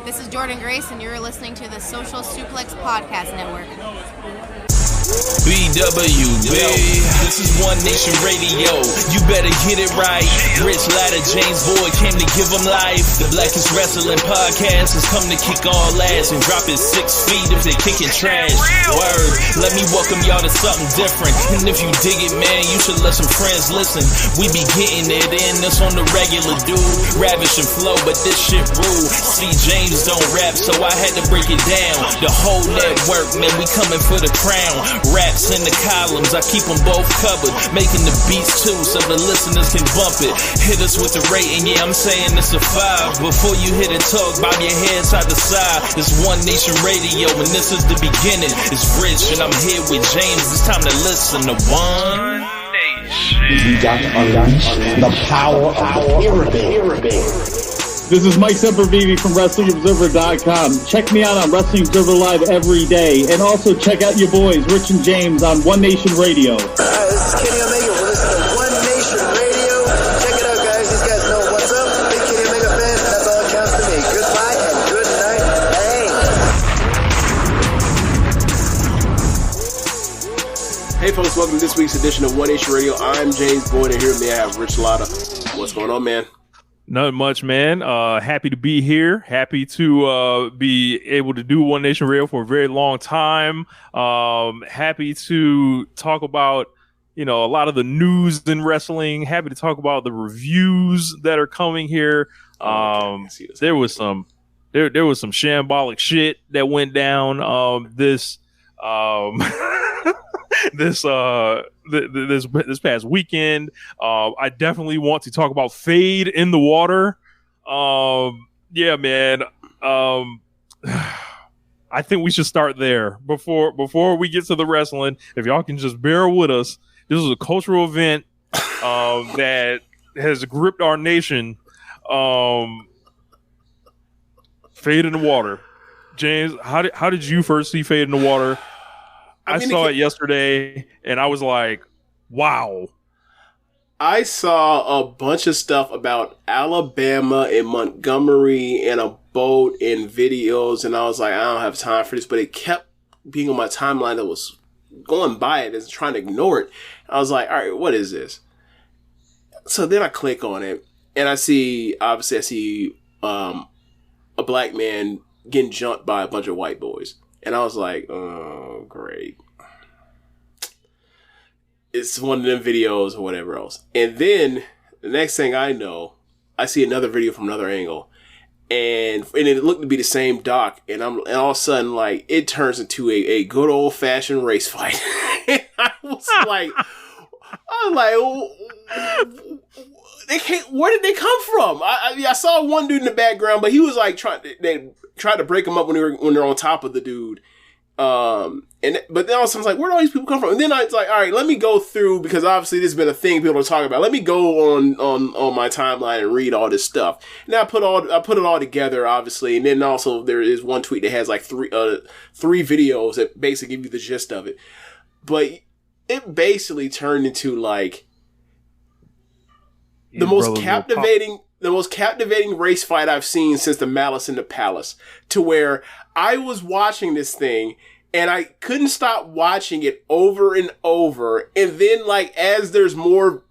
This is Jordan Grace, and you're listening to the Social Suplex Podcast Network. BWB, this is One Nation Radio. You better get it right. Rich Latta, James Boyd came to give them life. The Blackest Wrestling Podcast has come to kick all ass and drop it 6 feet if they kicking trash. Word, let me welcome y'all to something different. And if you dig it, man, you should let some friends listen. We be getting it in, this on the regular dude. Ravish and flow, but this shit rude. See, James don't rap, so I had to break it down. The whole network, man, we coming for the crown. Raps in the columns, I keep them both covered. Making the beats too, so the listeners can bump it. Hit us with the rating, yeah, I'm saying it's a 5. Before you hit it, talk, bob your head side to side. It's One Nation Radio, and this is the beginning. It's Rich, and I'm here with James. It's time to listen to One Nation. We got to unleash the power of the pyramid. This is Mike Sempervive from WrestlingObserver.com. Check me out on Wrestling Observer Live every day. And also check out your boys, Rich and James, on One Nation Radio. This is Kenny Omega. We're listening to One Nation Radio. Check it out, guys. These guys know what's up. Big Kenny Omega fans. That's all that counts to me. Goodbye and good night. Hey, folks. Welcome to this week's edition of One Nation Radio. I'm James Boyd, and here with me I have Rich Latta. What's going on, man? Nothing much, man. Happy to be here. Happy to be able to do One Nation Radio for a very long time. Happy to talk about, a lot of the news in wrestling. Happy to talk about the reviews that are coming here. There was some shambolic shit that went down this this past weekend. I definitely want to talk about Fade in the Water. Yeah, man. I think we should start there before we get to the wrestling. If y'all can just bear with us, this is a cultural event that has gripped our nation. Fade in the Water. James, how did you first see Fade in the Water? I saw it yesterday, and I was like, wow. I saw a bunch of stuff about Alabama and Montgomery and a boat and videos, and I was like, I don't have time for this, but it kept being on my timeline that was going by it and trying to ignore it. I was like, all right, what is this? So then I click on it, and I see a black man getting jumped by a bunch of white boys. And I was like, oh, great. It's one of them videos or whatever else. And then the next thing I know, I see another video from another angle. And it looked to be the same doc. And all of a sudden, like, it turns into a good old fashioned race fight. And I was like, where did they come from? I saw one dude in the background, but he was like they tried to break him up when they're on top of the dude. But then all of a sudden I was like, where do all these people come from? And then I was like, all right, let me go through, because obviously this has been a thing people are talking about. Let me go on my timeline and read all this stuff. And I put it all together, obviously. And then also there is one tweet that has like three videos that basically give you the gist of it. But it basically turned into like the most captivating race fight I've seen since the Malice in the Palace, to where I was watching this thing and I couldn't stop watching it over and over. And then, like, as there's new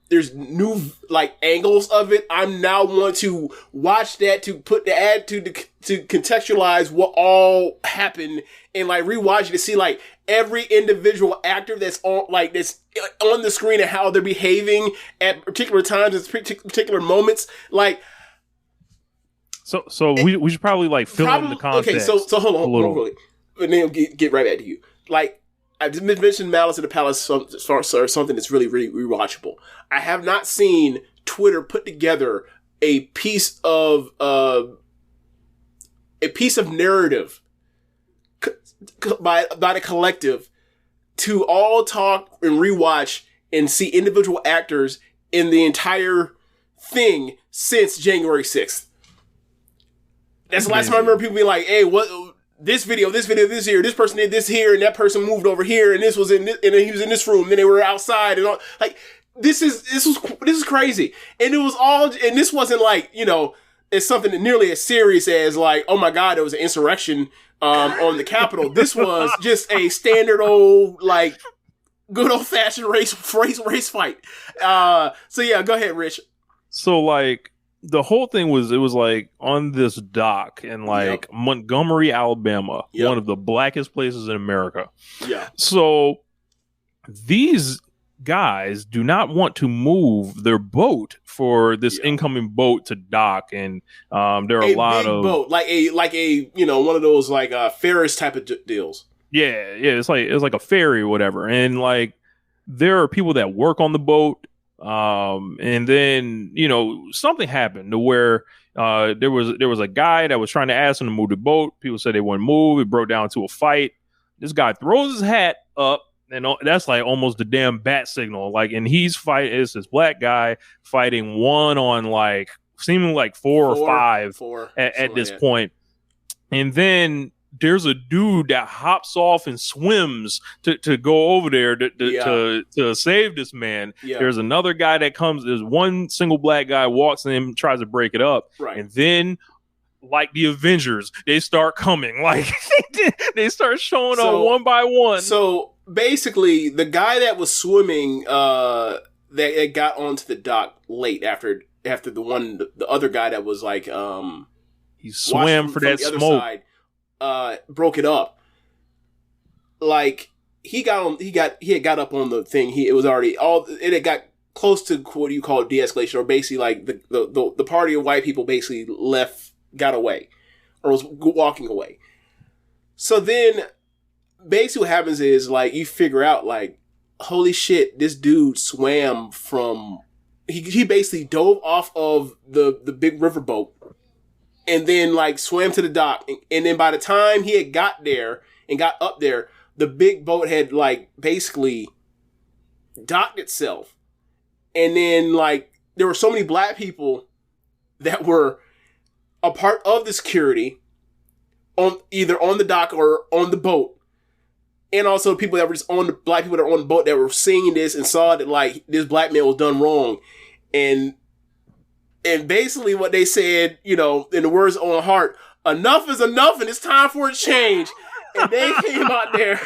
like angles of it, I'm now want to watch that to contextualize what all happened and like rewatch it to see like every individual actor that's on the screen and how they're behaving at particular times, at particular moments. Like, so we should probably like fill in the context. Okay, so hold on, really, and then get right back to you. Like, I just mentioned Malice in the Palace, something that's really, really rewatchable. I have not seen Twitter put together a piece of narrative by the collective to all talk and rewatch and see individual actors in the entire thing since January 6th. That's the last time I remember people being like, hey, what, this video this here, this person did this here, and that person moved over here, and this was in this, and he was in this room, then they were outside, and all, like, this is crazy. And it was all, and this wasn't like, as something nearly as serious as like, oh my God, there was an insurrection on the Capitol. This was just a standard old, like, good old fashioned race fight. So yeah, go ahead, Rich. So like the whole thing was, it was like on this dock in like Montgomery, Alabama, one of the blackest places in America. Yeah. So these guys do not want to move their boat for this incoming boat to dock, and there are a lot big of boat, like a one of those like Ferris type of deals. Yeah, it's like a ferry or whatever, and like there are people that work on the boat, and then something happened to where there was a guy that was trying to ask him to move the boat. People said they wouldn't move. It broke down to a fight. This guy throws his hat up. And that's like almost the damn bat signal. Like, and he's fighting. It's this black guy fighting one on like seemingly like four or five at this point. And then there's a dude that hops off and swims to go over there to save this man. Yeah. There's another guy that comes. There's one single black guy walks in, tries to break it up, and then, like the Avengers, they start coming. Like they start showing up one by one. So basically, the guy that was swimming, that got onto the dock late after the other guy that was like, he swam for that smoke. Side, broke it up. Like he had got up on the thing. It had got close to what you call de-escalation, or basically like the party of white people basically got away, or was walking away. So then, basically what happens is, like, you figure out, like, holy shit, this dude swam from... He basically dove off of the big riverboat and then, like, swam to the dock. And then by the time he had got there and got up there, the big boat had, like, basically docked itself. And then, like, there were so many black people that were a part of the security either on the dock or on the boat. And also people that were just black people that were on the boat that were seeing this and saw that, like, this black man was done wrong. And basically what they said, in the words on heart, enough is enough and it's time for a change. And they came out there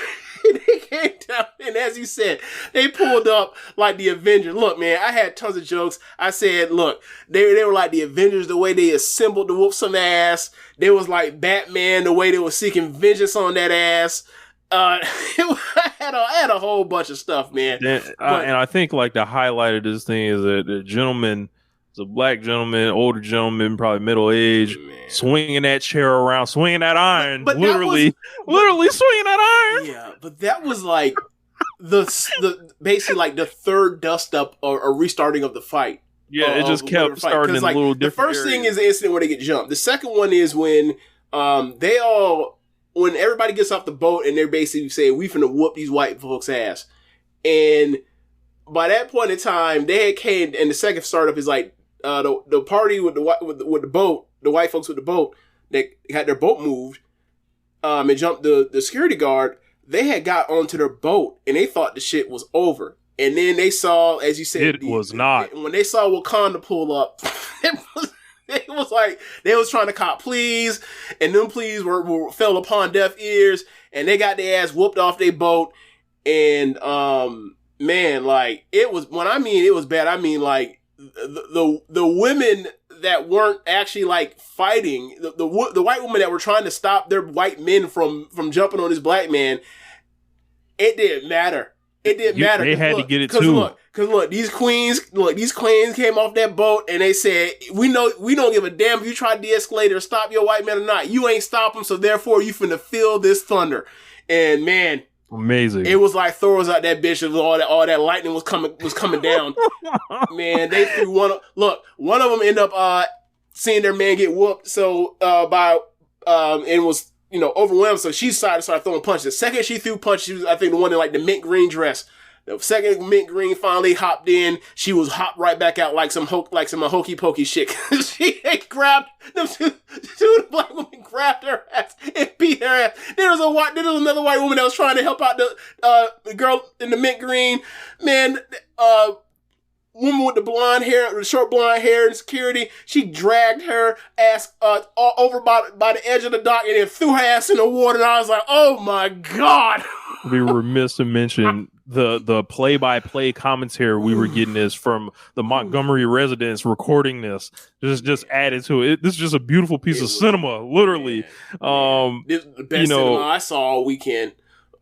and they came down, and as you said, they pulled up like the Avengers. Look, man, I had tons of jokes. I said, look, they were like the Avengers, the way they assembled to whoop some ass. They was like Batman, the way they were seeking vengeance on that ass. I had a whole bunch of stuff, man. And I think like the highlight of this thing is that the gentleman, it's a black gentleman, older gentleman, probably middle age, swinging that chair around, swinging that iron, but literally swinging that iron. Yeah, but that was like the basically like the third dust up or restarting of the fight. Yeah, it just kept starting in, like, little different. The first thing is the incident where they get jumped. The second one is when when everybody gets off the boat and they're basically saying, we finna whoop these white folks' ass. And by that point in time, they had came, and the second startup is like, the party with the boat, the white folks with the boat, that had their boat moved, and jumped the security guard. They had got onto their boat and they thought the shit was over. And then they saw, as you said, it was not. When they saw Wakanda pull up, it was like they was trying to cop pleas, and them pleas fell upon deaf ears, and they got their ass whooped off their boat. And man, like, it was, when I mean it was bad, I mean like the women that weren't actually like fighting, the white women that were trying to stop their white men from jumping on this black man, it didn't matter. It didn't matter. They had to get it too. Because these queens came off that boat and they said, we don't give a damn if you try to de-escalate or stop your white man or not. You ain't stop them, so therefore you finna feel this thunder. And man, amazing. It was like Thor was out that bitch, and all that lightning was coming down. Man, they threw one of them ended up seeing their man get whooped, so and was overwhelmed, so she decided to start throwing punches. The second she threw punches, she was, I think, the one in like the mint green dress. The second mint green finally hopped in, she was hopped right back out like some hokey pokey shit. She grabbed them two black women, grabbed her ass and beat her ass. There was another white woman that was trying to help out the girl in the mint green. Man, woman with the blonde hair, the short blonde hair in security. She dragged her ass over by the edge of the dock and then threw her ass in the water. And I was like, oh my God. We were remiss to mention the play-by-play commentary we were getting is from the Montgomery residents recording this. Just added to it. This is just a beautiful piece of cinema, literally. This is the best cinema I saw all weekend.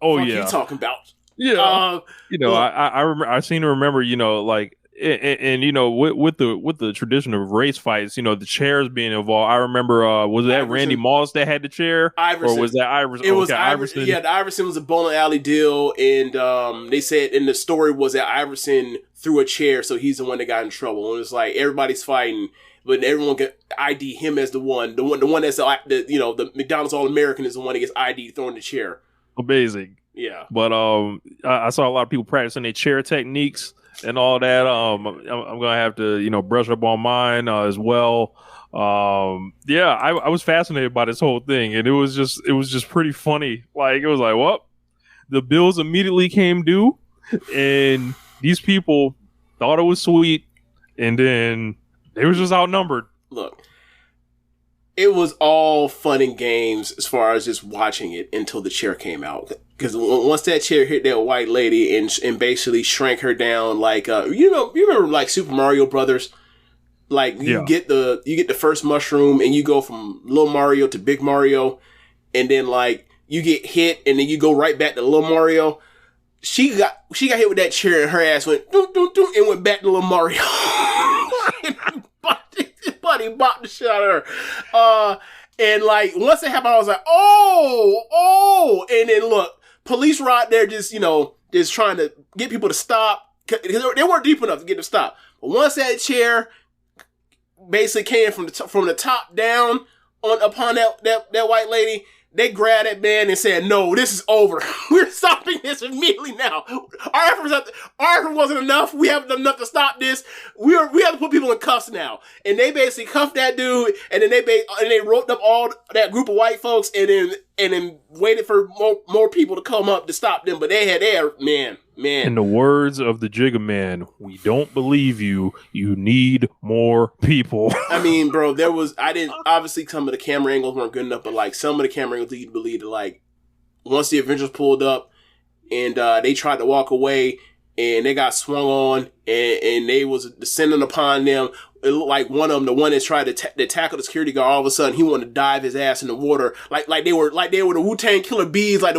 Oh, What yeah. you talking about? Yeah. I remember, I seem to remember, like, and with the tradition of race fights, the chairs being involved. I remember, was that Randy Moss that had the chair, Iverson. or was that Iverson? It was Iverson. Yeah, the Iverson was a bowling alley deal, and they said in the story was that Iverson threw a chair, so he's the one that got in trouble. And it's like everybody's fighting, but everyone can ID him as the one that's the McDonald's All American is the one that gets ID throwing the chair. Amazing. Yeah, but I saw a lot of people practicing their chair techniques and all that. I'm gonna have to brush up on mine as well. I was fascinated by this whole thing, and it was just pretty funny. Like, it was like, well, the bills immediately came due, and these people thought it was sweet, and then they were just outnumbered. Look, it was all fun and games as far as just watching it until the chair came out. Because once that chair hit that white lady and basically shrank her down, like you remember like Super Mario Brothers, like you get the first mushroom and you go from Little Mario to Big Mario, and then like you get hit and then you go right back to Little Mario. She got hit with that chair and her ass went doom doom doom and went back to Little Mario. Buddy bopped the shit out of her. And like once it happened, I was like, oh, and then look. Police were out there just trying to get people to stop. They weren't deep enough to get them to stop. But once that chair basically came from the top down upon that white lady, they grabbed that man and said, no, this is over. We're stopping this immediately now. Our effort wasn't enough. We haven't done enough to stop this. We have to put people in cuffs now. And they basically cuffed that dude, and then they roped up all that group of white folks, and then waited for more people to come up to stop them. But they had man. In the words of the Jigga Man, we don't believe you. You need more people. I mean, bro, I didn't, obviously some of the camera angles weren't good enough, but like some of the camera angles lead to believe that like once the Avengers pulled up and they tried to walk away and they got swung on and they was descending upon them. It looked like one of them, the one that tried to tackle the security guard, all of a sudden he wanted to dive his ass in the water, like they were the Wu-Tang Killer Bees, like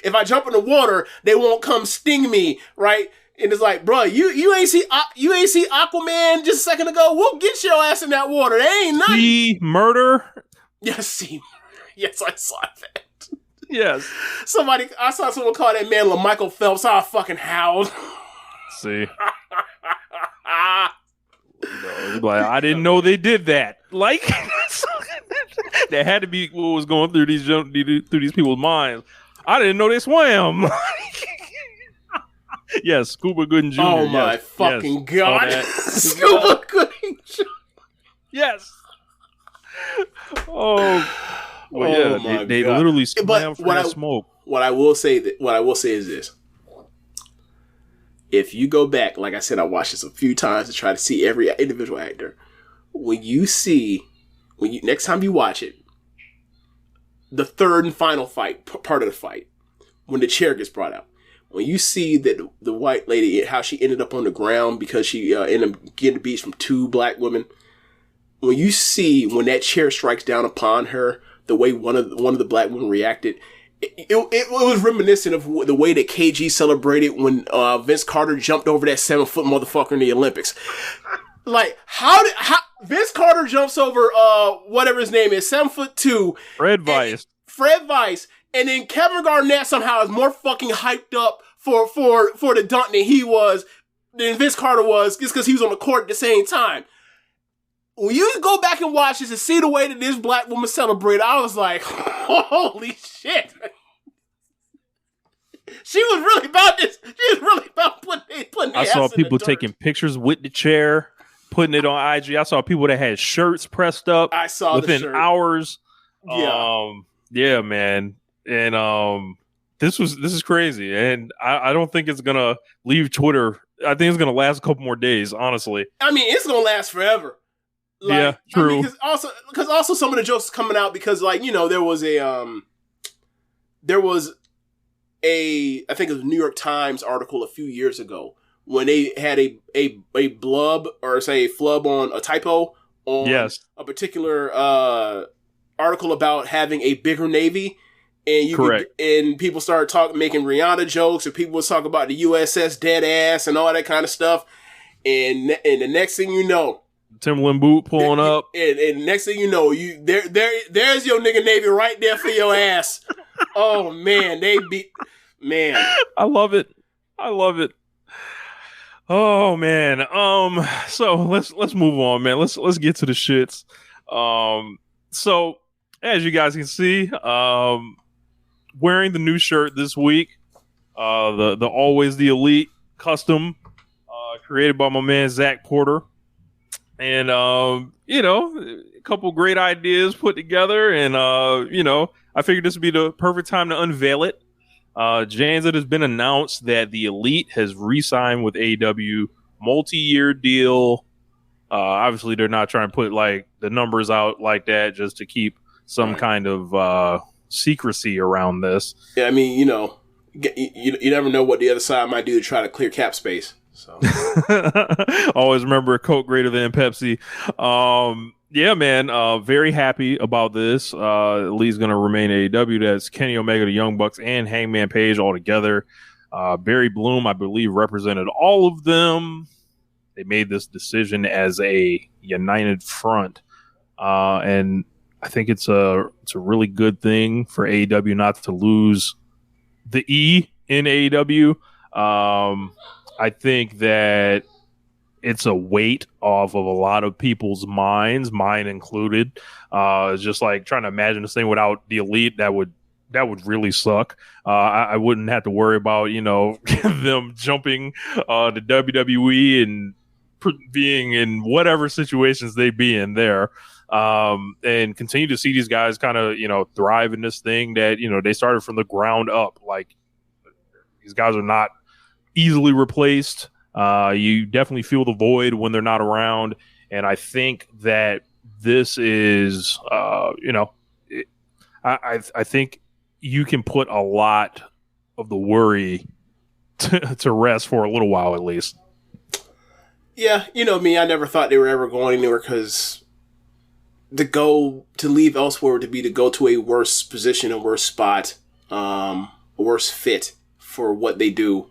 if I jump in the water, they won't come sting me, right? And it's like, bro, you ain't see Aquaman just a second ago. We'll get your ass in that water. They ain't nothing. See murder? Yes, yes, I saw that. Yes. I saw someone call that man LaMichael Phelps. I fucking howled. See. Like, I didn't know they did that. Like, that had to be what was going through these people's minds. I didn't know they swam. Yes, Scuba Gooding Jr. Oh my fucking God. Scuba Gooding Jr. Yes. Oh. Well, yeah, they literally swam for that smoke. What I will say is this. If you go back, like I said, I watched this a few times to try to see every individual actor. Next time you watch it, the third and final fight, part of the fight, when the chair gets brought out, when you see that the white lady, how she ended up on the ground because she ended up getting beat from two black women, when you see when that chair strikes down upon her, the way one of the black women reacted, it was reminiscent of the way that KG celebrated when Vince Carter jumped over that 7-foot motherfucker in the Olympics. Like, how Vince Carter jumps over whatever his name is, 7'2", Fred Weiss, and then Kevin Garnett somehow is more fucking hyped up for the dunk than Vince Carter was, just because he was on the court at the same time. When you go back and watch this and see the way that this black woman celebrated, I was like, holy shit. She was really about this. She was really about putting I saw people taking pictures with the chair, putting it on IG. I saw people that had shirts pressed up. I saw within the shirt. Hours. Yeah. Yeah, man. And this is crazy, and I don't think it's gonna leave Twitter. I think it's gonna last a couple more days. Honestly, I mean, it's gonna last forever. Like, yeah, true. Because also some of the jokes coming out because like there was a I think it was a New York Times article a few years ago when they had a blub or say a flub on a typo on a particular article about having a bigger Navy. And and people started making Rihanna jokes, or people would talk about the USS dead ass and all that kind of stuff. And the next thing you know, Timberland boot pulling up, and next thing you know, there's your nigga Navy right there for your ass. Oh man, I love it. Oh man. So let's move on, man. Let's get to the shits. So as you guys can see, wearing the new shirt this week, the Always the Elite custom, created by my man Zach Porter, and a couple great ideas put together, and I figured this would be the perfect time to unveil it. James, it has been announced that the Elite has re-signed with AEW, multi-year deal. Obviously, they're not trying to put like the numbers out like that just to keep some kind of secrecy around this. Yeah, I mean, you never know what the other side might do to try to clear cap space. So always remember a Coke greater than Pepsi. Yeah, man, very happy about this. Lee's going to remain AEW. That's Kenny Omega, the Young Bucks, and Hangman Page all together. Barry Bloom, I believe, represented all of them. They made this decision as a united front, and I think it's a really good thing for AEW not to lose the E in AEW. I think that it's a weight off of a lot of people's minds, mine included. It's just like trying to imagine this thing without the Elite. That would really suck. I wouldn't have to worry about them jumping to WWE and being in whatever situations they be in there. And continue to see these guys kind of, thrive in this thing that, they started from the ground up. Like, these guys are not easily replaced. You definitely feel the void when they're not around. And I think that this is, I think you can put a lot of the worry to rest for a little while, at least. Yeah. Me, I never thought they were ever going anywhere because to leave elsewhere would be to go to a worse position, a worse spot, a worse fit for what they do.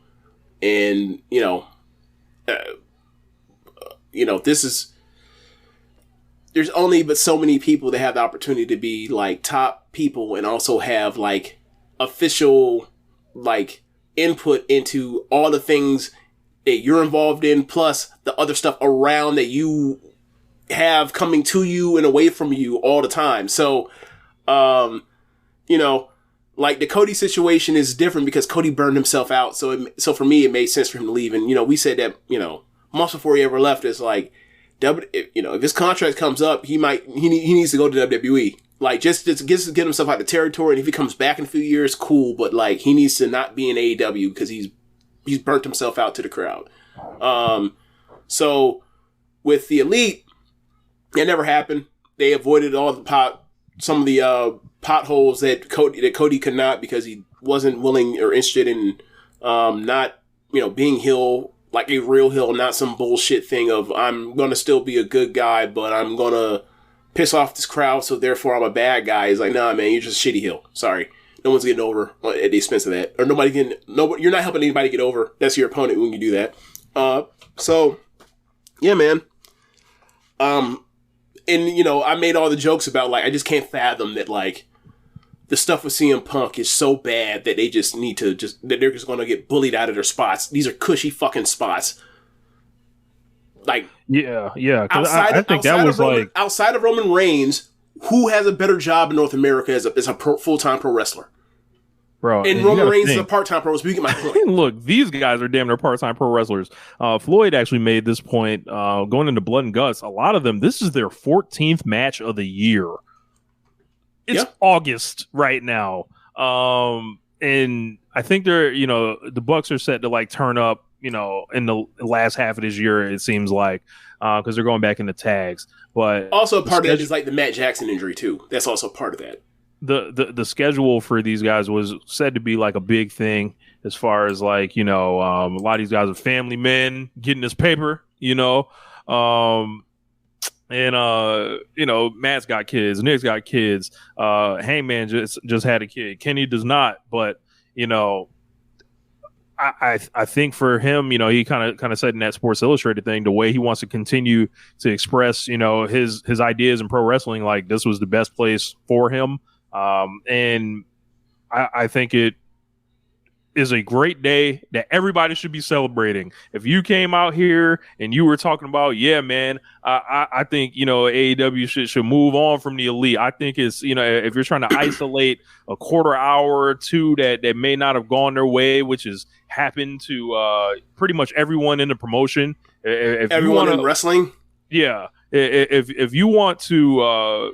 And, there's only but so many people that have the opportunity to be like top people and also have like official like input into all the things that you're involved in, plus the other stuff around that you have coming to you and away from you all the time. So, like the Cody situation is different because Cody burned himself out. So for me, it made sense for him to leave. And, we said that, months before he ever left, it's like, if his contract comes up, he needs to go to WWE. Like, just to get himself out of the territory. And if he comes back in a few years, cool. But like, he needs to not be in AEW because he's burnt himself out to the crowd. So with the Elite, it never happened. They avoided some of the potholes that Cody could not because he wasn't willing or interested in not being heel, like a real heel, not some bullshit thing of I'm gonna still be a good guy, but I'm gonna piss off this crowd, so therefore I'm a bad guy. He's like, nah, man, you're just a shitty heel. Sorry, no one's getting over at the expense of that, or you're not helping anybody get over. That's your opponent when you do that. So yeah, man. And, I made all the jokes about, like, I just can't fathom that, like, the stuff with CM Punk is so bad that they just need to that they're just going to get bullied out of their spots. These are cushy fucking spots. Like, yeah. I think that was outside of Roman Reigns, who has a better job in North America as a full-time pro wrestler? Bro, and Roman Reigns is a part-time pro wrestler. You get my point. Look, these guys are damn near part-time pro wrestlers. Floyd actually made this point going into Blood and Guts. A lot of them, this is their 14th match of the year. It's August right now. and I think they're, the Bucks are set to like turn up, in the last half of this year, it seems like, because they're going back into tags. But also part of that is like the Matt Jackson injury too. That's also part of that. The schedule for these guys was said to be like a big thing as far as like, a lot of these guys are family men getting this paper, Matt's got kids, Nick's got kids, Hangman just had a kid, Kenny does not, but I think for him, he kind of said in that Sports Illustrated thing, the way he wants to continue to express, his ideas in pro wrestling, like this was the best place for him. And I think it is a great day that everybody should be celebrating. If you came out here and you were talking about, yeah, man, I think, AEW should move on from the Elite. I think it's, if you're trying to isolate a quarter hour or two that may not have gone their way, which has happened to pretty much everyone in the promotion. If everyone in wrestling? Yeah. If you want to,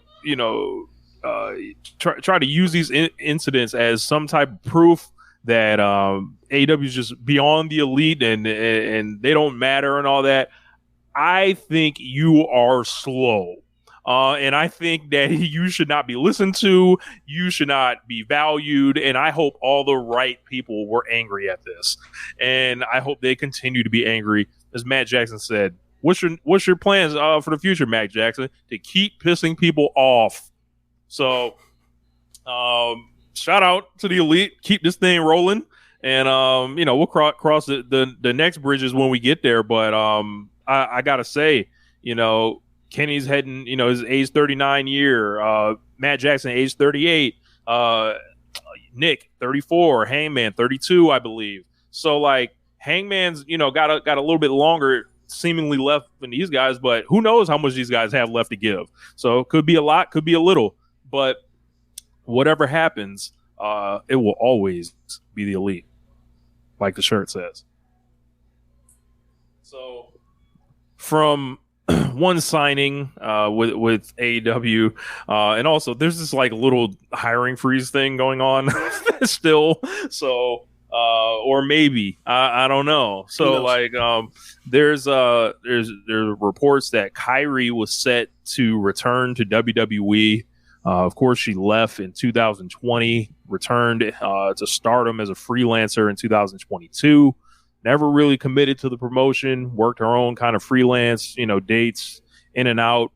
try to use these incidents as some type of proof that AEW is just beyond the Elite and they don't matter and all that, I think you are slow. And I think that you should not be listened to. You should not be valued. And I hope all the right people were angry at this. And I hope they continue to be angry. As Matt Jackson said, what's your plans for the future, Matt Jackson? To keep pissing people off. So, shout out to the Elite. Keep this thing rolling, and we'll cross the next bridges when we get there. But I gotta say, Kenny's heading, his age 39 year. Matt Jackson, age 38. Nick, 34. Hangman, 32, I believe. So like Hangman's, got a little bit longer seemingly left than these guys, but who knows how much these guys have left to give. So could be a lot, could be a little, but whatever happens, it will always be the Elite, like the shirt says. So, from one signing with AEW, and also there's this like little hiring freeze thing going on still. So, or maybe I don't know. So like, there's reports that KAIRI was set to return to WWE. Of course, she left in 2020, returned to Stardom as a freelancer in 2022. Never really committed to the promotion, worked her own kind of freelance, dates in and out.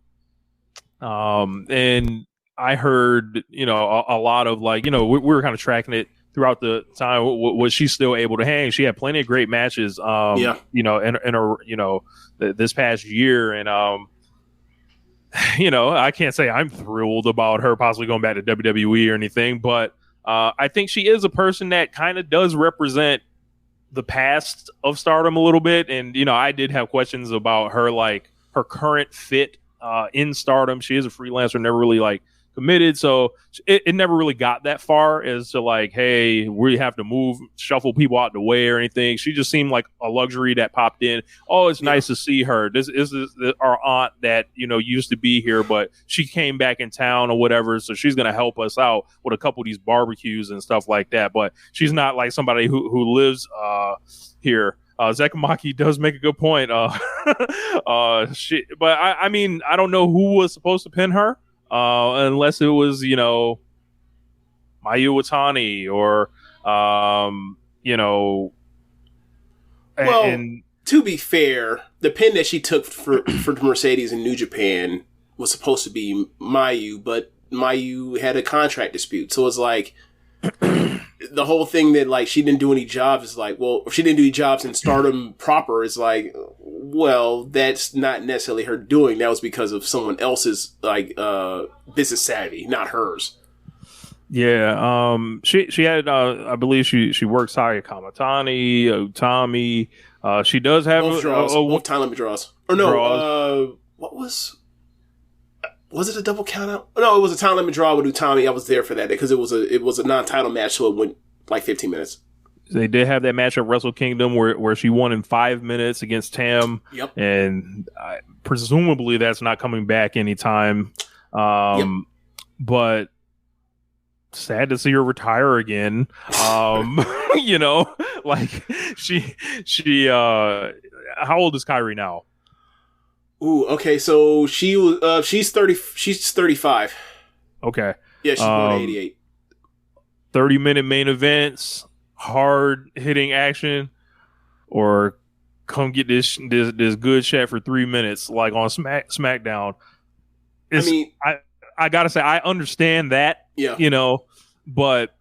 And I heard, a lot of like, we were kind of tracking it throughout the time. Was she still able to hang? She had plenty of great matches, in her, this past year. And, I can't say I'm thrilled about her possibly going back to WWE or anything, but I think she is a person that kind of does represent the past of Stardom a little bit. And, I did have questions about her, like her current fit in Stardom. She is a freelancer, never really like committed. So it never really got that far as to like, hey, we have to shuffle people out the way or anything. She just seemed like a luxury that popped in. Oh, it's nice to see her. This is our aunt that, used to be here, but she came back in town or whatever. So she's going to help us out with a couple of these barbecues and stuff like that. But she's not like somebody who lives here. Zekamaki does make a good point. But I mean, I don't know who was supposed to pin her. Unless it was, Mayu Iwatani or, Well, to be fair, the pin that she took for Mercedes in New Japan was supposed to be Mayu, but Mayu had a contract dispute. So it's like, the whole thing that like she didn't do any jobs is like, well, if she didn't do any jobs in Stardom proper, is like, well, that's not necessarily her doing. That was because of someone else's like business savvy, not hers. Yeah, she had I believe she works Saya Kamatani, Utami. She does have both time limit draws. Or no, draws. What was it a double count out? No, it was a time limit draw with Utami. I was there for that because it was a non-title match, so it went like 15 minutes. They did have that match at Wrestle Kingdom where she won in 5 minutes against Tam. Yep. And presumably that's not coming back anytime. But sad to see her retire again. You know, like she how old is Kairi now? Ooh, okay, so she's 35. Okay. Yeah, she's born in 88. 30-minute main events, hard hitting action, or come get this good chat for 3 minutes, like on SmackDown. I gotta say, I understand that, you know, but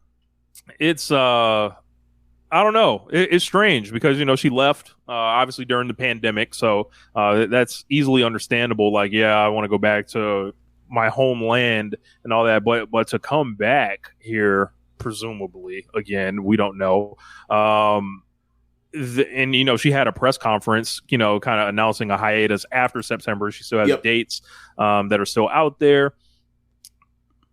it's I don't know. It's strange because, you know, she left obviously during the pandemic, so that's easily understandable. Like, yeah, I want to go back to my homeland and all that, but to come back here, presumably, again, we don't know. And you know, she had a press conference, you know, kind of announcing a hiatus after September. She still has dates that are still out there.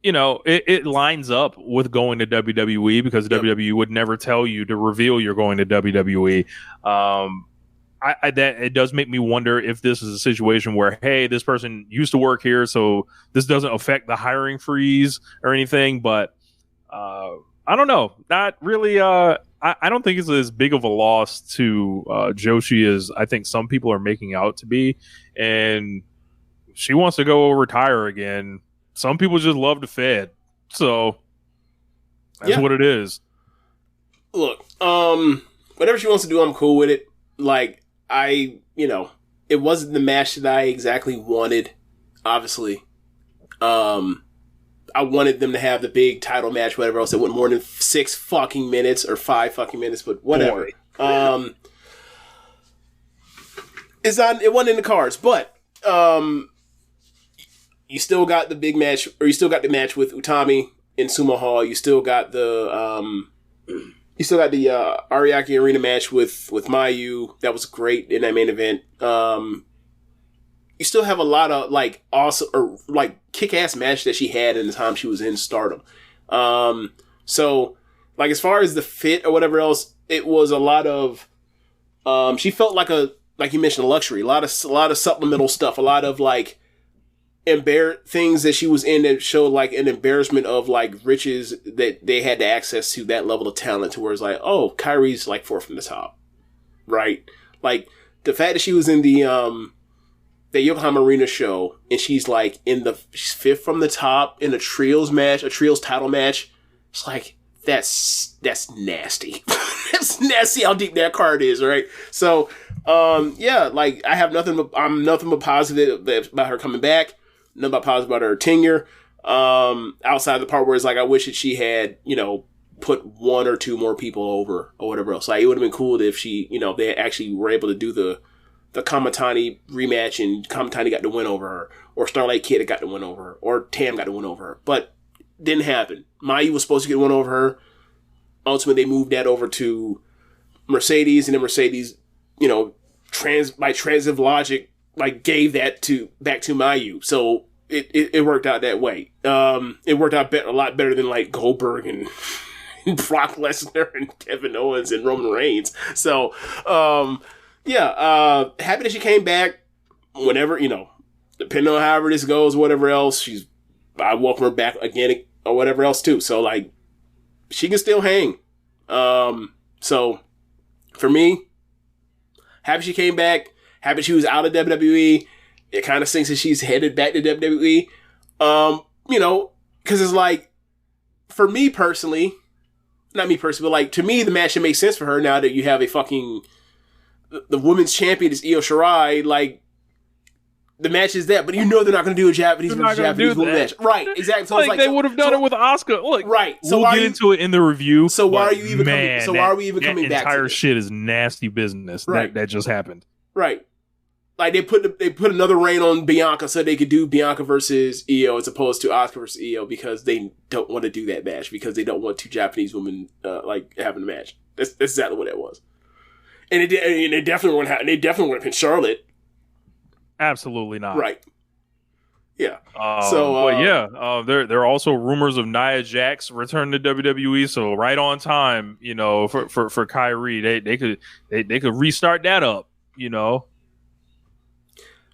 You know, it lines up with going to WWE because WWE would never tell you to reveal you're going to WWE. That it does make me wonder if this is a situation where, hey, this person used to work here, so this doesn't affect the hiring freeze or anything. But I don't know. Not really. I don't think it's as big of a loss to Joshi as I think some people are making out to be. And she wants to go retire again. Some people just love the Fed. So that's what it is. Look, whatever she wants to do, I'm cool with it. Like, you know, it wasn't the match that I exactly wanted, obviously. I wanted them to have the big title match, whatever else. It went more than 6 fucking minutes or 5 fucking minutes, but whatever. It wasn't in the cards, but you still got the big match, or you still got the match with Utami in Sumo Hall. You still got the Ariake Arena match with Mayu. That was great in that main event. You still have a lot of like awesome or like kick-ass match that she had in the time she was in Stardom. So like as far as the fit or whatever else, it was a lot of she felt like you mentioned, a luxury. A lot of supplemental stuff, a lot of like things that she was in that showed like an embarrassment of like riches that they had to access to that level of talent, to where it's like, oh, Kairi's like 4th from the top, right? Like the fact that she was in the Yokohama Arena show and she's like she's 5th from the top in a trios title match. It's like that's nasty. That's nasty how deep that card is, right? So like I'm nothing but positive about her coming back. Nothing but positive about her tenure. Outside the part where it's like, I wish that she had, you know, put 1 or 2 more people over or whatever else. Like, it would have been cool if she, you know, they actually were able to do the Kamatani rematch and Kamatani got the win over her, or Starlight Kid got the win over her, or Tam got the win over her. But didn't happen. Mayu was supposed to get one over her. Ultimately, they moved that over to Mercedes, and then Mercedes, you know, by transitive logic, like gave that back to Mayu. So it worked out that way. It worked out a lot better than like Goldberg and Brock Lesnar and Kevin Owens and Roman Reigns. So happy that she came back. Whenever, you know, depending on however this goes, whatever else, I welcome her back again or whatever else too. So like, she can still hang. So for me, happy she came back. Happy she was out of WWE. It kind of stinks that she's headed back to WWE. You know, because it's like, for me personally, not me personally, but like, to me, the match should make sense for her now that you have the women's champion is Io Shirai. Like, the match is that, but you know they're not going to do a Japanese woman match. Right, exactly. So like, it's like, they would have done it with Asuka. Look, right. So we'll get into it in the review. So why are you even coming? So why are we even coming back? Entire shit is nasty business. Right. That just happened. Right. Like they put another reign on Bianca so they could do Bianca versus Io as opposed to Asuka versus Io, because they don't want to do that match, because they don't want 2 Japanese women like having a match. That's exactly what that was. And they definitely wouldn't have picked Charlotte. Absolutely not. Right. Yeah. There are also rumors of Nia Jax returning to WWE. So right on time, you know, for KAIRI, they could restart that up. You know,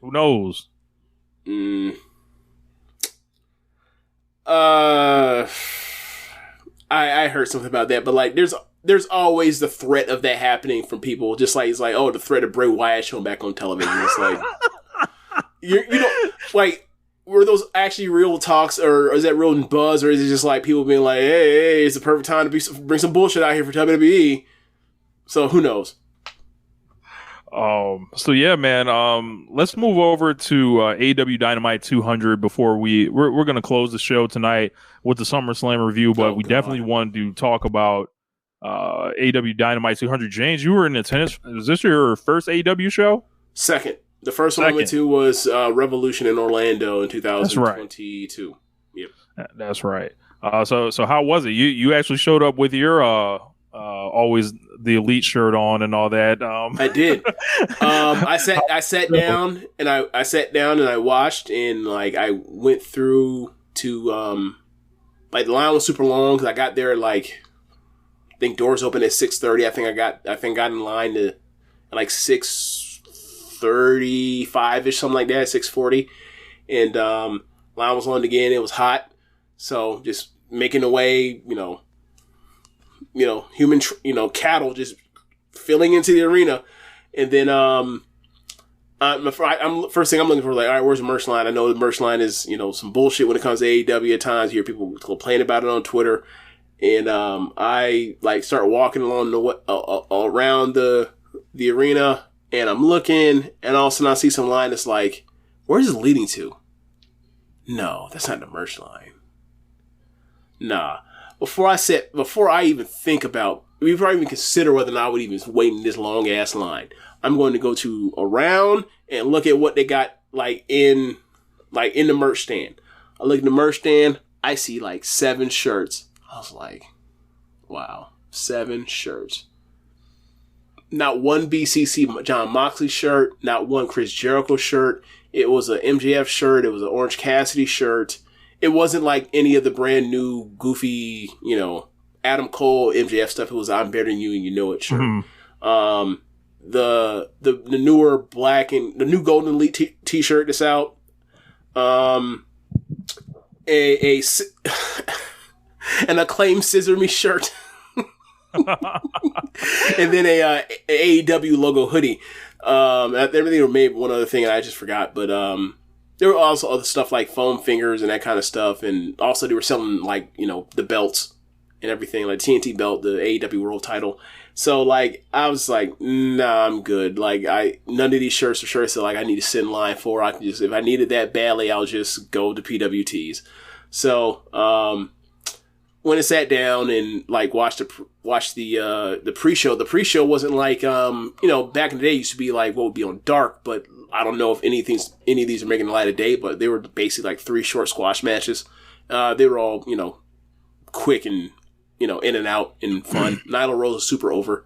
who knows? I heard something about that, but like there's always the threat of that happening from people. Just like it's like, oh, the threat of Bray Wyatt showing back on television. It's like you know, like were those actually real talks, or is that real buzz, or is it just like people being like, hey, it's the perfect time to bring some bullshit out here for WWE? So who knows? So yeah, man. Let's move over to AEW Dynamite 200 before we're going to close the show tonight with the SummerSlam review, but we definitely wanted to talk about AEW Dynamite 200. James, you were in attendance. Was this your first AEW show? Second. The first one I went to was Revolution in Orlando in 2022. That's right. Yep. That's right. So how was it? You actually showed up with your always the Elite shirt on and all that. I did. I sat down and I watched, and like I went through to like the line was super long because I got there like I think doors open at 6:30. I think I got in line to like 6:35ish, something like that, 6:40, and line was long again. It was hot, so just making the way, human, cattle just filling into the arena. And then first thing I'm looking for, like, all right, where's the merch line? I know the merch line is, some bullshit when it comes to AEW at times. You hear people complain about it on Twitter. And I like start walking along around the arena, and I'm looking, and all of a sudden I see some line that's like, where's this leading to? No, that's not the merch line. Nah. Before I even think about, before I even consider whether or not I would even wait in this long ass line, I'm going to go to around and look at what they got in the merch stand. I look at the merch stand, I see like 7 shirts. I was like, wow, 7 shirts. Not one BCC John Moxley shirt, not one Chris Jericho shirt. It was an MJF shirt. It was an Orange Cassidy shirt. It wasn't like any of the brand new goofy, Adam Cole MJF stuff. It was I'm Better Than You and You Know It shirt. Mm-hmm. The newer black and the new Golden Elite t-shirt that's out. An Acclaimed Scissor Me shirt. And then a AEW logo hoodie. Everything were made one other thing and I just forgot, but there were also other stuff like foam fingers and that kind of stuff, and also they were selling like the belts and everything, like TNT belt, the AEW World Title. So like I was like, nah, I'm good. Like none of these shirts are shirts that like I need to sit in line for. I can just, if I needed that badly, I'll just go to PWTs. So when I sat down and like watched the pre-show, the pre-show wasn't like back in the day it used to be like what would be on Dark, but I don't know if any of these are making the light of day, but they were basically like 3 short squash matches. They were all quick and in and out and fun. Nyla Rose was super over.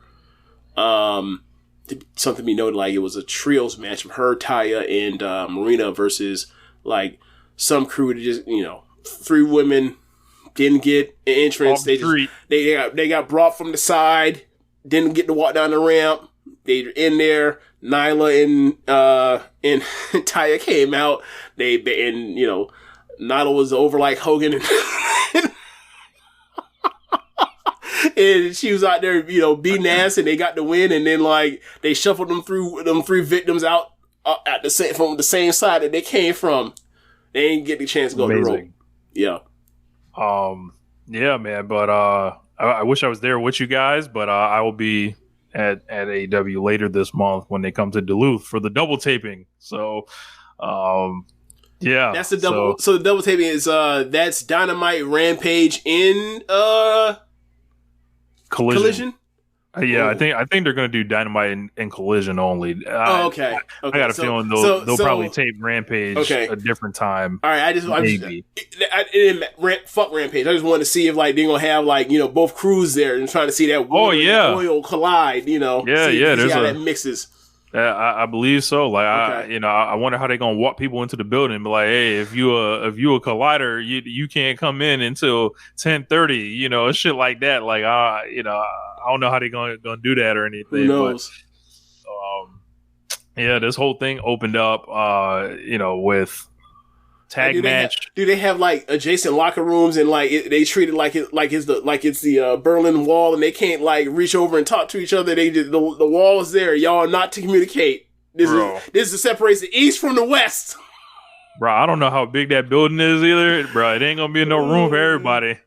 Something to be noted, like it was a trios match of her, Taya, and Marina versus like some crew that just 3 women. Didn't get an entrance. They got brought from the side. Didn't get to walk down the ramp. They were in there. Nyla and Taya came out. Nyla was over like Hogan, and she was out there, beating ass, and they got the win. And then like they shuffled them 3 victims out from the same side that they came from. They didn't get the chance to go to the rope. Yeah. Yeah, man, but I wish I was there with you guys, but I will be at AEW later this month when they come to Duluth for the double taping. So yeah, that's the double. So the double taping is that's Dynamite, Rampage, in Collision. Yeah, I think they're going to do Dynamite and Collision only. Okay. I got a feeling they'll probably tape Rampage a different time. All right, fuck Rampage. I just wanted to see if like they're going to have like both crews there and trying to see that oil collide. See how that mixes. I believe so. Like I wonder how they're gonna walk people into the building and be like, hey, if you a collider, you can't come in until 10:30. Shit like that. Like I don't know how they're gonna do that or anything. Who knows? But, this whole thing opened up, with tag match. Do they have like adjacent locker rooms and like they treat it like it's the Berlin Wall and they can't like reach over and talk to each other. They just, the wall is there. Y'all are not to communicate. This is separates the East from the West. Bro, I don't know how big that building is either. Bro, it ain't gonna be no room for everybody.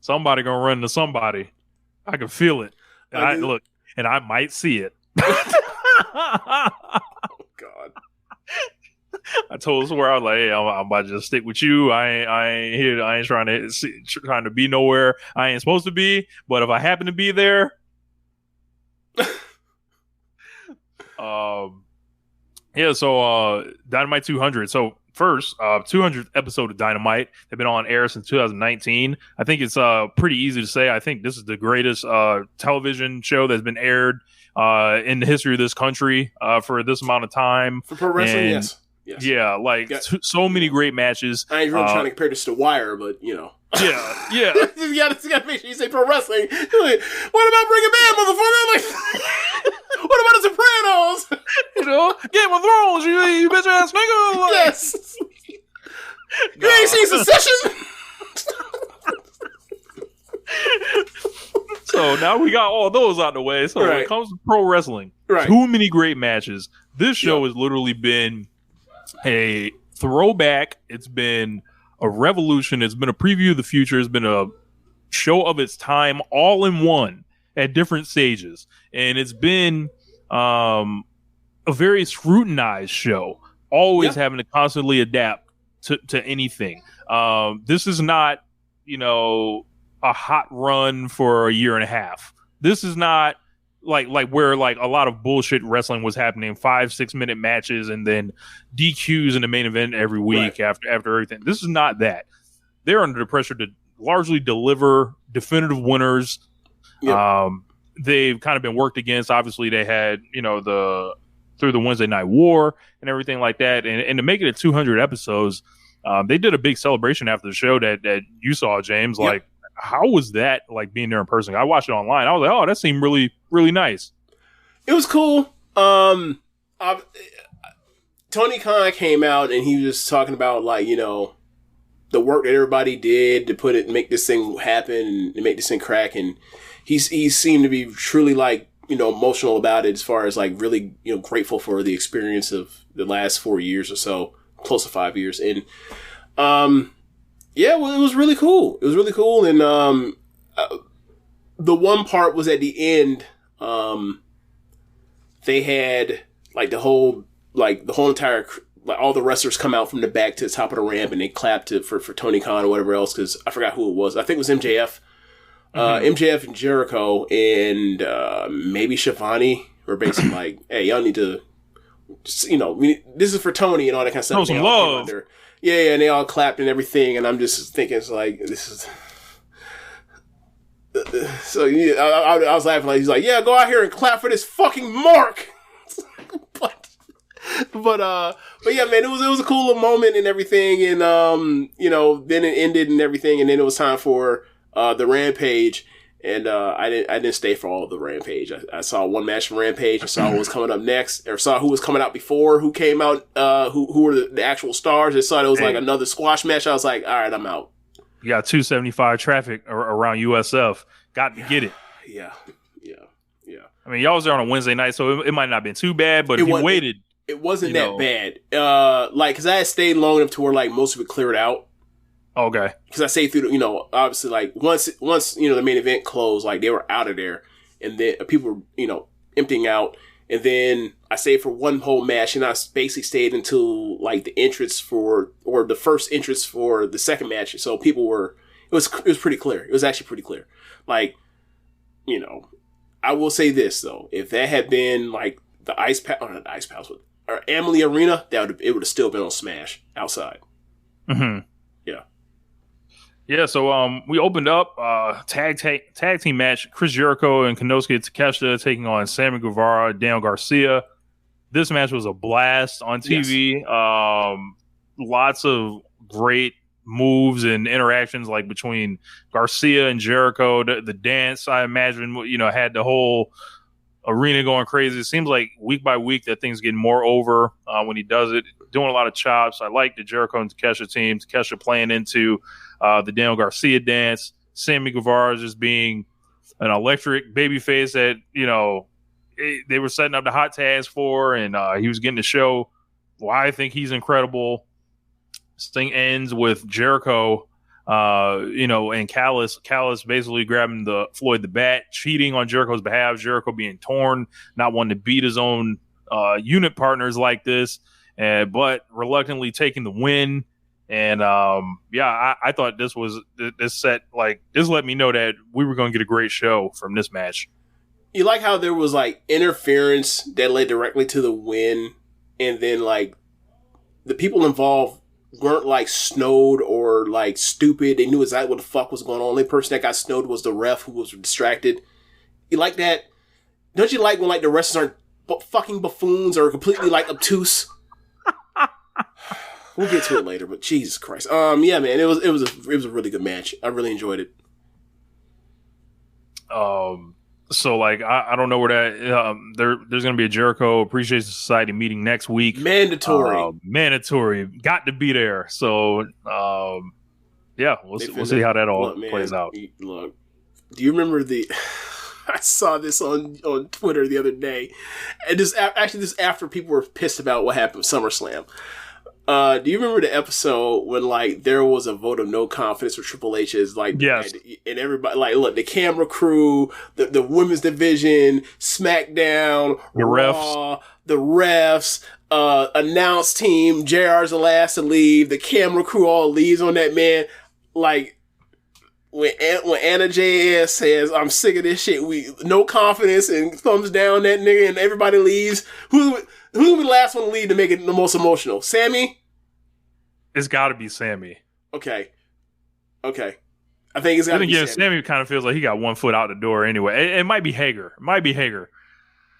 Somebody gonna run to somebody. I can feel it. And I might see it. Oh God. I told Swear, I was like, hey, I'm about to just stick with you. I ain't here. I ain't trying to be nowhere I ain't supposed to be. But if I happen to be there, So Dynamite 200. So first, 200th episode of Dynamite. They've been on air since 2019. I think it's pretty easy to say. I think this is the greatest television show that's been aired in the history of this country for this amount of time. For pro wrestling, yes. Yeah, like so many great matches. I ain't really trying to compare this to Wire, but you know. Yeah. you gotta make sure you say pro wrestling. You're like, what about Breaking Bad, motherfucker? Like, what about The Sopranos? Game of Thrones, you bitch ass nigga. Like, yes. You ain't seen Succession? So now we got all those out the way. So when it comes to pro wrestling, too many great matches. This show has literally been a throwback. It's been a revolution. It's been a preview of the future. It's been a show of its time, all in one at different stages. And it's been a very scrutinized show, always having to constantly adapt to anything. This is not, a hot run for a year and a half. This is not like where like a lot of bullshit wrestling was happening, 5-6 minute matches and then DQs in the main event every week after everything. This is not that. They're under the pressure to largely deliver definitive winners. Yep. They've kind of been worked against. Obviously, they had through the Wednesday Night War and everything like that, and to make it 200 episodes, they did a big celebration after the show that you saw, James. Like, how was that like being there in person? I watched it online. I was like, oh, that seemed really, really nice. It was cool. Tony Khan came out and he was talking about the work that everybody did to make this thing happen and make this thing crack. And he seemed to be truly emotional about it as far as really, grateful for the experience of the last 4 years or so, close to 5 years. And, it was really cool. It was really cool. And, the one part was at the end, they had the whole entire, all the wrestlers come out from the back to the top of the ramp and they clapped for Tony Khan or whatever else. Cause I forgot who it was. I think it was MJF. MJF and Jericho and maybe Shivani were basically like, hey, y'all need to, this is for Tony and all that kind of stuff. Some love. Yeah, and they all clapped and everything, and I'm just thinking, it's like, this is... So I was laughing, he's like, yeah, go out here and clap for this fucking mark! but yeah, man, it was a cool little moment and everything, and, then it ended and everything, and then it was time for the Rampage, and I didn't stay for all of the Rampage. I saw one match from Rampage. I saw what was coming up next, or saw who was coming out before, who came out, who were the actual stars. I saw it was another squash match. I was like, all right, I'm out. You got 275 traffic around USF. Got to get it. Yeah. I mean, y'all was there on a Wednesday night, so it might not have been too bad, but if you waited... It wasn't that bad. Because I had stayed long enough to where, most of it cleared out. Okay. Because I say through, obviously, once the main event closed, they were out of there, and then people were, emptying out, and then I stayed for one whole match, and I basically stayed until the entrance or the first entrance for the second match. So people were, it was pretty clear. It was actually pretty clear. I will say this though, if that had been the Ice Palace or Amalie Arena, it would have still been on Smash outside. Mm-hmm. Yeah. Yeah, so we opened up tag team match. Chris Jericho and Konosuke Takeshita taking on Sammy Guevara, Daniel Garcia. This match was a blast on TV. Yes. Lots of great moves and interactions between Garcia and Jericho. The dance, I imagine, had the whole arena going crazy. It seems like week by week that thing's getting more over when he does it. doing a lot of chops. I like the Jericho and Takeshita team. Takeshita playing into the Daniel Garcia dance. Sammy Guevara just being an electric babyface that, they were setting up the hot tags for, and he was getting to show why I think he's incredible. This thing ends with Jericho, and Callis basically grabbing Floyd the Bat, cheating on Jericho's behalf, Jericho being torn, not wanting to beat his own unit partners like this, but reluctantly taking the win. And I thought this set, like, this let me know that we were going to get a great show from this match. You like how there was like interference that led directly to the win, and then like the people involved weren't like snowed or like stupid. They knew exactly what the fuck was going on. The only person that got snowed was the ref, who was distracted. You like that? Don't you like when like the wrestlers aren't fucking buffoons or completely like obtuse? We'll get to it later, but Jesus Christ. Yeah, man, it was a really good match. I really enjoyed it. So like I don't know where that there's going to be a Jericho Appreciation Society meeting next week. Mandatory, got to be there. So we'll see how that all plays out. Look, do you remember I saw this on Twitter the other day, and this after people were pissed about what happened with SummerSlam. Do you remember the episode when like there was a vote of no confidence for Triple H's, like, yes, and everybody, like, look, the camera crew, the women's division, SmackDown, the refs, announce team, JR's the last to leave, the camera crew all leaves on that man. Like when Anna J.S. says, "I'm sick of this shit," we no confidence and thumbs down that nigga, and everybody leaves. Who's the last one to leave to make it the most emotional? Sammy? It's got to be Sammy. Okay. I think it's got to be Sammy. Sammy kind of feels like he got one foot out the door anyway. It might be Hager. I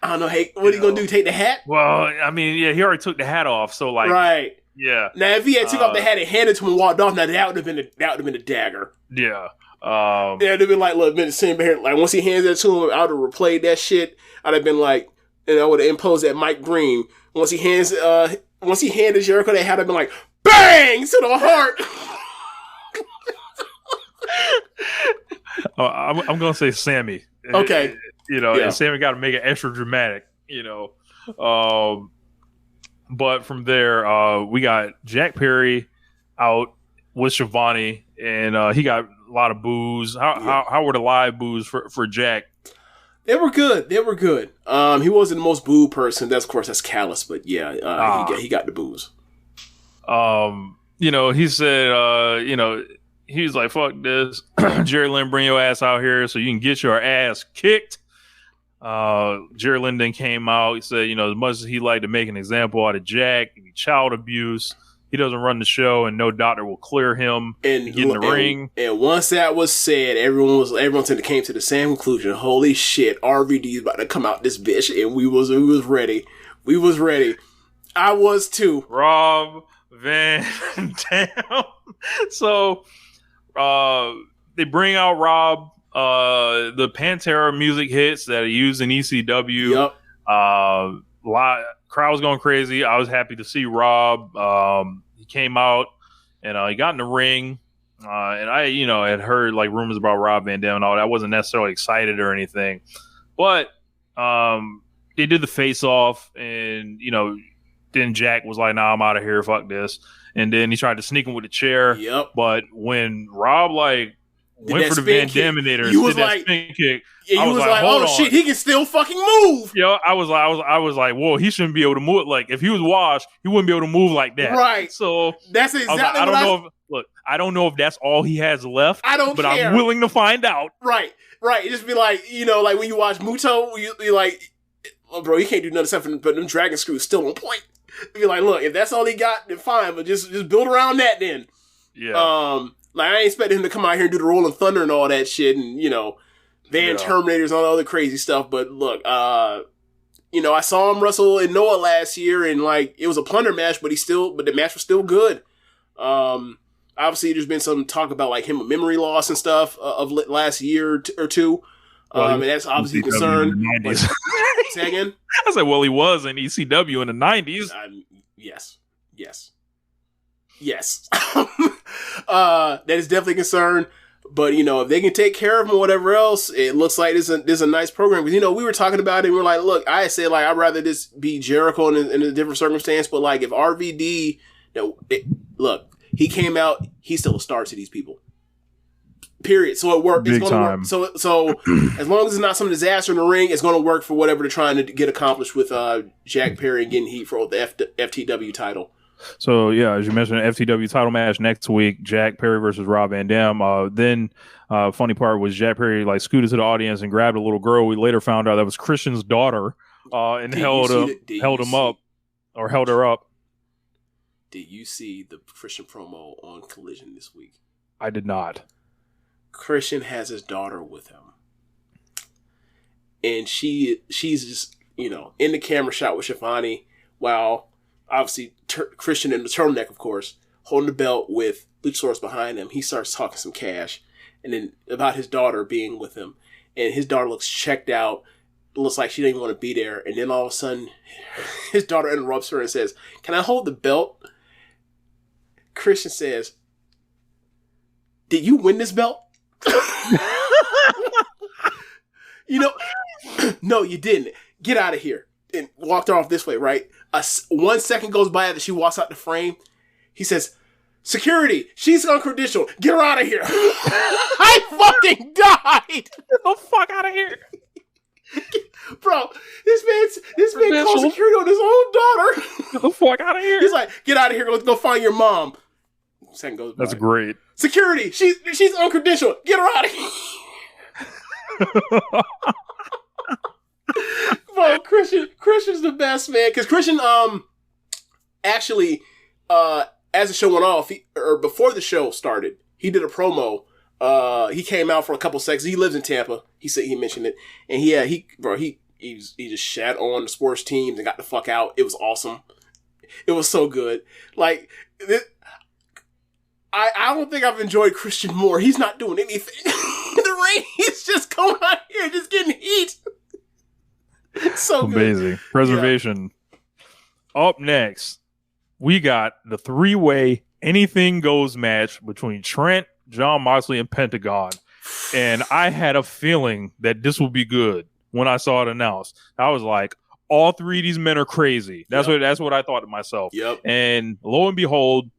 don't know. Hey, what are you going to do? Take the hat? Well, I mean, yeah, he already took the hat off. So, like, right. Yeah. Now, if he had took off the hat and handed it to him and walked off, now that would have been a dagger. Yeah. It'd have been like, look, been sitting here, like, once he hands that to him, I would have replayed that shit. I'd have been like, and I would have imposed that Mike Green. Once he handed Jericho that hat, I'd been like, bang to the heart. I'm gonna say Sammy. Okay, and Sammy got to make it extra dramatic. But from there, we got Jack Perry out with Shivani, and he got a lot of boos. How were the live boos for Jack? They were good. He wasn't the most booed person. That's Callis, but yeah, he got the boos. He said, he was like, "Fuck this, Jerry Lynn, bring your ass out here so you can get your ass kicked." Jerry Lynn then came out. He said, as much as he liked to make an example out of Jack, child abuse, he doesn't run the show, and no doctor will clear him and get in the ring. And once that was said, everyone came to the same conclusion. Holy shit, RVD's about to come out this bitch, and we was ready. We was ready. I was too. Rob Van Dam. So they bring out Rob. The Pantera music hits that he used in ECW. Yep. Crowd was going crazy. I was happy to see Rob. He came out and he got in the ring. And I, had heard like rumors about Rob Van Dam and all that. I wasn't necessarily excited or anything, but they did the face off, and then Jack was like, "Nah, I'm out of here. Fuck this." And then he tried to sneak him with a chair. Yep. But when Rob went for the Van Daminator and did that spin kick, I was like, "Oh shit, he can still fucking move." I was like, "Whoa, he shouldn't be able to move." Like, if he was washed, he wouldn't be able to move like that. Right. So that's exactly. I don't know if that's all he has left. I don't but care. I'm willing to find out. Right. Just be like, like when you watch Muto, you like, "Oh, bro, he can't do nothing except but them dragon screws still on point." Be like, "Look, if that's all he got, then fine, but just build around that then." Yeah. Like, I ain't expecting him to come out here and do the Rolling Thunder and all that shit, and Van Terminators and all the other crazy stuff. But look, I saw him wrestle in Noah last year, and like it was a plunder match, but the match was still good. Obviously, there's been some talk about like him with memory loss and stuff of last year or two. And that's obviously a concern. Say again? I said, well, he was in ECW in the 90s. Yes. Yes. That is definitely a concern. But, if they can take care of him or whatever else, it looks like there's a nice program. Because, we were talking about it and we're like, look, I said, like, I'd rather this be Jericho in a different circumstance. But, like, if RVD, look, he came out, he's still a star to these people. Period. So it worked. It's going to work. So as long as it's not some disaster in the ring, it's going to work for whatever they're trying to get accomplished with Jack Perry and getting heat for the FTW title. So, yeah, as you mentioned, FTW title match next week, Jack Perry versus Rob Van Dam. Then, funny part was Jack Perry, like, scooted to the audience and grabbed a little girl. We later found out that was Christian's daughter and held her up. Did you see the Christian promo on Collision this week? I did not. Christian has his daughter with him. And she's just, in the camera shot with Shivani while... Obviously, Christian in the turtleneck, of course, holding the belt with Luchasaurus behind him. He starts talking some cash, and then about his daughter being with him. And his daughter looks checked out. Looks like she didn't even want to be there. And then all of a sudden, his daughter interrupts her and says, "Can I hold the belt?" Christian says, "Did you win this belt?" No, you didn't. Get out of here. And walked her off this way, right? 1 second goes by after she walks out the frame. He says, "Security, she's uncredentialed. Get her out of here." I fucking died. Get the fuck out of here. Bro, this man called security on his own daughter. Get the fuck out of here. He's like, "Get out of here. Go find your mom." Second goes by. That's great. "Security, she's uncredentialed. Get her out of here." Bro, Christian's the best, man. Because Christian, actually, as the show went off, or before the show started, he did a promo. He came out for a couple seconds. He lives in Tampa. He mentioned it, and he just shat on the sports teams and got the fuck out. It was awesome. It was so good. Like, I don't think I've enjoyed Christian more. He's not doing anything in the ring. He's just going out here, just getting heat. So amazing. Good. Preservation. Yeah. Up next, we got the 3-way anything goes match between Trent, Jon Moxley, and Pentagon. And I had a feeling that this would be good when I saw it announced. I was like, all three of these men are crazy. That's what I thought to myself. Yep. And lo and behold,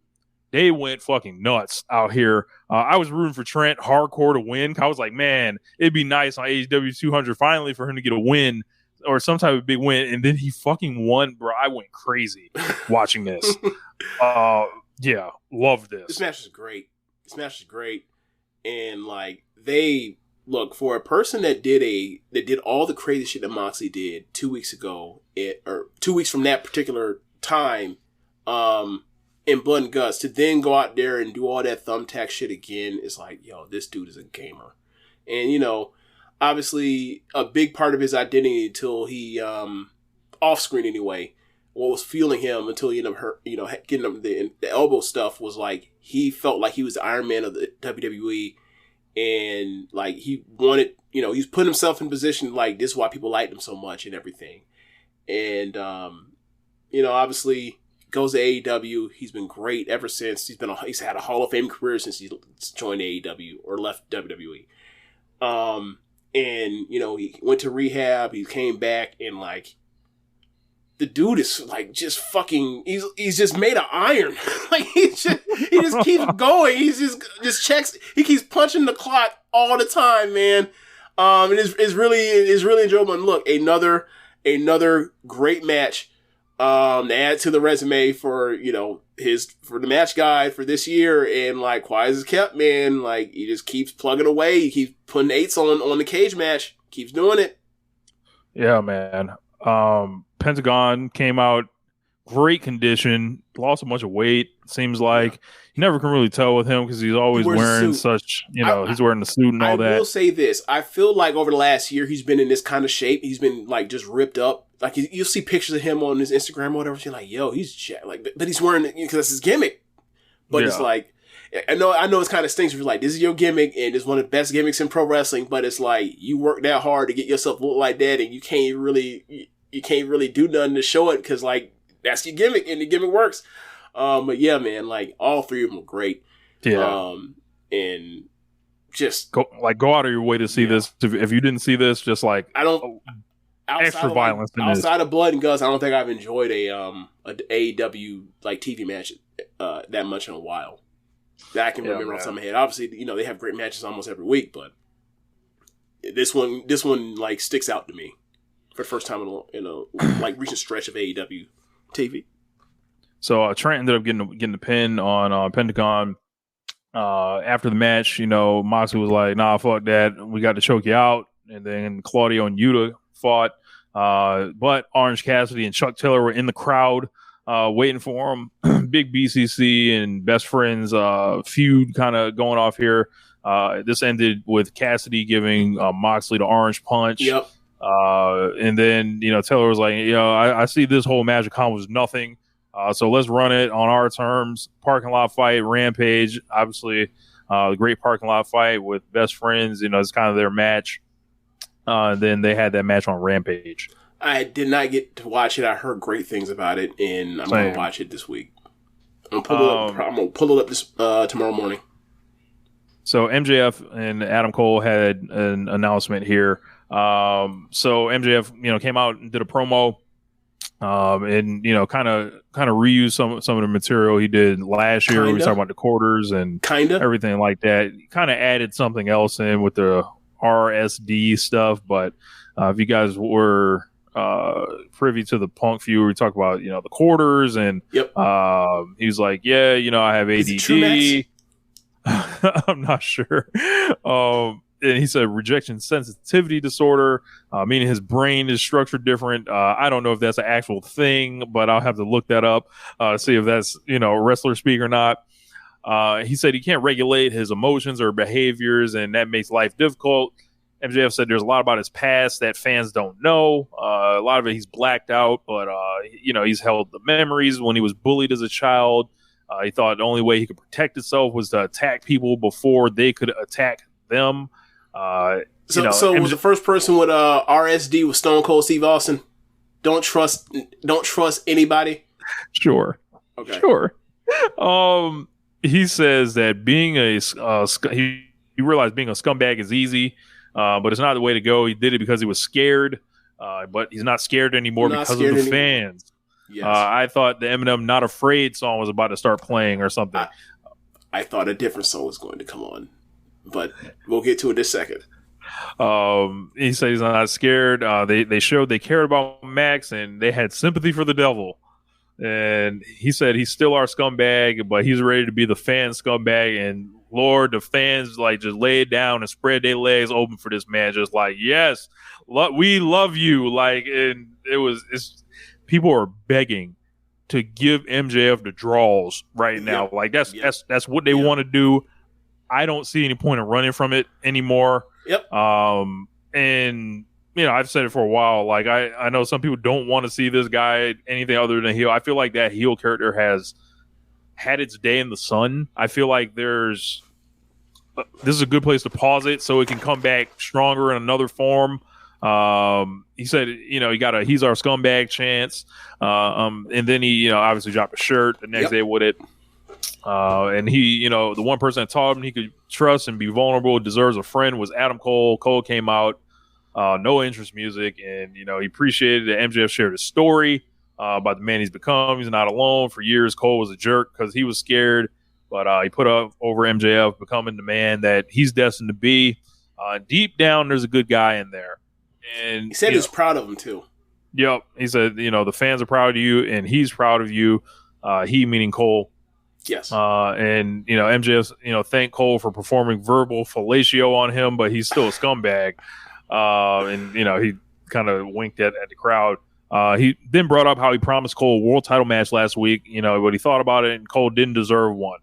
they went fucking nuts out here. I was rooting for Trent hardcore to win. I was like, man, it'd be nice on AEW 200 finally for him to get a win or some type of big win. And then he fucking won, bro. I went crazy watching this. Yeah, loved this. This match is great. And like, they look, for a person that did all the crazy shit that Moxley did 2 weeks ago, or 2 weeks from that particular time, in Blood and Guts, to then go out there and do all that thumbtack shit again, is like, yo, this dude is a gamer. And, obviously a big part of his identity until he, off screen anyway, what was fueling him until he ended up hurt, getting him the elbow stuff, was like, he felt like he was the Iron Man of the WWE. And like, he wanted, he's put himself in position, like, this is why people liked him so much and everything. And, obviously goes to AEW. He's been great ever since. He's had a Hall of Fame career since he joined AEW or left WWE. And, he went to rehab, he came back, and like, the dude is like just fucking, he's just made of iron. Like, he just keeps going. He's just checks, he keeps punching the clock all the time, man. And it's really enjoyable. And look, another great match, to add to the resume for, for the match guide for this year. And like, quiet as kept, man. Like, he just keeps plugging away. He keeps putting 8s on the cage match. Keeps doing it. Yeah, man. Pentagon came out great condition, lost a bunch of weight. Seems like you never can really tell with him because he's always wearing such, he's wearing the suit and all that. I will say this. I feel like over the last year, he's been in this kind of shape. He's been like just ripped up. Like, you'll see pictures of him on his Instagram or whatever. You're like, yo, he's jacked. Like, but he's wearing it because that's his gimmick. But it's like, I know it's kind of stinks if you're like, this is your gimmick and it's one of the best gimmicks in pro wrestling. But it's like, you work that hard to get yourself to look like that, and you can't really do nothing to show it because like, that's your gimmick and the gimmick works. But yeah, man, like all three of them were great. Yeah. And just go out of your way to see this. If you didn't see this, just like I don't extra violence. Outside of blood and guts, I don't think I've enjoyed a AEW like TV match that much in a while that I can remember off the top of my head. Obviously, you know, they have great matches almost every week, but this one like sticks out to me for the first time in a like recent stretch of AEW TV. So Trent ended up getting the pin on Pentagon. After the match, you know, Moxley was like, "Nah, fuck that. We got to choke you out." And then Claudio and Yuta fought. But Orange Cassidy and Chuck Taylor were in the crowd waiting for him. Big BCC and best friends feud kind of going off here. This ended with Cassidy giving Moxley the orange punch. Yep. And then, you know, Taylor was like, you know, I see this whole match accomplished nothing. So let's run it on our terms. Parking lot fight, Rampage. Obviously, the great parking lot fight with best friends. You know, it's kind of their match. Then they had that match on Rampage. I did not get to watch it. I heard great things about it, and I'm going to watch it this week. I'm going to pull it up this tomorrow morning. So MJF and Adam Cole had an announcement here. So MJF, you know, came out and did a promo. And you know, kind of reuse some of the material he did last year. We were talking about the quarters and everything like that. Kind of added something else in with the RSD stuff. But if you guys were privy to the Punk feud, we talked about, you know, the quarters, and he was like, "Yeah, you know, I have ADD." I'm not sure. And he said rejection sensitivity disorder, meaning his brain is structured different. I don't know if that's an actual thing, but I'll have to look that up, see if that's, you know, wrestler speak or not. He said he can't regulate his emotions or behaviors, and that makes life difficult. MJF said there's a lot about his past that fans don't know. A lot of it he's blacked out, but, you know, he's held the memories when he was bullied as a child. He thought the only way he could protect himself was to attack people before they could attack them. So was the first person with RSD was Stone Cold Steve Austin? Don't trust anybody. Sure. Okay. Sure. He says that being he realized being a scumbag is easy, but it's not the way to go. He did it because he was scared, but he's not scared anymore because of the fans. Yes. I thought the Eminem "Not Afraid" song was about to start playing or something. I thought a different song was going to come on, but we'll get to it in a second. He said he's not scared. They showed they cared about Max and they had sympathy for the devil. And he said he's still our scumbag, but he's ready to be the fan scumbag. And Lord, the fans like just laid down and spread their legs open for this man. Just like, yes, we love you. Like, and people are begging to give MJF the draws right now. Yep. Like that's what they want to do. I don't see any point in running from it anymore. Yep. And you know, I've said it for a while. Like I know some people don't want to see this guy anything other than heel. I feel like that heel character has had its day in the sun. I feel like this is a good place to pause it so it can come back stronger in another form. He said, you know, he's our scumbag chance. And then he, you know, obviously dropped a shirt the next day with it. And he, you know, the one person that taught him he could trust and be vulnerable, deserves a friend, was Adam Cole. Cole came out, no interest music, and you know, he appreciated that MJF shared his story about the man he's become. He's not alone. For years, Cole was a jerk because he was scared, but he put up over MJF, becoming the man that he's destined to be. Deep down, there's a good guy in there. And he said he was proud of him too. Yep. He said, you know, the fans are proud of you and he's proud of you. He meaning Cole. Yes. And, you know, MJF, you know, thanked Cole for performing verbal fellatio on him, but he's still a scumbag. And, you know, he kind of winked at the crowd. He then brought up how he promised Cole a world title match last week, you know, what he thought about it, and Cole didn't deserve one.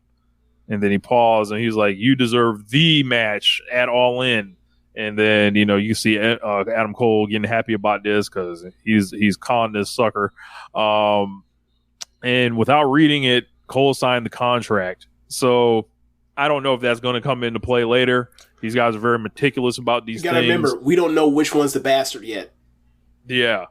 And then he paused and he's like, you deserve the match at All In. And then, you know, you see Adam Cole getting happy about this because he's conned this sucker. And without reading it, Cole signed the contract. So I don't know if that's going to come into play later. These guys are very meticulous about these things. You got to remember, we don't know which one's the bastard yet. Yeah.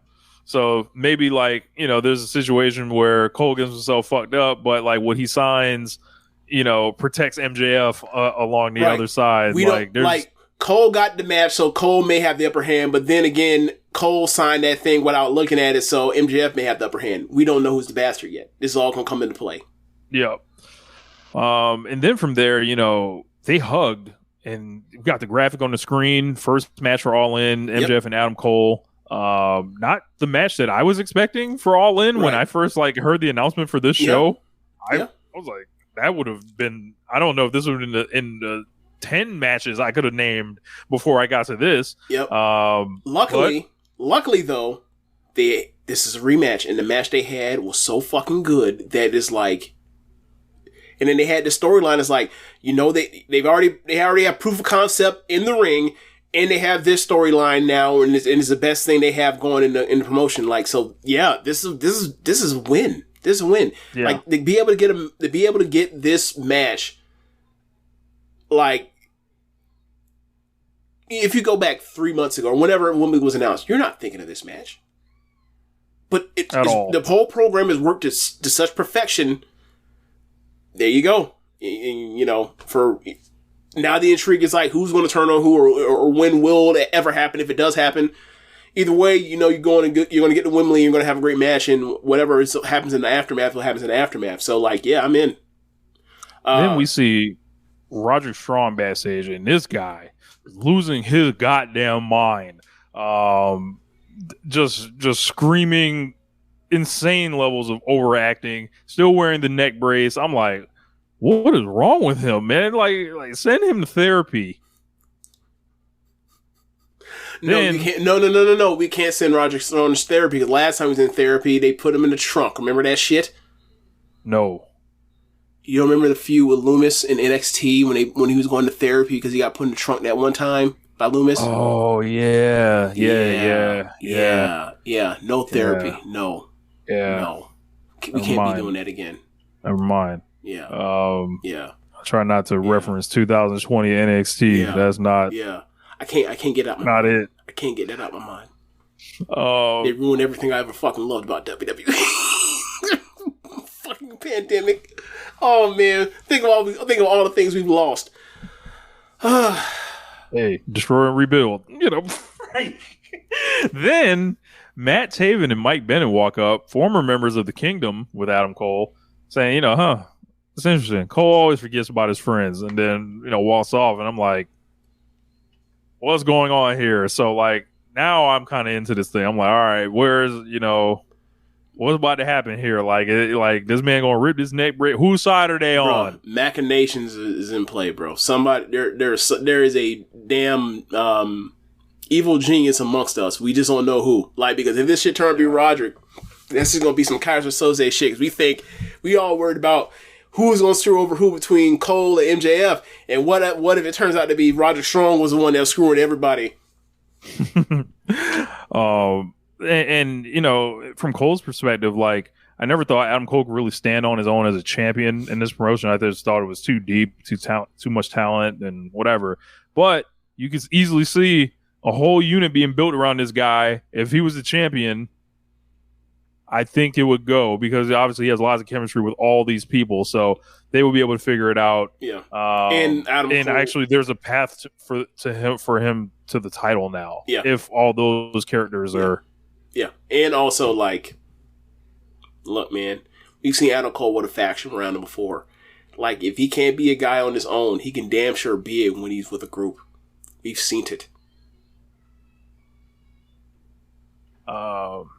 So maybe like, there's a situation where Cole gets himself fucked up, but like what he signs, protects MJF along the other side. Cole got the match, so Cole may have the upper hand, but then again, Cole signed that thing without looking at it, so MJF may have the upper hand. We don't know who's the bastard yet. This is all going to come into play. Yep. And then from there, they hugged, and we got the graphic on the screen. First match for All In, MJF and Adam Cole. Not the match that I was expecting for All In when I first heard the announcement for this show. I was like, that would have been, I don't know if this would have been in the 10 matches I could have named before I got to this. Yep. Luckily though, this is a rematch, and the match they had was so fucking good that it's like, and then they had the storyline is like, they already have proof of concept in the ring, and they have this storyline now, and it's the best thing they have going in the promotion. Like, so yeah, this is a win. This is a win. Yeah. Like, to be able to get this match, like, if you go back 3 months ago or whenever it was announced, you're not thinking of this match. But the whole program has worked to such perfection. There you go. And, for now the intrigue is like, who's going to turn on who, or when will it ever happen, if it does happen. Either way, you're going to get to Wembley, you're going to have a great match, and whatever happens in the aftermath will happen in the aftermath. So, like, yeah, I'm in. Then we see Roderick Strong backstage, and this guy is losing his goddamn mind. Just screaming insane levels of overacting, still wearing the neck brace. I'm like, what is wrong with him, man? Like send him to therapy. We can't. No. We can't send Roderick Strong to therapy, because last time he was in therapy, they put him in the trunk. Remember that shit? No. You don't remember the feud with Loomis in NXT when he was going to therapy because he got put in the trunk that one time by Loomis? Oh, yeah. No therapy. Yeah. No. Yeah. No. We can't be doing that again. Never mind. Yeah. I try not to reference 2020 NXT. Yeah. That's not. Yeah. I can't get out my not mind. it. I can't get that out of my mind. They ruined everything I ever fucking loved about WWE. Fucking pandemic. Oh man, think of all the things we've lost. Hey, destroy and rebuild. Then Matt Taven and Mike Bennett walk up, former members of the Kingdom, with Adam Cole, saying, it's interesting. Cole always forgets about his friends, and then walks off, and I'm like, what's going on here? So like now I'm kind of into this thing. I'm like, all right, where's what's about to happen here? Like this man gonna rip this neck break? Whose side are they on? Machinations is in play, bro. Somebody there is a damn evil genius amongst us. We just don't know who. Like, because if this shit turned to be Roderick, this is gonna be some Kaiser Soze shit. Cause we think we all worried about who's going to screw over who between Cole and MJF, and what if it turns out to be Roderick Strong was the one that was screwing everybody? And from Cole's perspective, like, I never thought Adam Cole could really stand on his own as a champion in this promotion. I just thought it was too deep, too much talent, and whatever. But you could easily see a whole unit being built around this guy. If he was the champion, I think it would go, because obviously he has lots of chemistry with all these people, so they will be able to figure it out. Yeah, and actually, there's a path for him to the title now. Yeah, if all those characters are. Yeah, and also, like, look, man, we've seen Adam Cole with a faction around him before. Like, if he can't be a guy on his own, he can damn sure be it when he's with a group. We've seen it.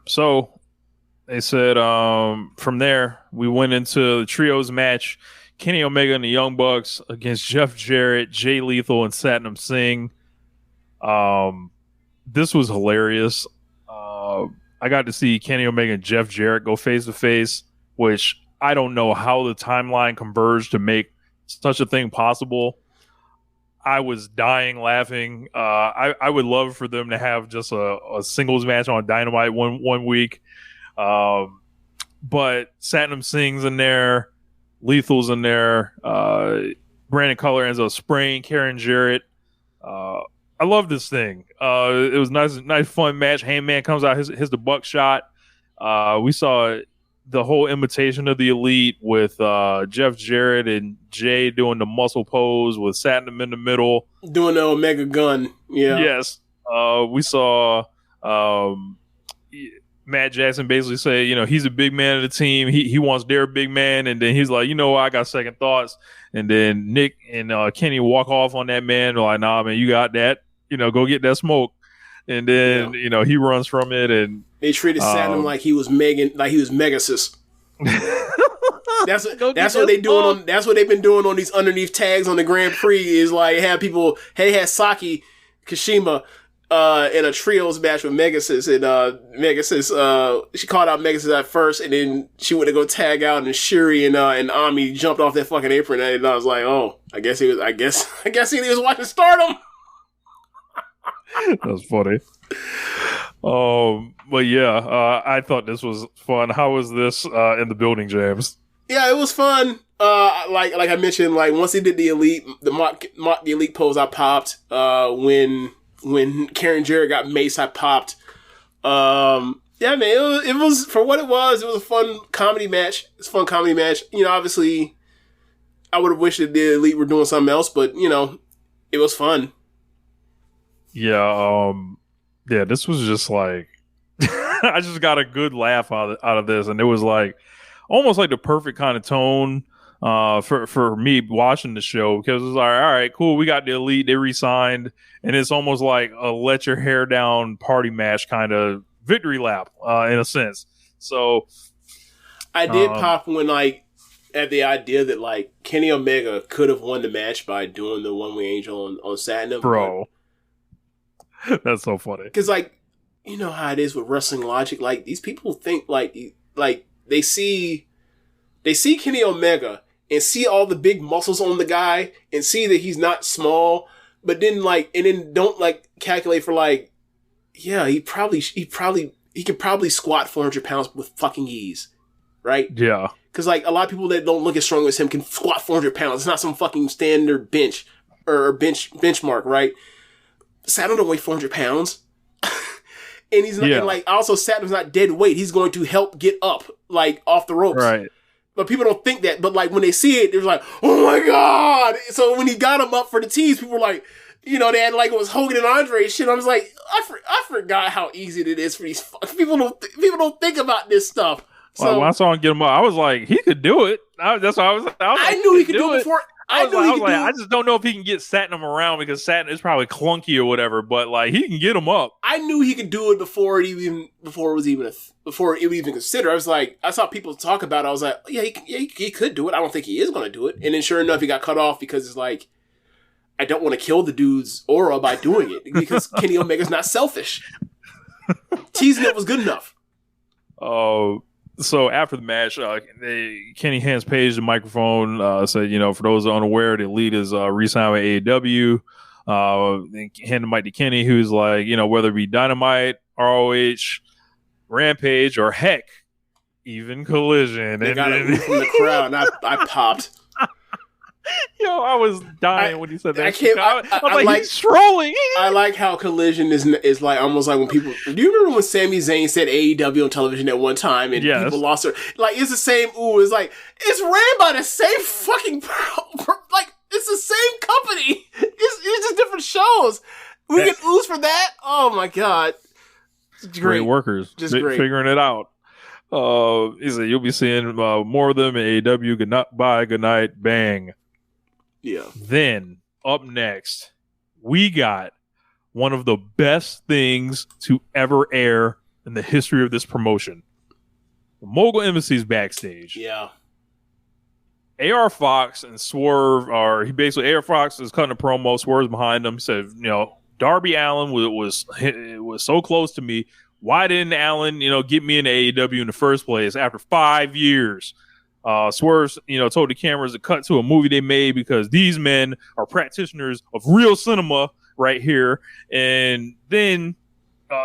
So. They said from there, we went into the trios match. Kenny Omega and the Young Bucks against Jeff Jarrett, Jay Lethal, and Satnam Singh. This was hilarious. I got to see Kenny Omega and Jeff Jarrett go face-to-face, which I don't know how the timeline converged to make such a thing possible. I was dying laughing. I would love for them to have just a singles match on Dynamite one week. But Satnam Singh's in there, Lethal's in there, Brandon Cutler ends up spraying Karen Jarrett. I love this thing. It was nice, fun match. Hangman comes out, hits the buckshot. We saw the whole imitation of the Elite with Jeff Jarrett and Jay doing the muscle pose with Satnam in the middle. Doing the Omega gun. Yeah. Yes. We saw Matt Jackson basically say, he's a big man of the team. He wants their big man. And then he's like, I got second thoughts. And then Nick and Kenny walk off on that man. They're like, nah, man, you got that. Go get that smoke. And then, he runs from it. And they treated Satnam like he was Megasis. That's what they doing that's what they've been doing on these underneath tags on the Grand Prix is like have people had Saki Kashima in a trios match with Megasis, and Megasis she called out Megasis at first, and then she went to go tag out, and Shuri and Ami jumped off that fucking apron, and I was like, oh, I guess he was watching Stardom. That's funny. But yeah, I thought this was fun. How was this in the building, James? Yeah, it was fun. Like I mentioned, like once he did the Elite, the mock the Elite pose, I popped. When Karen Jarrett got maced, I popped. Yeah, man, it was for what it was. It was a fun comedy match. It's a fun comedy match. Obviously, I would have wished that the Elite were doing something else, but it was fun. Yeah, yeah. This was just like I just got a good laugh out of this, and it was like almost like the perfect kind of tone for me watching the show, because it's like, all right, cool, we got the Elite, they re-signed, and it's almost like a let your hair down party match kind of victory lap in a sense. So I did pop when at the idea that like Kenny Omega could have won the match by doing the one way angel on Satnam, bro. That's so funny. Because you know how it is with wrestling logic. Like these people think like they see Kenny Omega and see all the big muscles on the guy and see that he's not small, but then don't calculate for yeah, he could probably squat 400 pounds with fucking ease, right? Yeah. Because a lot of people that don't look as strong as him can squat 400 pounds. It's not some fucking standard bench or benchmark, right? Satnam don't weigh 400 pounds. And he's not, and also Satnam's not dead weight. He's going to help get up, off the ropes. Right. But people don't think that. But when they see it, they're like, oh my God. So when he got him up for the tees, people were like, they had it was Hogan and Andre shit. I was like, I forgot how easy it is for these people. Don't think about this stuff. So when I saw him get him up, I was like, he could do it. That's why I was like, I knew he could do it before. I just don't know if he can get Satnam around, because Satnam is probably clunky or whatever, but he can get him up. I knew he could do it before it even was considered. I was like, I saw people talk about it. I was like, yeah, he could do it. I don't think he is going to do it. And then sure enough, he got cut off because it's like, I don't want to kill the dude's aura by doing it, because Kenny Omega's not selfish. Teasing it was good enough. So after the match, Kenny hands Paige the microphone, said, for those unaware, the Elite is re-signed with AEW. Hand the mic to Kenny, who's like, whether it be Dynamite, ROH, Rampage, or heck, even Collision. They got it from the crowd, and I popped. I was dying when he said that. I was like, he's trolling. I like how Collision is almost like when people. Do you remember when Sami Zayn said AEW on television at one time and people lost her? It's the same. It's it's ran by the same fucking. It's the same company. It's just different shows. We get ooze for that. Oh my God, it's great workers, just great figuring it out. He said you'll be seeing more of them in AEW. Good night, bang. Yeah. Then up next, we got one of the best things to ever air in the history of this promotion. The Mogul Embassy's backstage. Yeah. AR Fox and Swerve AR Fox is cutting a promo. Swerve's behind him. He said, Darby Allin was so close to me. Why didn't Allin, get me into AEW in the first place after 5 years? Swerve, told the cameras to cut to a movie they made because these men are practitioners of real cinema right here. And then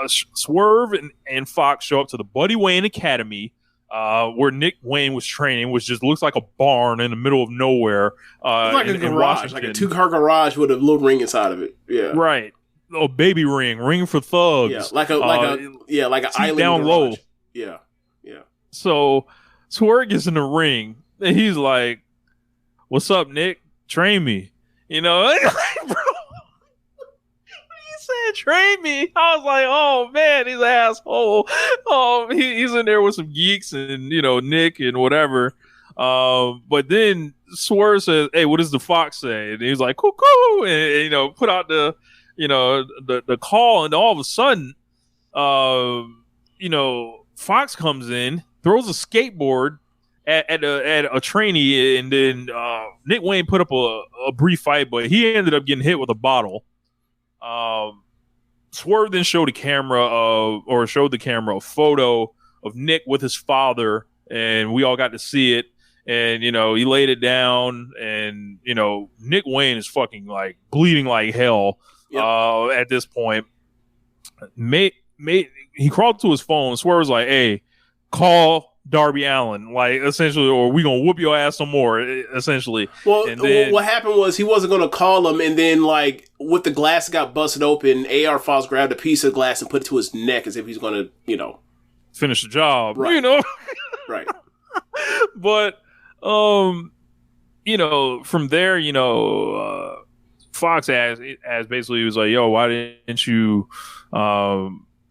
Swerve and Fox show up to the Buddy Wayne Academy, where Nick Wayne was training, which just looks like a barn in the middle of nowhere. Like a garage, like a 2-car garage with a little ring inside of it. Yeah. Right. a baby ring for thugs. Yeah, like an island down low. Yeah. So Swerve gets in the ring and he's like, "What's up, Nick? Train me." You know, bro. He said, "Train me." I was like, "Oh man, he's an asshole." Oh, he's in there with some geeks and Nick and whatever. But then Swerve says, "Hey, what does the Fox say?" And he's like, "Cuckoo," and put out the the call, and all of a sudden, Fox comes in, throws a skateboard at a trainee, and then Nick Wayne put up a brief fight, but he ended up getting hit with a bottle. Swerve then showed the camera a photo of Nick with his father, and we all got to see it. And he laid it down, and Nick Wayne is fucking like bleeding like hell. Yep. At this point, he crawled to his phone. Swerve was like, "Hey, call Darby Allin, like essentially, or we gonna whoop your ass some more." Essentially. Well, and then, what happened was he wasn't gonna call him, and then like with the glass got busted open, AR Fox grabbed a piece of glass and put it to his neck as if he's gonna, finish the job. Right. Right. But from there, Fox as basically he was like, "Yo, why didn't you?"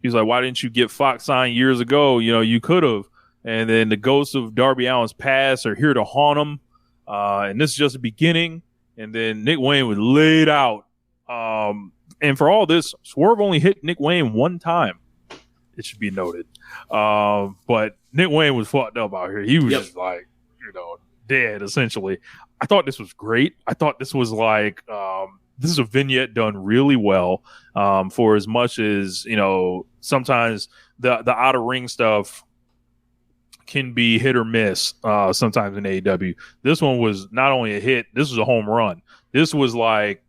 He's like, "Why didn't you get Fox signed years ago? You could have." And then the ghosts of Darby Allin's past are here to haunt him. And this is just the beginning. And then Nick Wayne was laid out. And for all this, Swerve only hit Nick Wayne one time. It should be noted. But Nick Wayne was fucked up out here. He was just like, dead, essentially. I thought this was great. I thought this was like, this is a vignette done really well. For as much as, sometimes the out of ring stuff can be hit or miss sometimes in AEW. This one was not only a hit, this was a home run. This was like,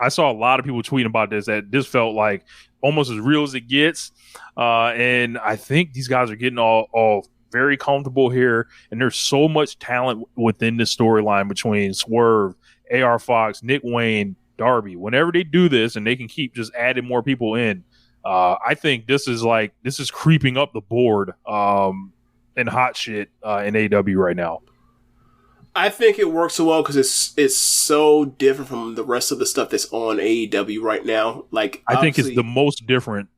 I saw a lot of people tweeting about this, that this felt like almost as real as it gets. And I think these guys are getting all very comfortable here. And there's so much talent within the storyline between Swerve, AR Fox, Nick Wayne, Darby. Whenever they do this and they can keep just adding more people in, I think this is creeping up the board and hot shit in AEW right now. I think it works so well because it's so different from the rest of the stuff that's on AEW right now. Like, I think it's the most different.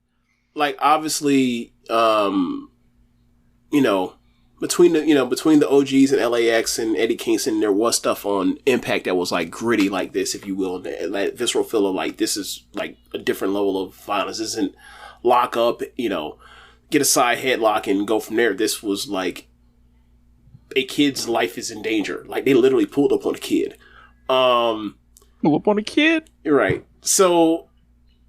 Like, obviously, between the OGs and LAX and Eddie Kingston, there was stuff on Impact that was like gritty like this, if you will, and that visceral feel of like this is like a different level of violence. This isn't lock up, get a side headlock and go from there. This was like a kid's life is in danger. Like, they literally pulled up on a kid. Pull up on a kid? You're right. So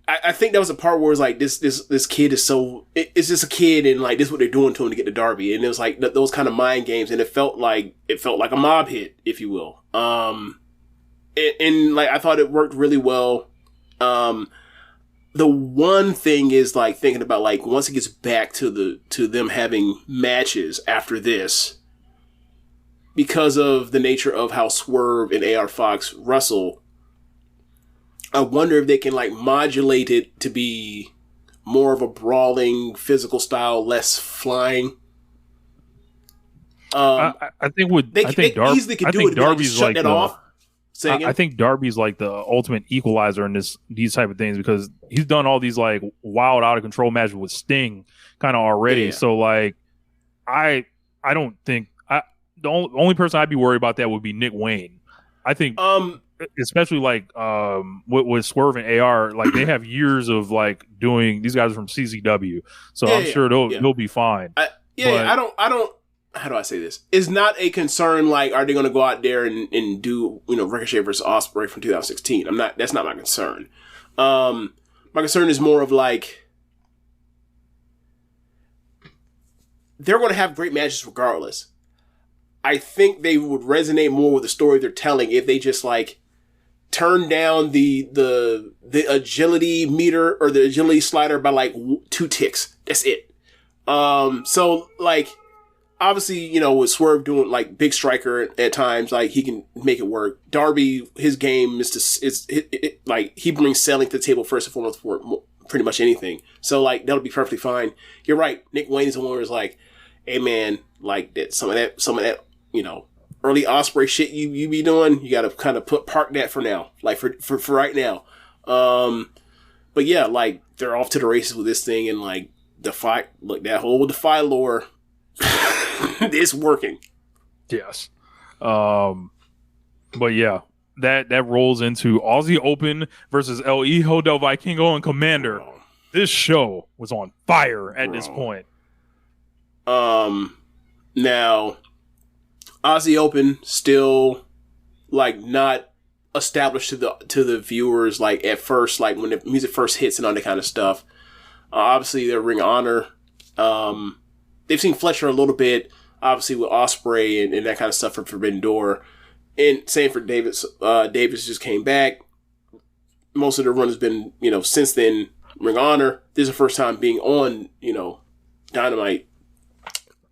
I think that was a part where it's like this kid is so it's just a kid, and like this is what they're doing to him to get to Darby, and it was like those kind of mind games, and it felt like a mob hit, if you will. And like I thought it worked really well. The one thing is like thinking about like once it gets back to them having matches after this, because of the nature of how Swerve and AR Fox wrestle, I wonder if they can like modulate it to be more of a brawling physical style, less flying. I think easily could do it. Darby's like that off. I think Darby's like the ultimate equalizer in these type of things, because he's done all these like wild out of control matches with Sting kind of already. Yeah. So like, I don't think the only person I'd be worried about that would be Nick Wayne. I think, especially like with Swerve and AR, like they have years of like doing. These guys are from CZW, so I'm sure they'll be fine. I don't. How do I say this? It's not a concern. Like, are they going to go out there and do Ricochet versus Ospreay from 2016? That's not my concern. My concern is more of like they're going to have great matches regardless. I think they would resonate more with the story they're telling if they just like turn down the agility meter or the agility slider by like 2 ticks. That's it. So like obviously, you know, with Swerve doing like big striker at times, like he can make it work. Darby, his game is like he brings selling to the table first and foremost for pretty much anything. So like that'll be perfectly fine. You're right. Nick Wayne is the one who's like, hey man, like that some of that, you know, early Ospreay shit you be doing, you got to kind of park that for now, like for right now. But yeah, like they're off to the races with this thing, and like that whole Defy lore is working. Yes. But yeah, that rolls into Aussie Open versus El Hijo del Vikingo and Commander. Bro. This show was on fire at this point. Now Aussie Open still like not established to the viewers like at first, like when the music first hits and all that kind of stuff. Obviously they're Ring of Honor. They've seen Fletcher a little bit, obviously with Ospreay and that kind of stuff from Forbidden Door. And same for Davis. Davis just came back. Most of the run has been, you know, since then, Ring of Honor. This is the first time being on, you know, Dynamite.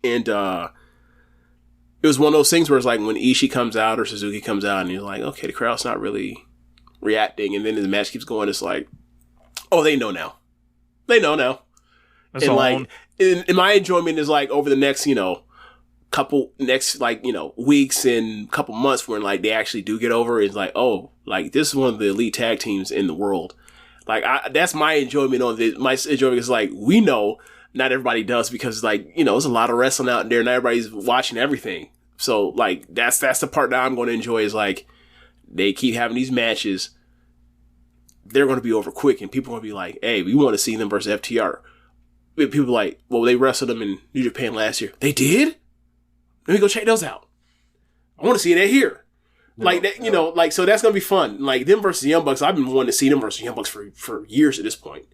And it was one of those things where it's like when Ishii comes out or Suzuki comes out and you're like, okay, the crowd's not really reacting. And then the match keeps going. It's like, oh, they know now. They know now. That's and all. like, and my enjoyment is like over the next, you know, weeks and couple months when like they actually do get over. It's like, oh, like this is one of the elite tag teams in the world. Like that's my enjoyment on this. My enjoyment is like, we know not everybody does because like, you know, there's a lot of wrestling out there and everybody's watching everything. So like, that's the part that I'm going to enjoy is like, they keep having these matches. They're going to be over quick and people are going to be like, hey, we want to see them versus FTR. People are like, well, they wrestled them in New Japan last year. They did? Let me go check those out. I want to see that here. Like that, you know, like, so that's going to be fun. Like them versus Young Bucks. I've been wanting to see them versus Young Bucks for years at this point.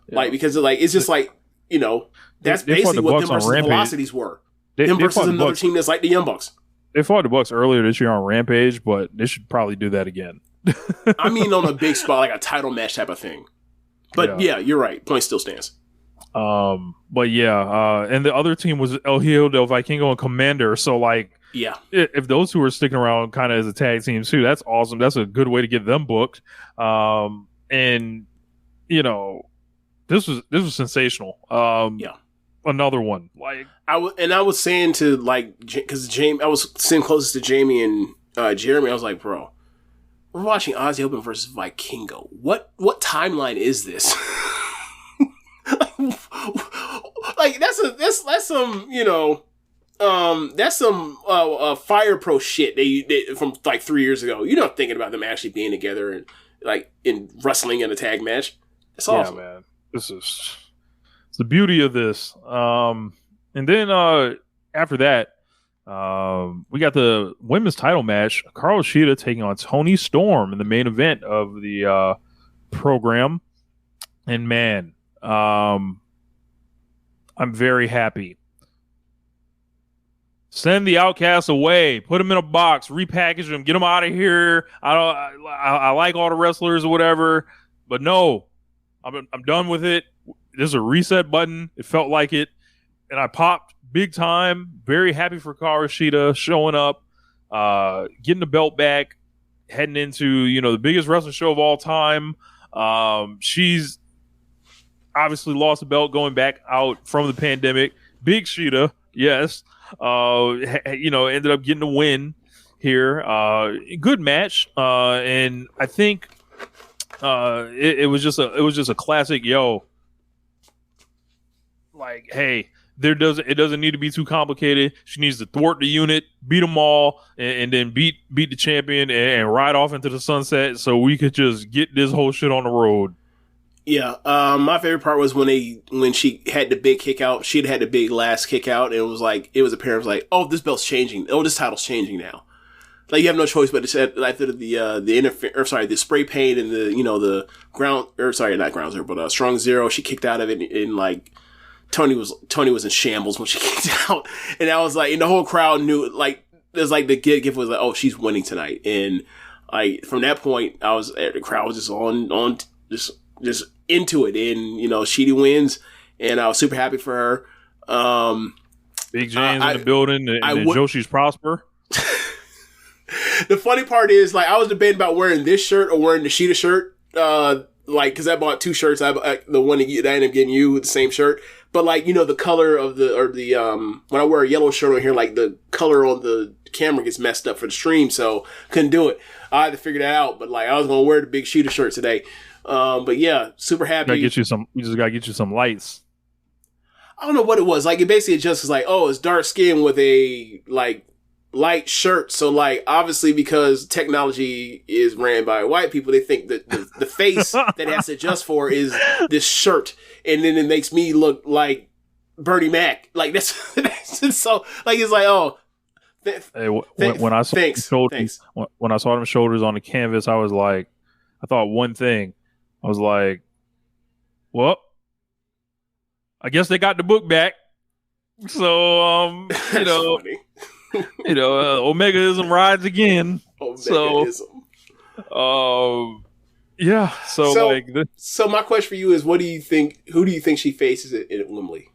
Yeah. Like, because like, it's just like, you know, that's basically what them versus Velocities were. Them versus another team that's like the Young Bucks. They fought the Bucks earlier this year on Rampage, but they should probably do that again. I mean, on a big spot, like a title match type of thing. But yeah, you're right. Point still stands. But yeah, and the other team was El Hijo del Vikingo and Commander. So like, yeah, if those two are sticking around kind of as a tag team too, that's awesome. That's a good way to get them booked. And you know, this was sensational. Yeah. Another one. Like I was saying to like, because Jamie, I was sitting closest to Jamie and Jeremy. I was like, bro, we're watching Aussie Open versus Vikingo. What timeline is this? Like that's some, you know, that's some Fire Pro shit they from like 3 years ago. You're not thinking about them actually being together and like in wrestling in a tag match. It's awesome. Yeah, man. It's the beauty of this. And then after that, we got the women's title match. Carl Shida taking on Toni Storm in the main event of the program. And man, I'm very happy. Send the Outcasts away. Put them in a box. Repackage them. Get them out of here. I like all the wrestlers or whatever, but no, I'm done with it. There's a reset button. It felt like it, and I popped big time. Very happy for Kairi Shida showing up, getting the belt back, heading into, you know, the biggest wrestling show of all time. She's obviously lost the belt going back out from the pandemic. Big Shida, yes. You know, ended up getting a win here. Good match, and I think it was just a classic. Yo, like, hey, it doesn't need to be too complicated. She needs to thwart the unit, beat them all, and then beat the champion and ride off into the sunset, so we could just get this whole shit on the road. Yeah, my favorite part was when she had the big kick out. She'd had the big last kick out, and it was apparent, like, oh, this belt's changing. Oh, this title's changing now. Like, you have no choice but to set after the spray paint and the Strong Zero. She kicked out of it, and like Tony was in shambles when she kicked out, and I was like, and the whole crowd knew, like, there's like the gift was like, oh, she's winning tonight, and like from that point, the crowd was just on just into it, and you know, Sheedy wins, and I was super happy for her. Big James in the building, and Joshi's prosper. The funny part is, like, I was debating about wearing this shirt or wearing the Sheeta shirt, because I bought 2 shirts. The one that I ended up getting you with the same shirt, but like, the color of when I wear a yellow shirt on here, like the color on the camera gets messed up for the stream, so couldn't do it. I had to figure that out, but like, I was gonna wear the big Sheeta shirt today. But yeah, super happy. You just gotta get you some lights. I don't know what it was. Like, it basically adjusts like, oh, it's dark skin with a like light shirt. So like, obviously, because technology is ran by white people, they think that the face that it has to adjust for is this shirt, and then it makes me look like Bernie Mac. Like that's so like, it's like, oh. When I saw when I saw them shoulders on the canvas, I thought one thing. I was like, well, I guess they got the book back. So, Omegaism rides again. Omegaism. So, yeah. So my question for you is, who do you think she faces at Wembley?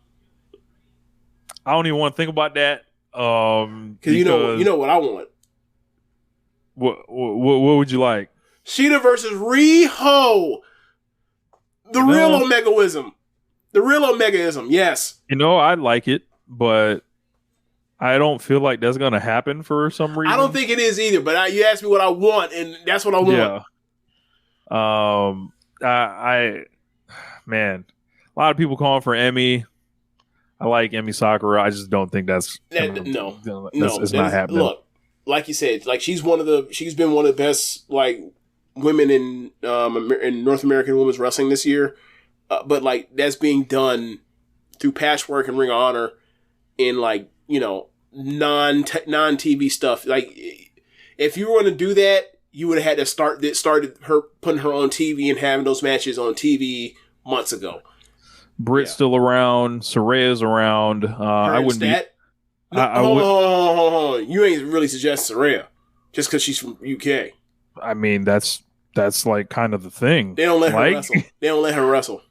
I don't even want to think about that. Because you know what I want. What would you like? Sheeta versus Riho. The real Omegaism. The real Omegaism, yes. I'd like it, but I don't feel like that's going to happen for some reason. I don't think it is either, but you asked me what I want, and that's what I want. Yeah. Man, a lot of people calling for Emmy. I like Emi Sakura. I just don't think that's it's not happening. Look, like you said, like she's been one of the best like women in North American women's wrestling this year. But like, that's being done through Patchwork and Ring of Honor in like, non-TV stuff. Like, if you were going to do that, you would have had to started her putting her on TV and having those matches on TV months ago. Britt's still around. Saraya's around. I wouldn't that? be. No, you ain't really suggest Saraya just because she's from UK. I mean, that's like kind of the thing. They don't let her wrestle. They don't let her wrestle.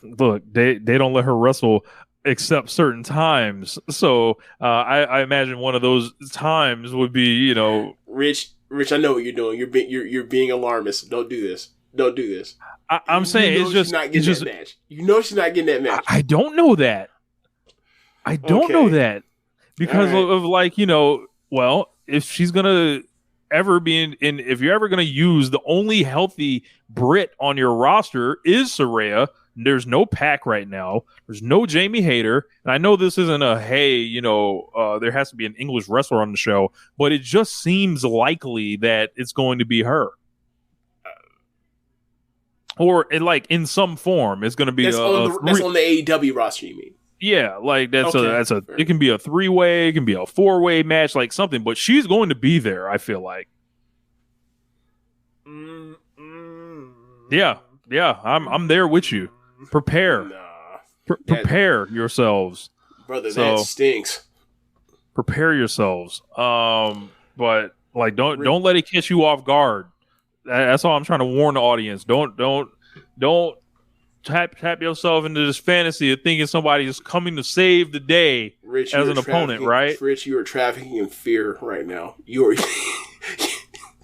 Look, they don't let her wrestle except certain times. So I imagine one of those times would be, Rich, I know what you're doing. You're being alarmist. Don't do this. Don't do this. I'm saying it's just not getting that match. She's not getting that match. I don't know that. I don't know that because of like, well, if she's gonna ever be in, if you're ever gonna use the only healthy Brit on your roster is Saraya. There's no Pac right now. There's no Jamie Hayter. And I know this isn't there has to be an English wrestler on the show, but it just seems likely that it's going to be her. Or in some form, it's going to be that's on the AEW roster, you mean? Yeah, like it can be a 3-way, it can be a 4-way match, like something, but she's going to be there, I feel like. Yeah, I'm there with you. Prepare. Prepare yourselves. Brother, that stinks. Prepare yourselves. But like don't let it catch you off guard. That's all I'm trying to warn the audience. Don't tap yourself into this fantasy of thinking somebody is coming to save the day as an opponent, right? Rich, you are trafficking in fear right now. You are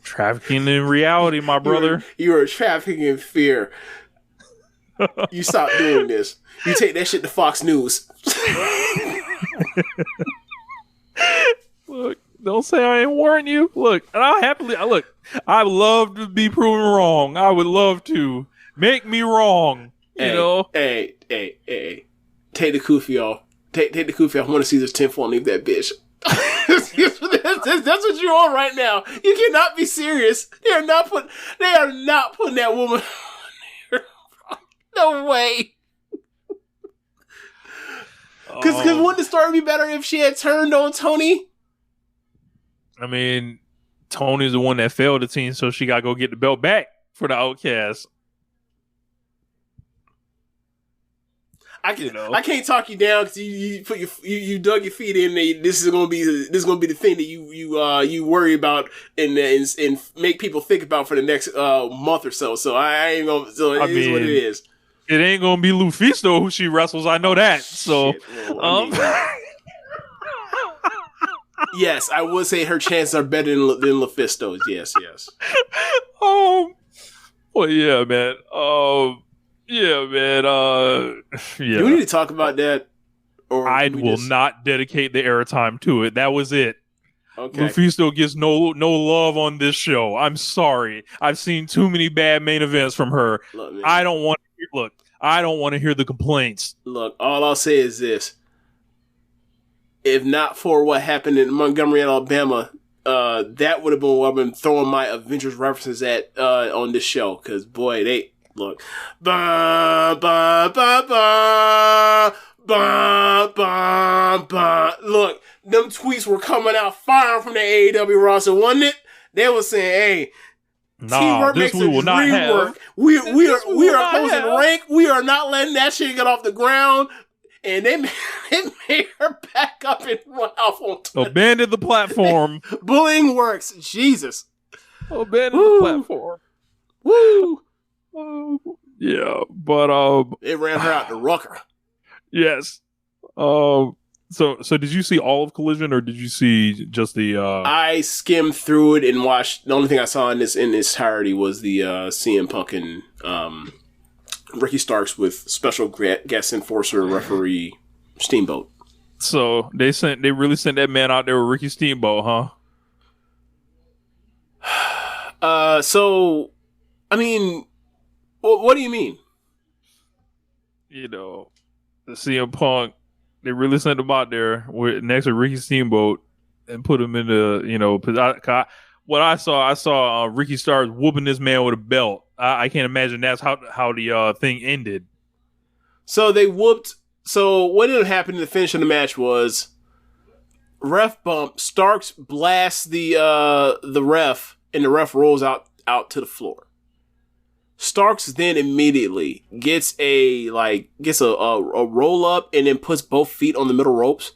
trafficking in reality, my brother. You are trafficking in fear. You stop doing this. You take that shit to Fox News. Look, don't say I ain't warn you. Look, and I love to be proven wrong. I would love to. Make me wrong. Hey. Take the kufi off. Take the kufi off. I want to see this tinfoil and leave that bitch. That's what you're on right now. You cannot be serious. They are not putting that woman on there. No way. Because wouldn't the story be better if she had turned on Tony? I mean, Tony's the one that failed the team, so she got to go get the belt back for the Outcast. I can't talk you down because you dug your feet in. This is gonna be the thing that you worry about and make people think about for the next month or so. So I ain't gonna. So it is what it is. It ain't gonna be Lufisto who she wrestles. I know that. So, Yes, I would say her chances are better than LuFisto's. Yes. Well, yeah, man. Yeah, man. Yeah. Do we need to talk about that? Or I will not dedicate the airtime to it. That was it. Okay. LuFisto gets no love on this show. I'm sorry. I've seen too many bad main events from her. Look, I don't want to hear the complaints. Look, all I'll say is this. If not for what happened in Montgomery, Alabama, that would have been what I've been throwing my Avengers references at on this show. Because, boy, they... Look. Ba, ba, ba, ba, ba, ba, ba. Look, them tweets were coming out firing from the AEW roster, wasn't it? They were saying, hey... Teamwork this makes we will a not dream have. work. We are closing rank. We are not letting that shit get off the ground. And they made her back up and run off on Twitter. Abandon the platform. Bullying works. Jesus. Abandon the platform. Woo. Yeah, but it ran her out to Rucker. Yes. So did you see all of Collision, or did you see just the? I skimmed through it and watched. The only thing I saw in its entirety was the CM Punk and Ricky Starks with special guest enforcer and referee Steamboat. So they really sent that man out there with Ricky Steamboat, huh? So, I mean, what do you mean? You know, the CM Punk. They really sent him out there next to Ricky Steamboat and put him in the, what I saw Ricky Starks whooping this man with a belt. I can't imagine that's how the thing ended. So they whooped. So what ended up happening, the finish of the match was ref bump. Starks blasts the ref, and the ref rolls out to the floor. Starks then immediately gets a roll up and then puts both feet on the middle ropes.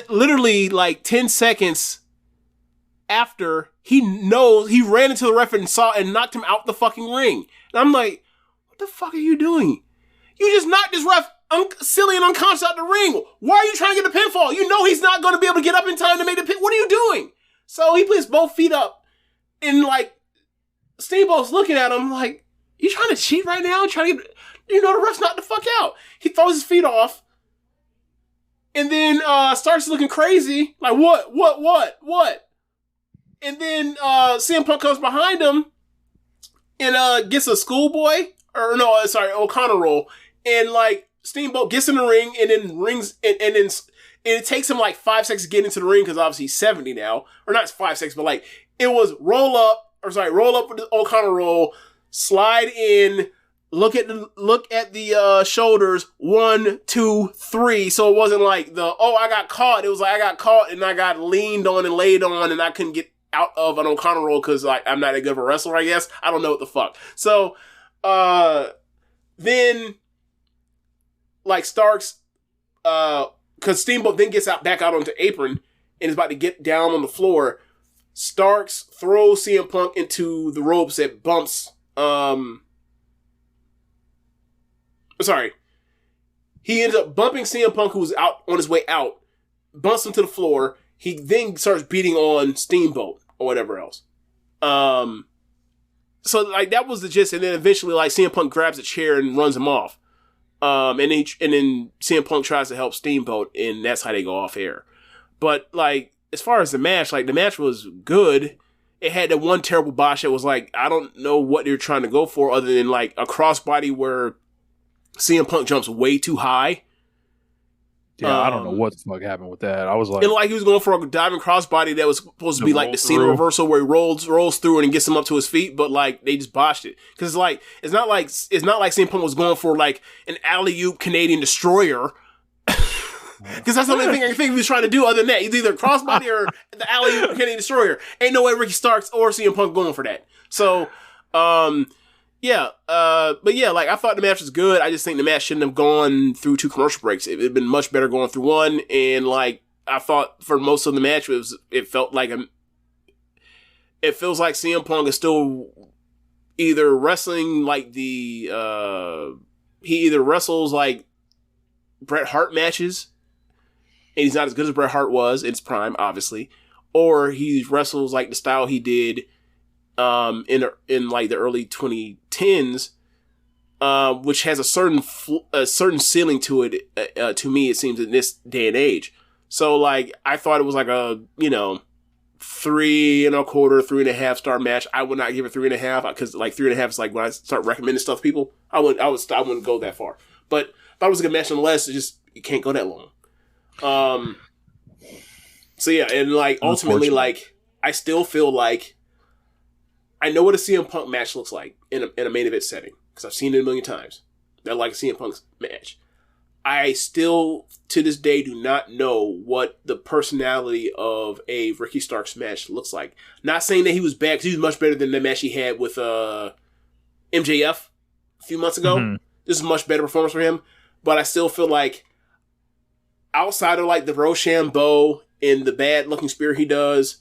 Literally 10 seconds after he ran into the ref and knocked him out the fucking ring. And I'm like, what the fuck are you doing? You just knocked this ref silly and unconscious out the ring. Why are you trying to get the pinfall? You know he's not going to be able to get up in time to make the pin. What are you doing? So he puts both feet up and Steamboat's looking at him like, you trying to cheat right now? Trying to get, the ref's knocked the fuck out. He throws his feet off. And then starts looking crazy. Like, what? And then CM Punk comes behind him and gets a O'Connor roll. And Steamboat gets in the ring and then rings and it takes him 5 seconds to get into the ring because obviously he's 70 now. Or not 5 seconds, but it was roll up with the O'Connor roll, slide in, look at the shoulders, 1, 2, 3. So it wasn't I got caught. It was I got caught and I got leaned on and laid on and I couldn't get out of an O'Connor roll because I'm not that good of a wrestler, I guess. I don't know what the fuck. So then Starks, because Steamboat then gets back out onto apron and is about to get down on the floor. Starks throws CM Punk into the ropes that bumps. He ends up bumping CM Punk, who's out on his way out, bumps him to the floor. He then starts beating on Steamboat or whatever else. So that was the gist, and then eventually CM Punk grabs a chair and runs him off. And then CM Punk tries to help Steamboat, and that's how they go off air. But as far as the match, the match was good. It had that one terrible botch that was I don't know what they're trying to go for other than a crossbody where CM Punk jumps way too high. Yeah, I don't know what the fuck happened with that. I was and he was going for a diving crossbody that was supposed to be the Cena reversal where he rolls through it and gets him up to his feet, but they just botched it. Because it's not like CM Punk was going for an alley-oop Canadian destroyer. Because that's the only thing I can think he was trying to do other than that. He's either crossbody or the alley-oop Canadian destroyer. Ain't no way Ricky Starks or CM Punk going for that. So, I thought the match was good. I just think the match shouldn't have gone through 2 commercial breaks. It would have been much better going through one. And I thought for most of the match, it feels like CM Punk is still either wrestling he either wrestles Bret Hart matches and he's not as good as Bret Hart was in his prime, obviously, or he wrestles like the style he did in like the early 2010s, which has a certain ceiling to it. To me, it seems in this day and age. So like, I thought it was like a 3.25, 3.5 star match. I would not give it 3.5 because like 3.5 is like when I start recommending stuff to people. I wouldn't go that far. But I thought it was a good match nonetheless. It just, you can't go that long. So yeah, and like ultimately, like I still feel like I know what a CM Punk match looks like in a main event setting because I've seen it a million times. I like a CM Punk match. I still, to this day, do not know what the personality of a Ricky Starks match looks like. Not saying that he was bad, because he was much better than the match he had with MJF a few months ago. Mm-hmm. This is a much better performance for him. But I still feel like, outside of like the Rochambeau and the bad-looking spear he does,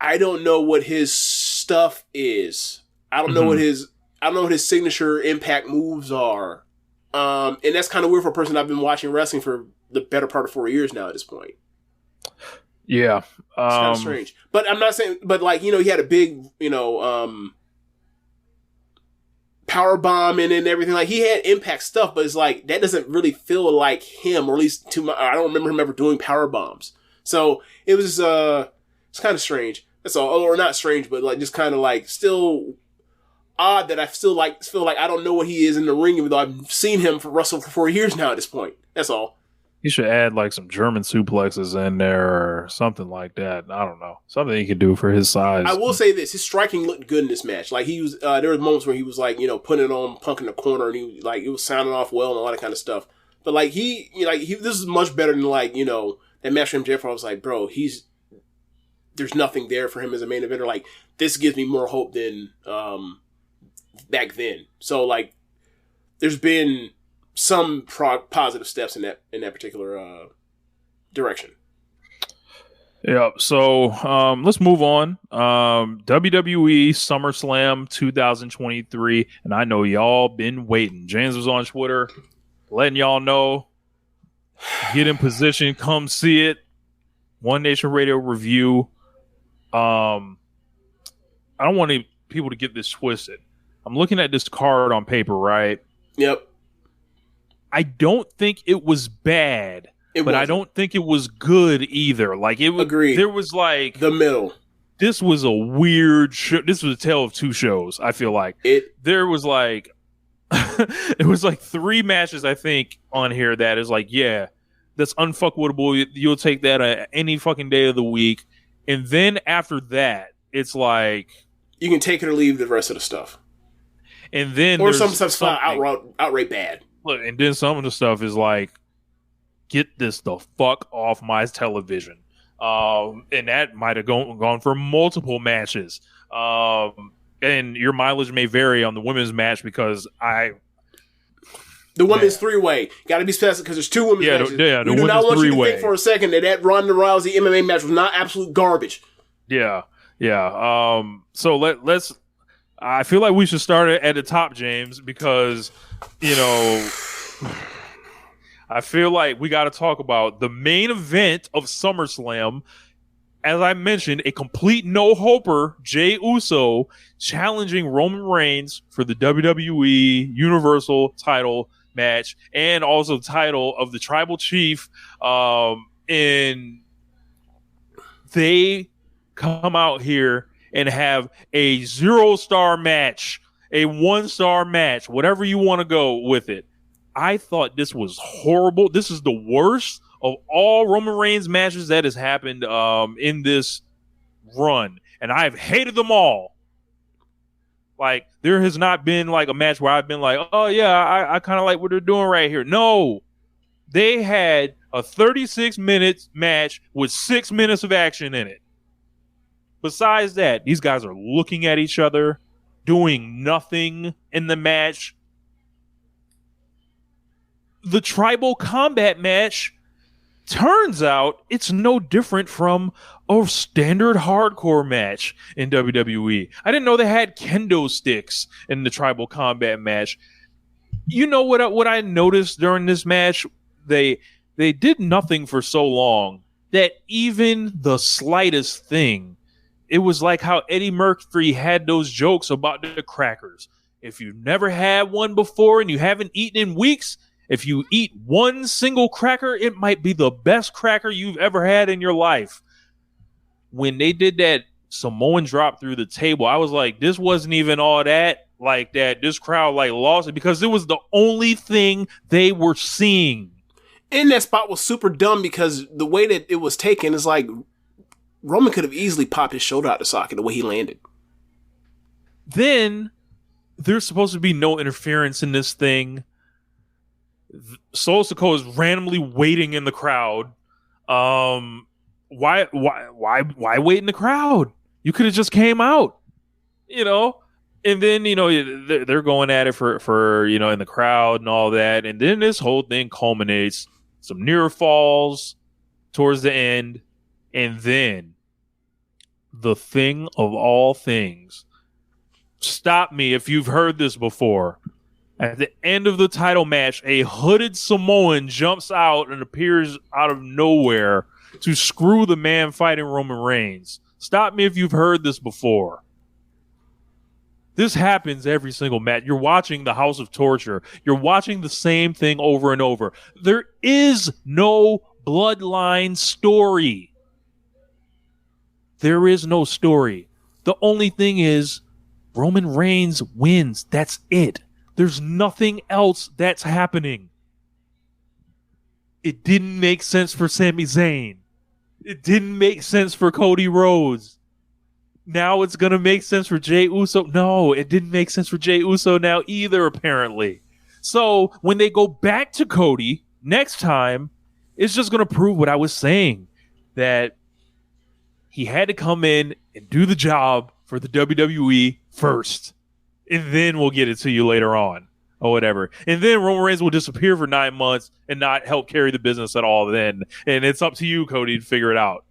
I don't know what his stuff is. I don't know what his signature Impact moves are. And that's kind of weird for a person I've been watching wrestling for the better part of 4 years now at this point. Yeah. It's kind of strange. But I'm not saying, but like, he had a big, power bomb and everything. Like, he had Impact stuff, but it's like, that doesn't really feel like him, or at least I don't remember him ever doing power bombs. So it was, it's kind of strange. That's all. Or not strange, but like, just kind of like still odd that I still feel like I don't know what he is in the ring, even though I've seen him wrestle for 4 years now at this point. That's all. You should add like some German suplexes in there or something like that. I don't know. Something he could do for his size. I will say this. His striking looked good in this match. Like he was, there were moments where he was like, putting it on Punk in the corner, and he like, it was sounding off well and all that kind of stuff. But like this is much better than like, that match for MJF where I was like, bro, there's nothing there for him as a main eventer. Like, this gives me more hope than, back then. So like, there's been some positive steps in that particular direction. Yeah. So let's move on. WWE SummerSlam 2023, and I know y'all been waiting. James was on Twitter letting y'all know, get in position, come see it. One Nation Radio review. I don't want people to get this twisted. I'm looking at this card on paper, right? Yep. I don't think it was bad, but I don't think it was good either. Like, it was. Agreed. There was like the middle. This was a weird show. This was a tale of two shows. I feel like there was like it was like 3 matches I think on here that is like, yeah, that's unfuckwittable. You'll take that any fucking day of the week, and then after that, it's like you can take it or leave the rest of the stuff. And then or some stuff's outright bad. Look, and then some of the stuff is like, get this the fuck off my television. And that might have gone for multiple matches. And your mileage may vary on the women's match because the women's 3-way. Got to be specific because there's 2 women's matches. Yeah, we do not want you to think for a second that Ronda Rousey MMA match was not absolute garbage. Yeah. So let's. I feel like we should start at the top, James, because, I feel like we got to talk about the main event of SummerSlam. As I mentioned, a complete no-hoper, Jey Uso, challenging Roman Reigns for the WWE Universal title match and also title of the Tribal Chief. And they come out here and have a 0-star match, a 1-star match, whatever you want to go with it. I thought this was horrible. This is the worst of all Roman Reigns matches that has happened in this run. And I've hated them all. Like, there has not been like a match where I've been like, oh yeah, I kind of like what they're doing right here. No, they had a 36-minute match with 6 minutes of action in it. Besides that, these guys are looking at each other, doing nothing in the match. The tribal combat match, turns out it's no different from a standard hardcore match in WWE. I didn't know they had kendo sticks in the tribal combat match. You know what I noticed during this match? They they did nothing for so long that even the slightest thing, it was like how Eddie Murphy had those jokes about the crackers. If you've never had one before and you haven't eaten in weeks, if you eat one single cracker, it might be the best cracker you've ever had in your life. When they did that Samoan drop through the table, I was like, this wasn't even all that. Like that, this crowd like lost it because it was the only thing they were seeing. And that spot was super dumb because the way that it was taken is like Roman could have easily popped his shoulder out the socket the way he landed. Then there's supposed to be no interference in this thing. Solo Sikoa is randomly waiting in the crowd. Why wait in the crowd? You could have just came out, you know. And then, you know, they're going at it for you know, in the crowd and all that. And then this whole thing culminates. Some near falls towards the end. And then the thing of all things. Stop me if you've heard this before. At the end of the title match, a hooded Samoan jumps out and appears out of nowhere to screw the man fighting Roman Reigns. Stop me if you've heard this before. This happens every single match. You're watching the House of Torture. You're watching the same thing over and over. There is no bloodline story. There is no story. The only thing is Roman Reigns wins. That's it. There's nothing else that's happening. It didn't make sense for Sami Zayn. It didn't make sense for Cody Rhodes. Now it's going to make sense for Jey Uso. No, it didn't make sense for Jey Uso now either, apparently. So when they go back to Cody next time, it's just going to prove what I was saying, that he had to come in and do the job for the WWE first. And then we'll get it to you later on or whatever. And then Roman Reigns will disappear for 9 months and not help carry the business at all then. And it's up to you, Cody, to figure it out.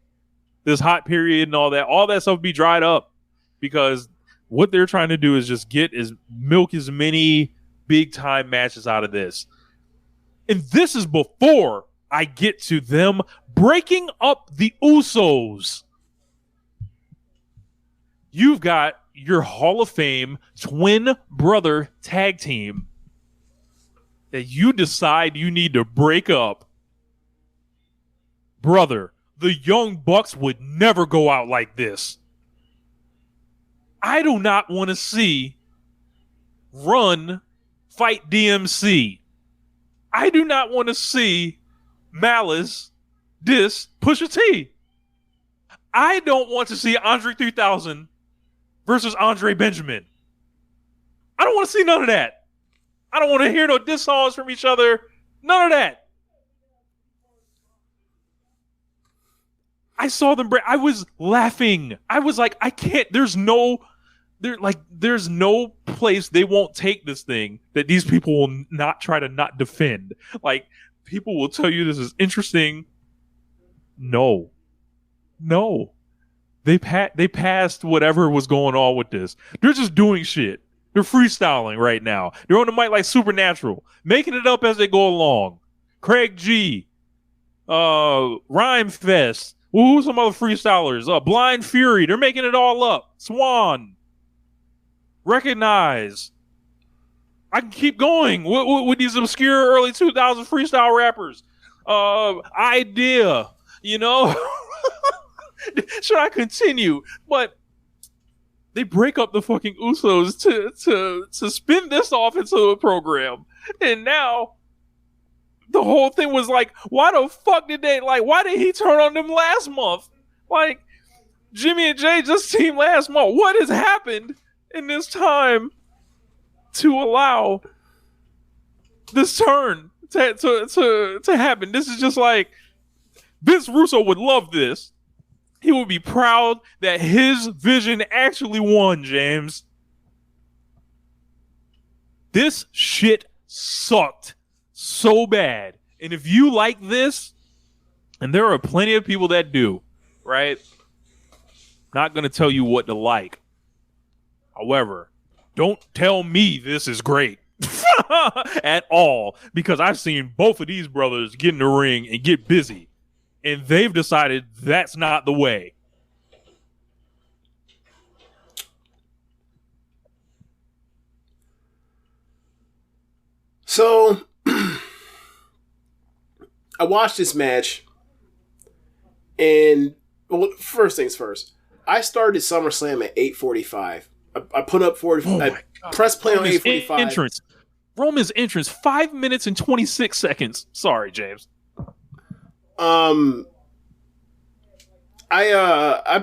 This hot period and all that stuff be dried up because what they're trying to do is just milk as many big time matches out of this. And this is before I get to them breaking up the Usos. You've got your Hall of Fame twin brother tag team that you decide you need to break up. Brother, the Young Bucks would never go out like this. I do not want to see Run fight DMC. I do not want to see Malice diss Pusha T. I don't want to see Andre 3000 versus Andre Benjamin. I don't want to see none of that. I don't want to hear no diss songs from each other. None of that. I saw them break. I was laughing. I was like, I can't. There's no place they won't take this thing that these people will not try to not defend. Like, people will tell you this is interesting. No. They passed whatever was going on with this. They're just doing shit. They're freestyling right now. They're on the mic like Supernatural, making it up as they go along. Craig G, Rhyme Fest. Who's some other freestylers? Blind Fury. They're making it all up. Swan. Recognize. I can keep going with these obscure early 2000 freestyle rappers. Idea. You know? Should I continue? But they break up the fucking Usos to spin this off into a program. And now the whole thing was like, why the fuck why did he turn on them last month? Like, Jimmy and Jay just teamed last month. What has happened in this time to allow this turn to happen? This is just like, Vince Russo would love this. He would be proud that his vision actually won, James. This shit sucked so bad. And if you like this, and there are plenty of people that do, right? Not going to tell you what to like. However, don't tell me this is great. at all, because I've seen both of these brothers get in the ring and get busy, and they've decided that's not the way. So, I watched this match, and well, first things first, I started SummerSlam at 8:45. I put up 40. I pressed play on 8:45. Roman's entrance, 5 minutes and 26 seconds. Sorry, James. I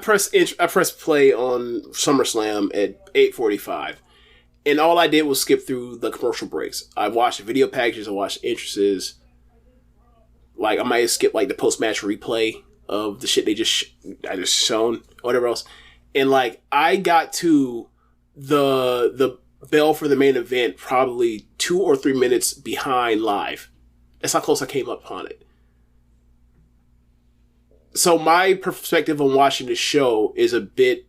pressed play on SummerSlam at 8:45. And all I did was skip through the commercial breaks. I watched the video packages. I watched entrances. Like, I might have skipped, like, the post-match replay of the shit they just shown, or whatever else. And, like, I got to the bell for the main event probably 2 or 3 minutes behind live. That's how close I came up on it. So my perspective on watching the show is a bit,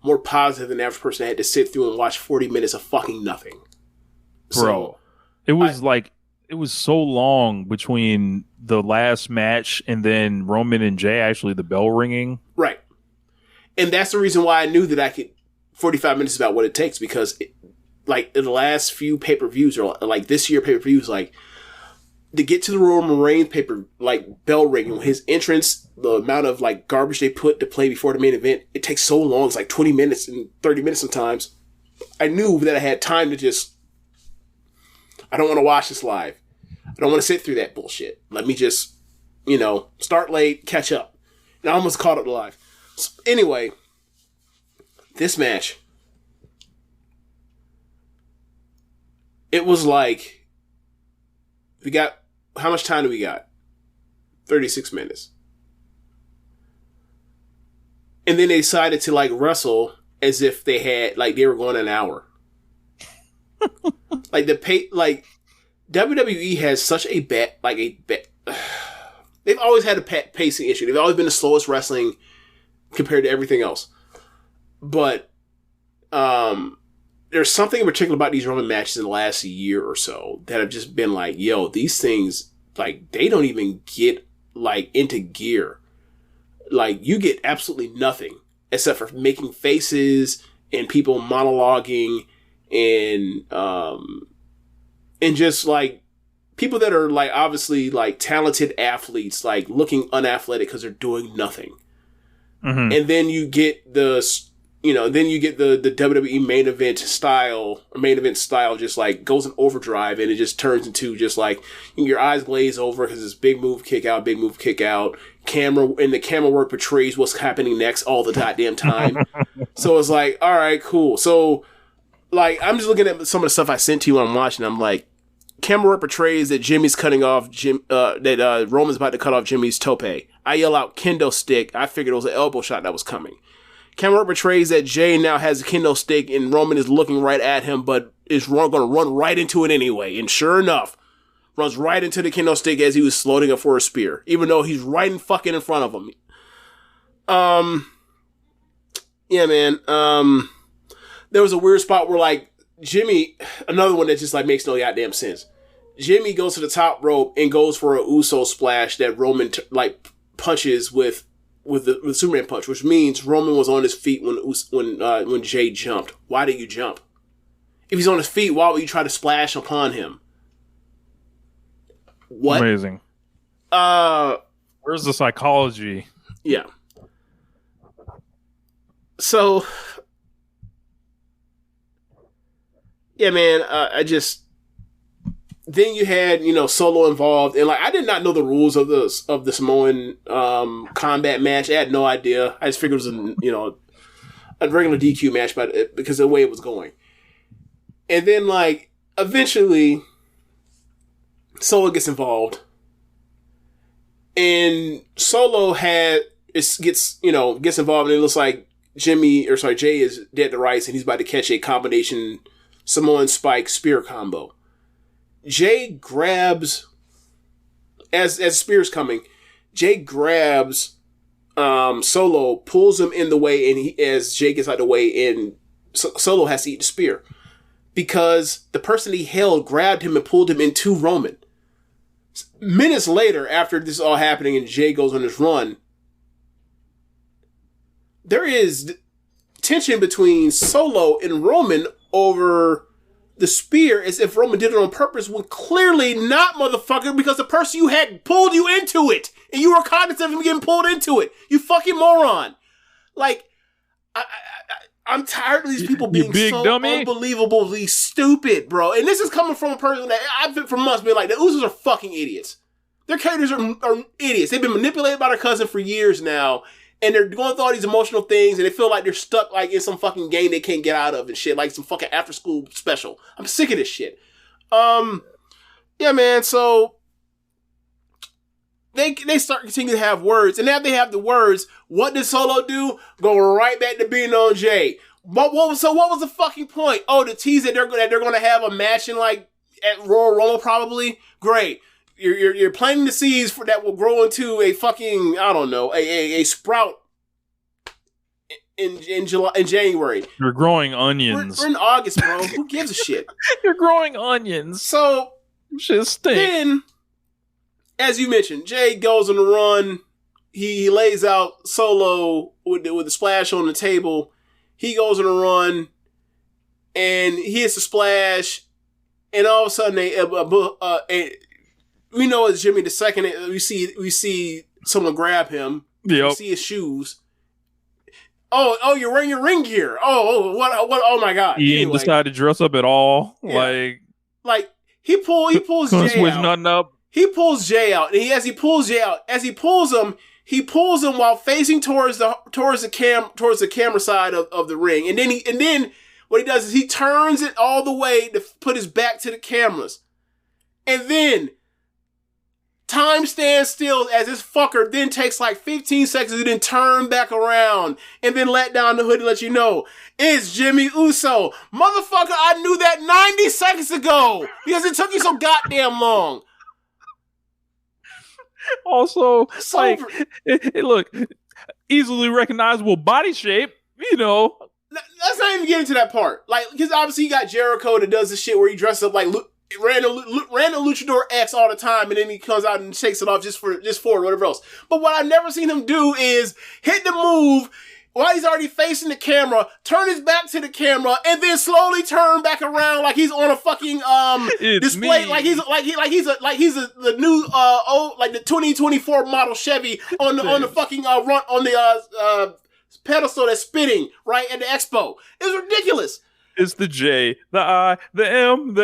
more positive than the average person. Had to sit through and watch 40 minutes of fucking nothing. Bro, it was so long between the last match and then Roman and Jay, actually the bell ringing. Right. And that's the reason why I knew that 45 minutes is about what it takes, because like in the last few pay-per-views, or like this year pay-per-views, like to get to the Roman Reigns bell ringing, his entrance, the amount of like garbage they put to play before the main event, it takes so long. It's like 20 minutes and 30 minutes sometimes. I knew that I had time to I don't want to watch this live. I don't want to sit through that bullshit. Let me just, start late, catch up. And I almost caught up live. So anyway, this match, it was like, how much time do we got? 36 minutes. And then they decided to like wrestle as if they were going an hour. WWE has such a bad, they've always had a pacing issue. They've always been the slowest wrestling compared to everything else. But, there's something in particular about these Roman matches in the last year or so that have just been like, yo, these things, like, they don't even get, like, into gear. Like, you get absolutely nothing except for making faces and people monologuing and just, like, people that are, like, obviously, like, talented athletes, like, looking unathletic because they're doing nothing. Mm-hmm. And then you get the WWE main event style just like goes in overdrive, and it just turns into just like your eyes glaze over because it's big move, kick out. The camera work portrays what's happening next all the goddamn time. So it's like, all right, cool. So like, I'm just looking at some of the stuff I sent to you when I'm watching. I'm like, camera work portrays that Jimmy's cutting off Roman's about to cut off Jimmy's tope. I yell out kendo stick. I figured it was an elbow shot that was coming. Camera portrays that Jay now has a kendo stick and Roman is looking right at him, but is going to run right into it anyway. And sure enough, runs right into the kendo stick as he was loading up for a spear, even though he's right in fucking in front of him. Yeah, man. There was a weird spot where like Jimmy, another one that just like makes no goddamn sense. Jimmy goes to the top rope and goes for a Uso splash that Roman punches with the Superman punch, which means Roman was on his feet when Jay jumped. Why did you jump? If he's on his feet, why would you try to splash upon him? What? Amazing. Where's the psychology? Yeah. So, yeah, man. Then you had, Solo involved, and like I did not know the rules of the Samoan combat match. I had no idea. I just figured it was a regular DQ match, because of the way it was going. And then like eventually, Solo gets involved, and Solo gets involved, and it looks like Jay is dead to rights, and he's about to catch a combination Samoan spike spear combo. Jay grabs, as Spear's coming, Jay grabs Solo, pulls him in the way, and as Jay gets out of the way, and Solo has to eat the spear. because the person he held grabbed him and pulled him into Roman. Minutes later, after this is all happening and Jay goes on his run, there is tension between Solo and Roman over the spear, as if Roman did it on purpose, when clearly not, motherfucker, because the person you had pulled you into it, and you were cognizant of him getting pulled into it. You fucking moron. Like, I'm tired of these people being so unbelievably stupid, bro. And this is coming from a person that I've been for months being like, the Usos are fucking idiots. Their characters are idiots. They've been manipulated by their cousin for years now, and they're going through all these emotional things, and they feel like they're stuck like in some fucking game they can't get out of and shit, like some fucking after school special. I'm sick of this shit. Yeah, man. So they start continue to have words, and now they have the words. What did Solo do? Go right back to being on Jay. What was the fucking point? Oh, to tease that they're going to have a match in like at Royal Rumble, probably. Great. You're planting the seeds for that will grow into a fucking, I don't know, a sprout in January. You're growing onions. We're in August, bro. Who gives a shit? You're growing onions. So shit stink. Then, as you mentioned, Jay goes on the run. He lays out Solo with the splash on the table. He goes on a run, and he hits the splash, and all of a sudden we know it's Jimmy the second. We see someone grab him. Yep. We see his shoes. Oh, you're wearing your ring gear. What? Oh my God. He didn't decide to dress up at all. Yeah. Like he pulls Jay switch out. Nothing up. He pulls Jay out, and as he pulls him while facing towards the camera side of the ring, and then what he does is he turns it all the way to put his back to the cameras, and then time stands still as this fucker then takes like 15 seconds to then turn back around and then let down the hood and let you know it's Jimmy Uso. Motherfucker, I knew that 90 seconds ago because it took you so goddamn long. Also, like, look, easily recognizable body shape, you know. Let's not even get into that part. Like, because obviously you got Jericho that does this shit where he dresses up like random Luchador X all the time, and then he comes out and shakes it off just for whatever else. But what I've never seen him do is hit the move while he's already facing the camera, turn his back to the camera, and then slowly turn back around like he's on a fucking display, like he's the new like the 2024 model Chevy on the fucking run on the pedestal that's spinning right at the expo. It's ridiculous. It's the J, the I, the M,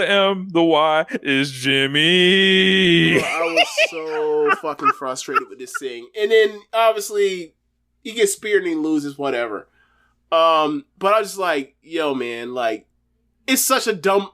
the Y is Jimmy. Bro, I was so fucking frustrated with this thing. And then, obviously, he gets speared and he loses, whatever. But I was just like, yo, man, like, it's such a dumb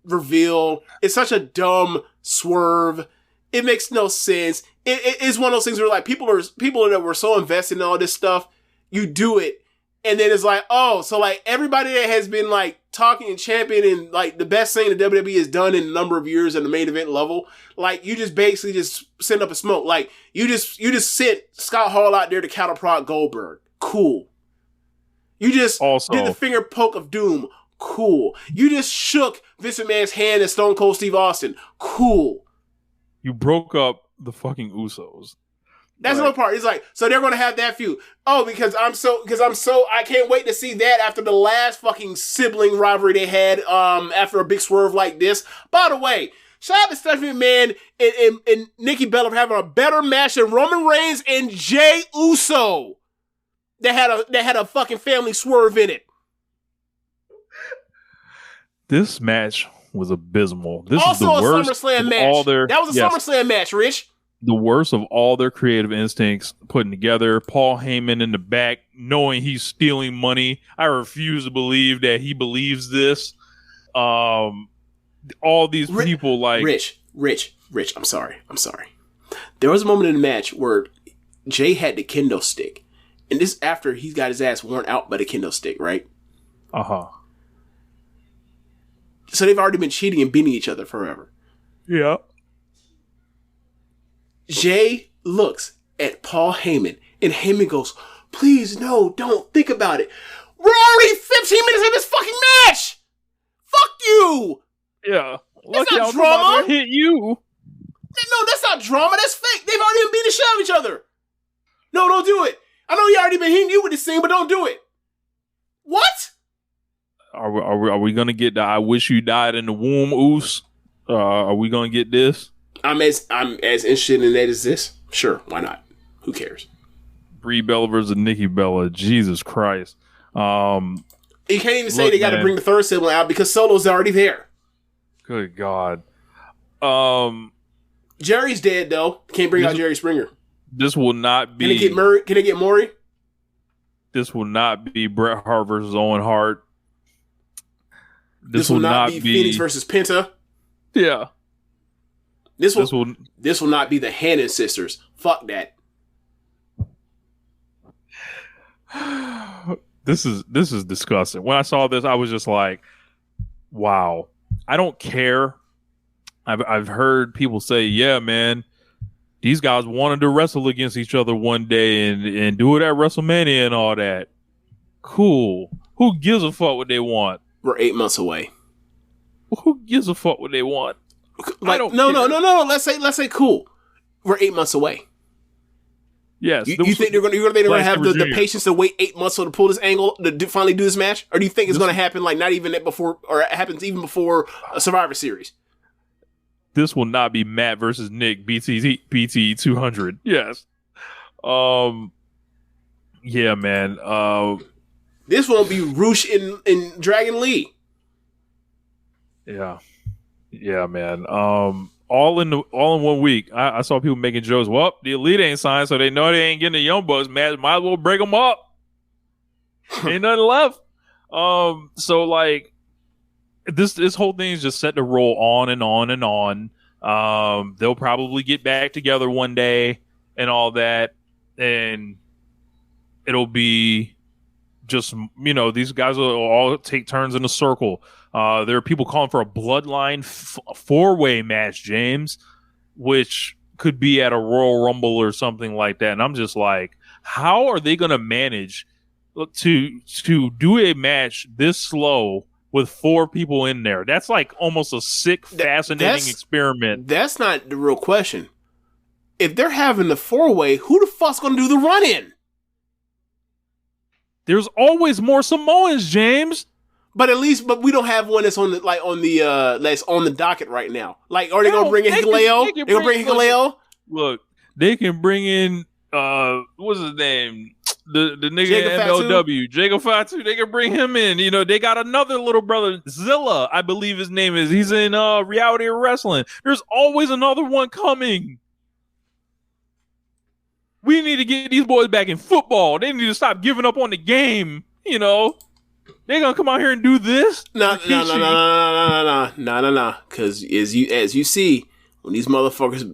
reveal. It's such a dumb swerve. It makes no sense. It's one of those things where, like, people that were so invested in all this stuff, you do it. And then it's like, oh, so like everybody that has been like talking and championing like the best thing the WWE has done in a number of years at the main event level, like you just basically just send up a smoke. Like you just sent Scott Hall out there to counter prod Goldberg. Cool. You just did the finger poke of doom. Cool. You just shook Vince McMahon's hand at Stone Cold Steve Austin. Cool. You broke up the fucking Usos. That's another part. It's like, so they're going to have that feud. Oh, because I can't wait to see that after the last fucking sibling rivalry they had, after a big swerve like this. By the way, shout out to Stephanie McMahon and Nikki Bella for having a better match than Roman Reigns and Jey Uso. That had a fucking family swerve in it. This match was abysmal. This also is the worst SummerSlam match. That was a SummerSlam match, Rich. The worst of all their creative instincts putting together. Paul Heyman in the back, knowing he's stealing money. I refuse to believe that he believes this. All these people like Rich. I'm sorry. There was a moment in the match where Jay had the kendo stick, and this after he's got his ass worn out by the kendo stick, right? So they've already been cheating and beating each other forever. Yeah. Jay looks at Paul Heyman, and Heyman goes, please, no, don't think about it. We're already 15 minutes in this fucking match! Yeah. That's Lucky not I'll come out drama. there and hit you. No, that's not drama. That's fake. They've already been beating the shit out of each other. No, don't do it. I know you already been hitting you with this thing, but don't do it. What? Are we gonna get the "I wish you died in the womb" oos? Are we gonna get this? I'm as interested in that as this. Sure, why not? Who cares? Brie Bella versus Nikki Bella. Jesus Christ. You can't even say they got to bring the third sibling out because Solo's already there. Good God. Jerry's dead though. Can't bring out Jerry Springer. This will not be. Can they get Maury? This will not be Bret Hart versus Owen Hart. This will not be Phoenix versus Penta. Yeah. This will not be the Hannon sisters. Fuck that. This is disgusting. When I saw this, I was just like, wow. I don't care. I've heard people say, yeah, man, these guys wanted to wrestle against each other one day and do it at WrestleMania and all that. Cool. Who gives a fuck what they want? We're 8 months away. Who gives a fuck what they want? Like, no. Let's say cool. We're 8 months away. Yes. You think they're going to have the patience to wait 8 months to pull this angle to finally do this match, or do you think it's going to happen like not even before, or it happens even before a Survivor Series? This will not be Matt versus Nick BT 200. Yes. Yeah, man. This won't be Roosh and Dragon Lee. Yeah. Yeah, man. All in 1 week. I saw people making jokes. Well, the Elite ain't signed, so they know they ain't getting the Young Bucks match. Might as well break them up. Ain't nothing left. So like this whole thing is just set to roll on and on and on. They'll probably get back together one day and all that, and it'll be just, these guys will all take turns in a circle. There are people calling for a bloodline four-way match, James, which could be at a Royal Rumble or something like that. And I'm just like, how are they going to manage to do a match this slow with 4 people in there? That's like almost a sick, fascinating experiment. That's not the real question. If they're having the 4-way, who the fuck's going to do the run-in? There's always more Samoans, James. But we don't have one that's on the docket right now. Like, are they gonna bring in Hikuleo? They gonna bring Hikuleo? Look, they can bring in what's his name? The nigga in MLW, Jacob Fatu. They can bring him in. They got another little brother, Zilla, I believe his name is. He's in Reality Wrestling. There's always another one coming. We need to get these boys back in football. They need to stop giving up on the game. They're gonna come out here and do this? No. Because as you see, when these motherfuckers,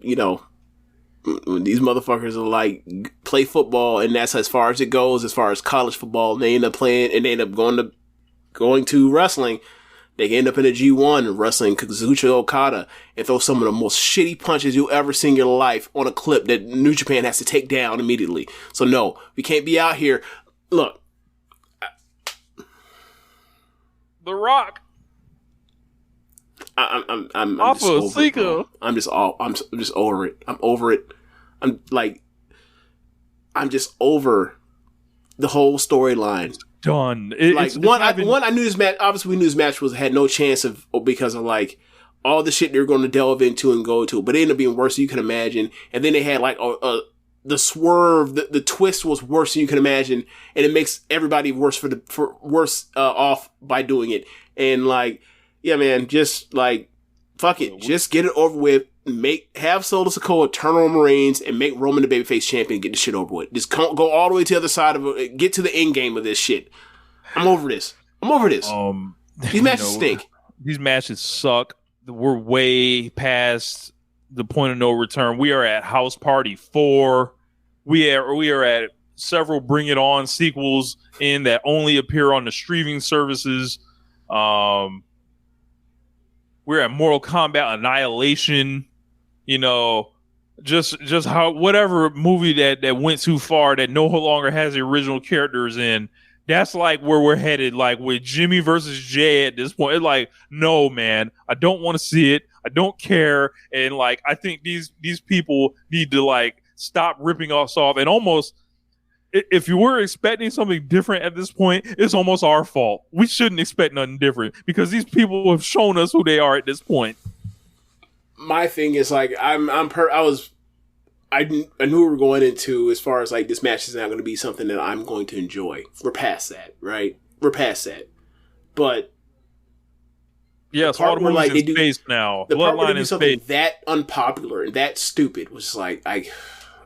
when these motherfuckers are like play football, and that's as far as it goes, as far as college football, and they end up playing, and they end up going to wrestling. They can end up in a G1 wrestling Kazuchika Okada and throw some of the most shitty punches you'll ever see in your life on a clip that New Japan has to take down immediately. So no, we can't be out here. Look. The Rock. I'm just over it. I'm just over it. I'm over it. I'm just over the whole storyline. Done. I knew this match. Obviously, we knew this match had no chance because of like all the shit they were going to delve into and go to, but it ended up being worse than you can imagine. And then they had like the swerve, the twist was worse than you can imagine, and it makes everybody worse worse off by doing it. And like, yeah, man, just like, fuck it, just get it over with. Have Solo Sikoa turn on Reigns and make Roman the babyface champion and get the shit over with. Just go all the way to the other side of it. Get to the end game of this shit. I'm over this. These matches stink. These matches suck. We're way past the point of no return. We are at House Party 4. We are at several Bring It On sequels that only appear on the streaming services. We're at Mortal Kombat Annihilation. Just how whatever movie that went too far that no longer has the original characters in. That's like where we're headed, like with Jimmy versus Jay at this point. It's like, no, man, I don't want to see it. I don't care. And like, I think these people need to like stop ripping us off. And almost, if you were expecting something different at this point, it's almost our fault. We shouldn't expect nothing different because these people have shown us who they are at this point. My thing is like, I knew we were going into as far as like this match is not going to be something that I'm going to enjoy. We're past that, right? We're past that. But yes, all the movies in space now. The part where they do something that unpopular and that stupid was like, all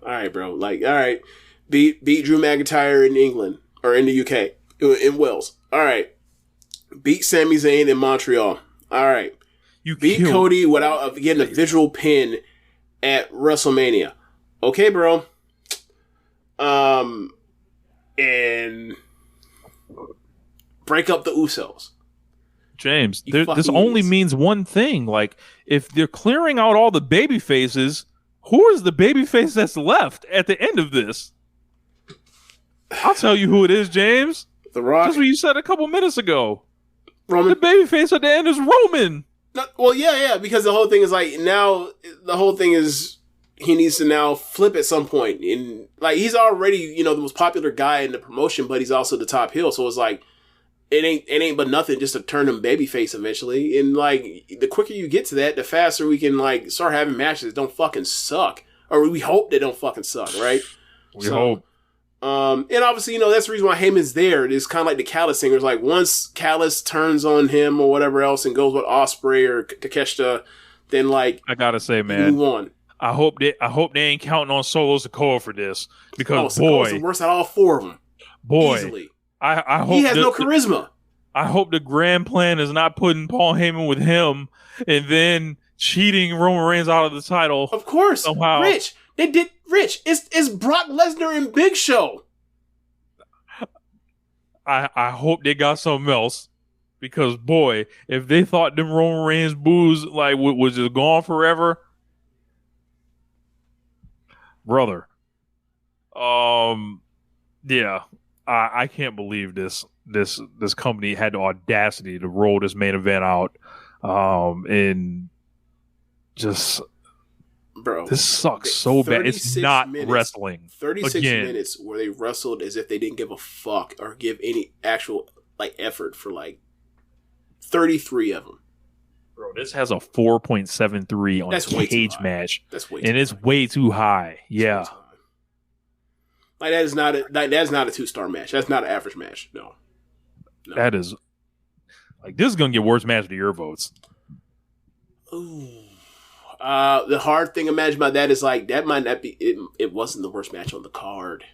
right, bro. Like, all right, beat Drew McIntyre in England or in the UK, in Wales. All right, beat Sami Zayn in Montreal. All right, you beat Cody without getting a visual pin at WrestleMania. Okay, bro. And break up the Usos. James, this only means one thing. Like, if they're clearing out all the baby faces, who is the baby face that's left at the end of this? I'll tell you who it is, James. The Rock. That's what you said a couple minutes ago. Roman. The baby face at the end is Roman. No, well, yeah, because the whole thing is like, now, the whole thing is he needs to now flip at some point. And like, he's already, the most popular guy in the promotion, but he's also the top heel. So it's like, it ain't but nothing just to turn him babyface eventually. And like, the quicker you get to that, the faster we can like start having matches that don't fucking suck. Or we hope they don't fucking suck, right? We hope. And obviously, that's the reason why Heyman's there. It's kind of like the Callis thing. It's like, once Callis turns on him or whatever else and goes with Ospreay or Takeshita, then like, I gotta say, man, move on. I hope they ain't counting on Solo Sikoa for this, because Sikoa's the worst out of all four of them. Boy, easily. I hope he has no charisma. I hope the grand plan is not putting Paul Heyman with him and then cheating Roman Reigns out of the title. Of course, somehow. Rich. They did Rich. It's Brock Lesnar and Big Show. I hope they got something else, because boy, if they thought them Roman Reigns boos like was just gone forever, brother. Yeah, I can't believe this company had the audacity to roll this main event out, and just. Bro, this sucks so bad. It's not wrestling. 36 minutes where they wrestled as if they didn't give a fuck or give any actual like effort for like 33 of them. Bro, this has a 4.73 on Cage Match. That's way too high. It's way too high. Yeah. Like that is not a 2-star match. That's not an average match. No. That is like, this is gonna get worst match of the year votes. Ooh. The hard thing to imagine about that is like, that might not be it wasn't the worst match on the card.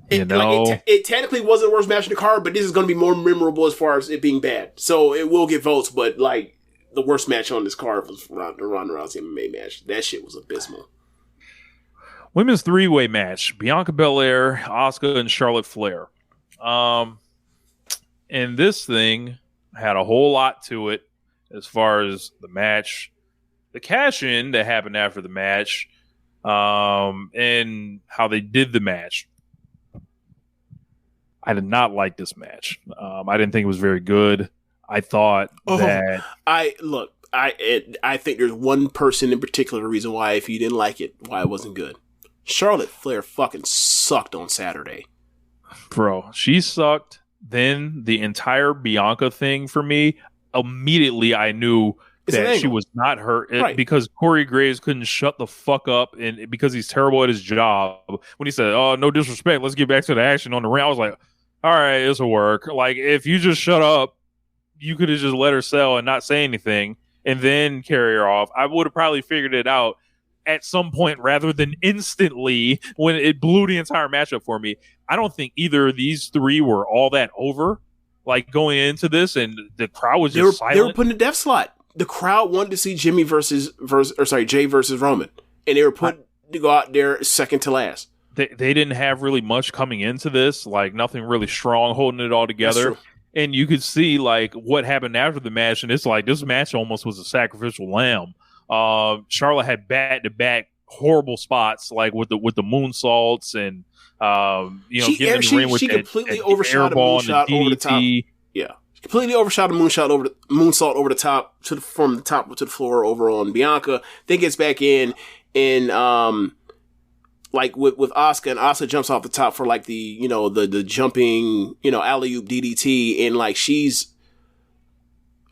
It technically wasn't the worst match on the card, but this is going to be more memorable as far as it being bad. So it will get votes, but like, the worst match on this card was the Ronda Rousey MMA match. That shit was abysmal. Women's 3-way match: Bianca Belair, Asuka, and Charlotte Flair. And this thing had a whole lot to it as far as the match, the cash-in that happened after the match, and how they did the match. I did not like this match. I didn't think it was very good. I thought that... I think there's one person in particular reason why, if you didn't like it, why it wasn't good. Charlotte Flair fucking sucked on Saturday. Bro, she sucked. Then the entire Bianca thing for me, immediately I knew that she was not hurt, because Corey Graves couldn't shut the fuck up, and because he's terrible at his job. When he said, "Oh, no disrespect, let's get back to the action on the ring," I was like, all right, this will work. Like, if you just shut up, you could have just let her sell and not say anything and then carry her off. I would have probably figured it out at some point rather than instantly when it blew the entire matchup for me. I don't think either of these three were all that over, like, going into this, and the crowd was just silent. They were putting a death slot. The crowd wanted to see Jay versus Roman, and they were put to go out there second to last. They didn't have really much coming into this, like nothing really strong holding it all together. And you could see like what happened after the match, and it's like this match almost was a sacrificial lamb. Charlotte had back-to-back horrible spots, like with the moonsaults and getting in the ring with she completely overshot a moonshot over the top. Yeah, she completely overshot a moonsault over the top from the top to the floor over on Bianca. Then gets back in and like with Asuka, and Asuka jumps off the top for like the jumping alley-oop DDT, and like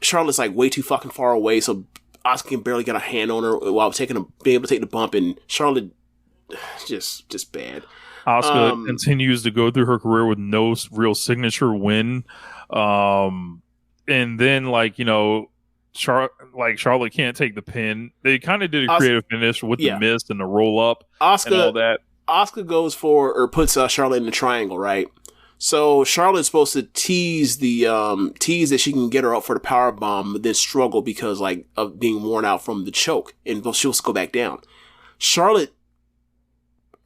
Charlotte's like way too fucking far away, so Asuka can barely get a hand on her while being able to take the bump, and Charlotte just bad. Asuka continues to go through her career with no real signature win, and then Charlotte can't take the pin. They kind of did a creative finish with the mist and the roll up and all that. Asuka goes for or puts Charlotte in the triangle, right? So Charlotte's supposed to tease that she can get her up for the power bomb, but then struggle because of being worn out from the choke, and she'll go back down. Charlotte,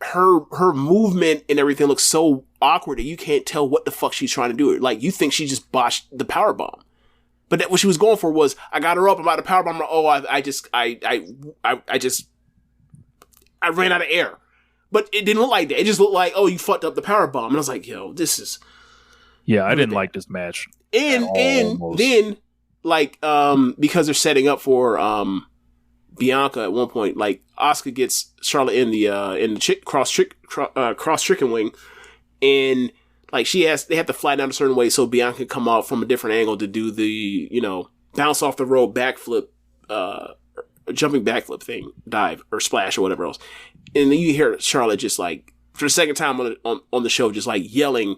her movement and everything looks so awkward that you can't tell what the fuck she's trying to do. Like, you think she just botched the power bomb. But what she was going for was, I got her up about the power bomb. Oh, I ran out of air. But it didn't look like that. It just looked like, oh, you fucked up the power bomb. And I was like, yo, this is. Yeah, I didn't like this match. And then because they're setting up for Bianca at one point, like Asuka gets Charlotte in the cross chicken wing, and like they have to fly down a certain way so Bianca can come out from a different angle to do the bounce off the rope backflip, jumping backflip thing, dive or splash or whatever else. And then you hear Charlotte just like for the second time on the show, just like yelling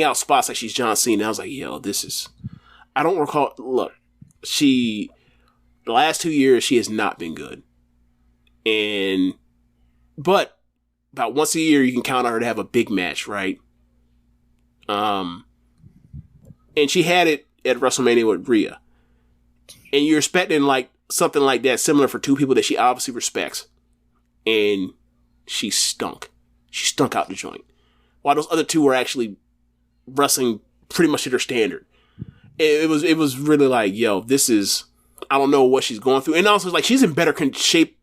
out spots like she's John Cena. And I was like, yo, this is. I don't recall. Look, the last 2 years she has not been good, but about once a year you can count on her to have a big match, right? And she had it at WrestleMania with Rhea, and you're expecting like something like that similar for two people that she obviously respects, and she stunk. She stunk out the joint. While those other two were actually wrestling pretty much to their standard. It was really like, yo, this is, I don't know what she's going through. And also, like, she's in better shape,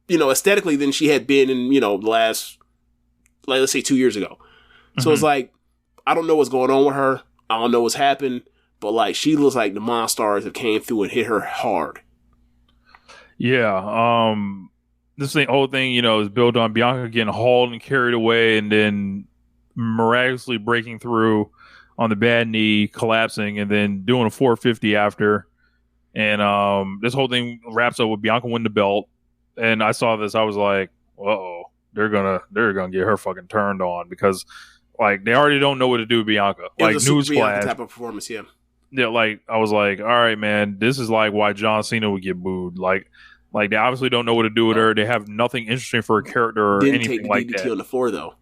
aesthetically than she had been in, the last, like, let's say 2 years ago. Mm-hmm. So it's like, I don't know what's going on with her. I don't know what's happened. But, like, she looks like the Monstars that came through and hit her hard. Yeah. This whole thing, is built on Bianca getting hauled and carried away and then miraculously breaking through on the bad knee, collapsing, and then doing a 450 after. And this whole thing wraps up with Bianca winning the belt. And I saw this, I was like, uh-oh, they're gonna get her fucking turned on because, like, they already don't know what to do with Bianca. Like, newsflash type of performance, yeah. Yeah, like, I was like, all right, man, this is like why John Cena would get booed. Like they obviously don't know what to do with her. They have nothing interesting for her character or anything like that. Didn't take the DDT on the floor, though.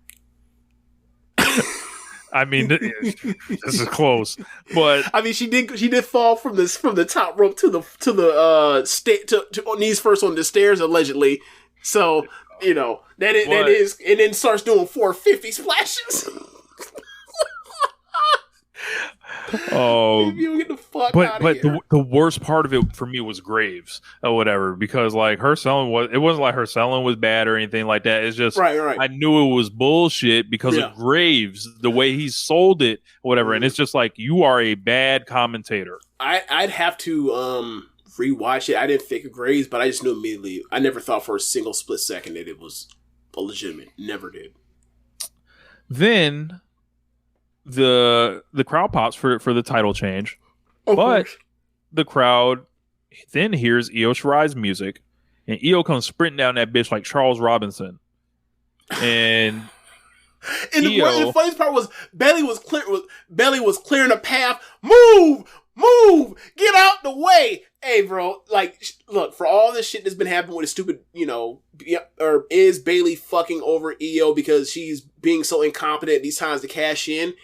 I mean, this is close, but I mean, she did fall from the top rope to the knees first on the stairs allegedly. So that is, and then starts doing 450 splashes. Oh, get the fuck but here. the worst part of it for me was Graves or whatever, because like her selling wasn't like her selling was bad or anything like that. It's just right. I knew it was bullshit because of Graves, the way he sold it, or whatever. And it's just like, you are a bad commentator. I'd have to rewatch it. I didn't think of Graves, but I just knew immediately. I never thought for a single split second that it was a legitimate. Never did. Then the crowd pops for the title change, but the crowd then hears Io Shirai's music, and Io comes sprinting down that bitch like Charles Robinson. And the funniest part was Bayley was clearing a path. Move, get out the way. Hey, bro, like, look, for all this shit that's been happening with the stupid, or is Bayley fucking over Io because she's being so incompetent these times to cash in?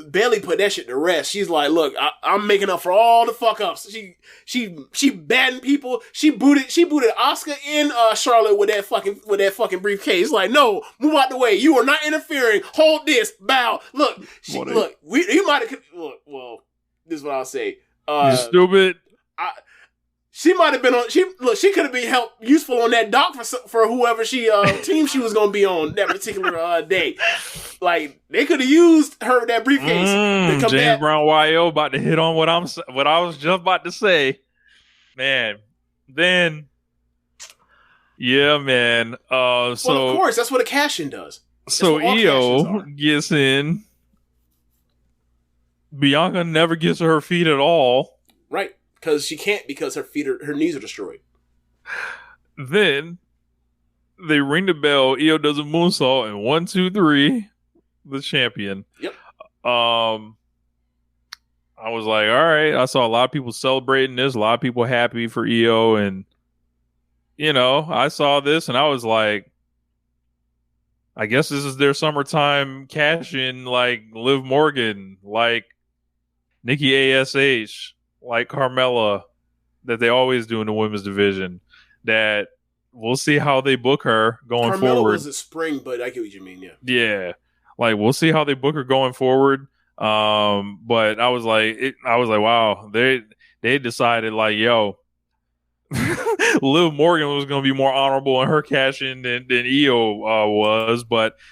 Bayley put that shit to rest. She's like, look, I'm making up for all the fuck ups. She batting people. She booted Asuka in Charlotte with that fucking briefcase. Like, no, move out the way. You are not interfering. Hold this. Bow. Look, you might have. Look, well, this is what I'll say. You stupid. She might have been on. She could have been useful on that dock for whoever team she was gonna be on that particular day. Like they could have used her that briefcase. To come James Brown YO about to hit on what I was just about to say, man. Then, yeah, man. So of course, that's what a cash-in does. So Io gets in. Bianca never gets to her feet at all. Right. Because she can't because her knees are destroyed. Then they ring the bell. Io does a moonsault and 1, 2, 3, the champion. Yep. I was like, all right. I saw a lot of people celebrating this. A lot of people happy for Io, and I saw this and I was like, I guess this is their summertime cash in, like Liv Morgan, like Nikki ASH. Like Carmella, that they always do in the women's division. That we'll see how they book her going Carmella forward. Was a spring, but I get what you mean. Yeah. Like we'll see how they book her going forward. But I was like, wow, they decided like, yo, Liv Morgan was going to be more honorable in her cash in than Io was.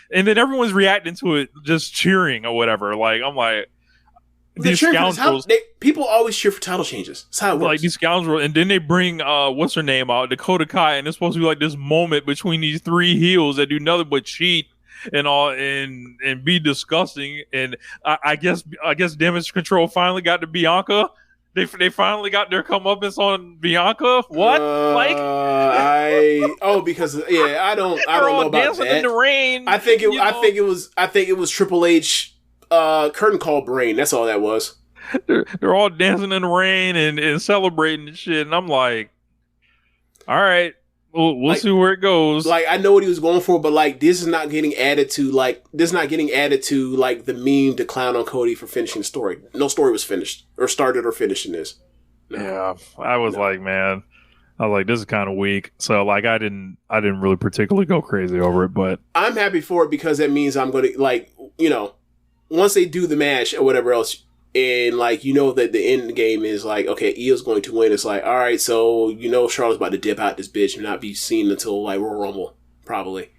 And then everyone's reacting to it, just cheering or whatever. Like I'm like. These scoundrels, people always cheer for title changes. That's how it works. Like these scoundrels, and then they bring what's her name out, Dakota Kai, and it's supposed to be like this moment between these three heels that do nothing but cheat and all and be disgusting. And I guess Damage Control finally got to Bianca. They finally got their comeuppance on Bianca. What? Because I don't know about dancing that. In the rain. I think it was Triple H. Curtain call brain. That's all that was. They're all dancing in the rain and celebrating and shit. And I'm like, all right, we'll see where it goes. Like I know what he was going for, but like this is not getting added to like the meme to clown on Cody for finishing the story. No story was finished or started or finished in this. No. Yeah, I was like, man. I was like, this is kind of weak. So like I didn't really particularly go crazy over it, but I'm happy for it because that means I'm going to once they do the match or whatever else, and like that the end game is like, okay, Io's going to win. It's like, all right, so Charlotte's about to dip out this bitch and not be seen until like Royal Rumble, probably.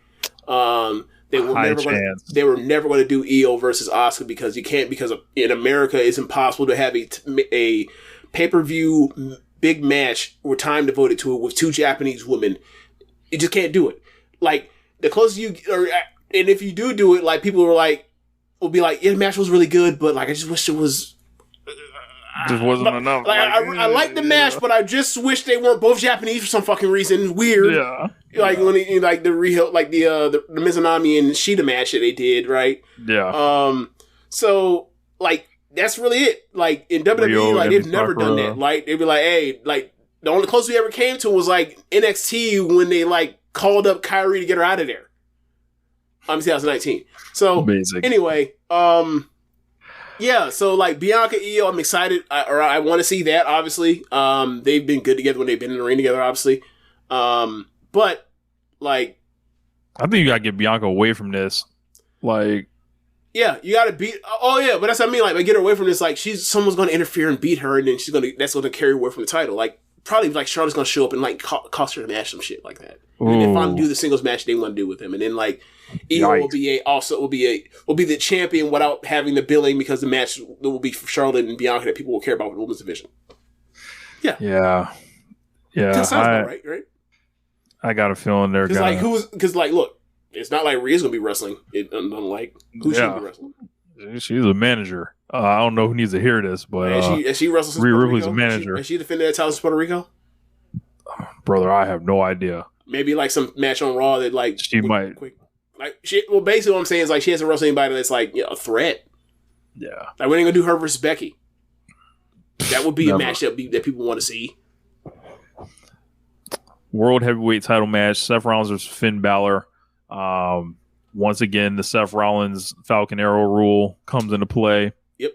They were never going to do Io versus Asuka because you can't, because in America it's impossible to have a pay-per-view big match with time devoted to it with two Japanese women. You just can't do it. Like the closest and if you do it, like people were like. Will be like, yeah, the match was really good, but like I just wish it was just wasn't enough. Like I like the match, but I just wish they weren't both Japanese for some fucking reason. Weird. Yeah. Like when the Mizunami and Shida match that they did, right? Yeah. So like that's really it. Like in WWE, like they've never done that. Like they'd be like, hey, like the only close we ever came to was like NXT when they like called up Kairi to get her out of there. 2019. So amazing. Anyway, yeah. So like Bianca, Io, I'm excited. I want to see that. Obviously, they've been good together when they've been in the ring together. Obviously, but like, I think you gotta get Bianca away from this. Like, yeah, you gotta beat. Oh yeah, but that's what I mean. Like, get her away from this. Like, someone's gonna interfere and beat her, and then that's gonna carry her away from the title. Like, probably like Charlotte's gonna show up and like cost her a match, some shit like that. And then they finally do the singles match they want to do with him, and then like Io will be the champion without having the billing because the match will be for Charlotte and Bianca that people will care about with the women's division. Yeah. That sounds about right? Right. I got a feeling they're gonna because look, it's not like Rhea's gonna be wrestling. Unlike who's she gonna be wrestling? She's a manager. I don't know who needs to hear this, but has she wrestled since Rhea Puerto Ripley's Rico? a manager. Has she defended that title since Puerto Rico? Brother, I have no idea. Maybe like some match on Raw that like she might. Quick. Like basically what I'm saying is like she hasn't wrestled anybody that's like a threat. Yeah. Like we ain't gonna do her versus Becky. That would be a match that people want to see. World Heavyweight Title match: Seth Rollins versus Finn Balor. Once again, the Seth Rollins Falcon Arrow rule comes into play. Yep.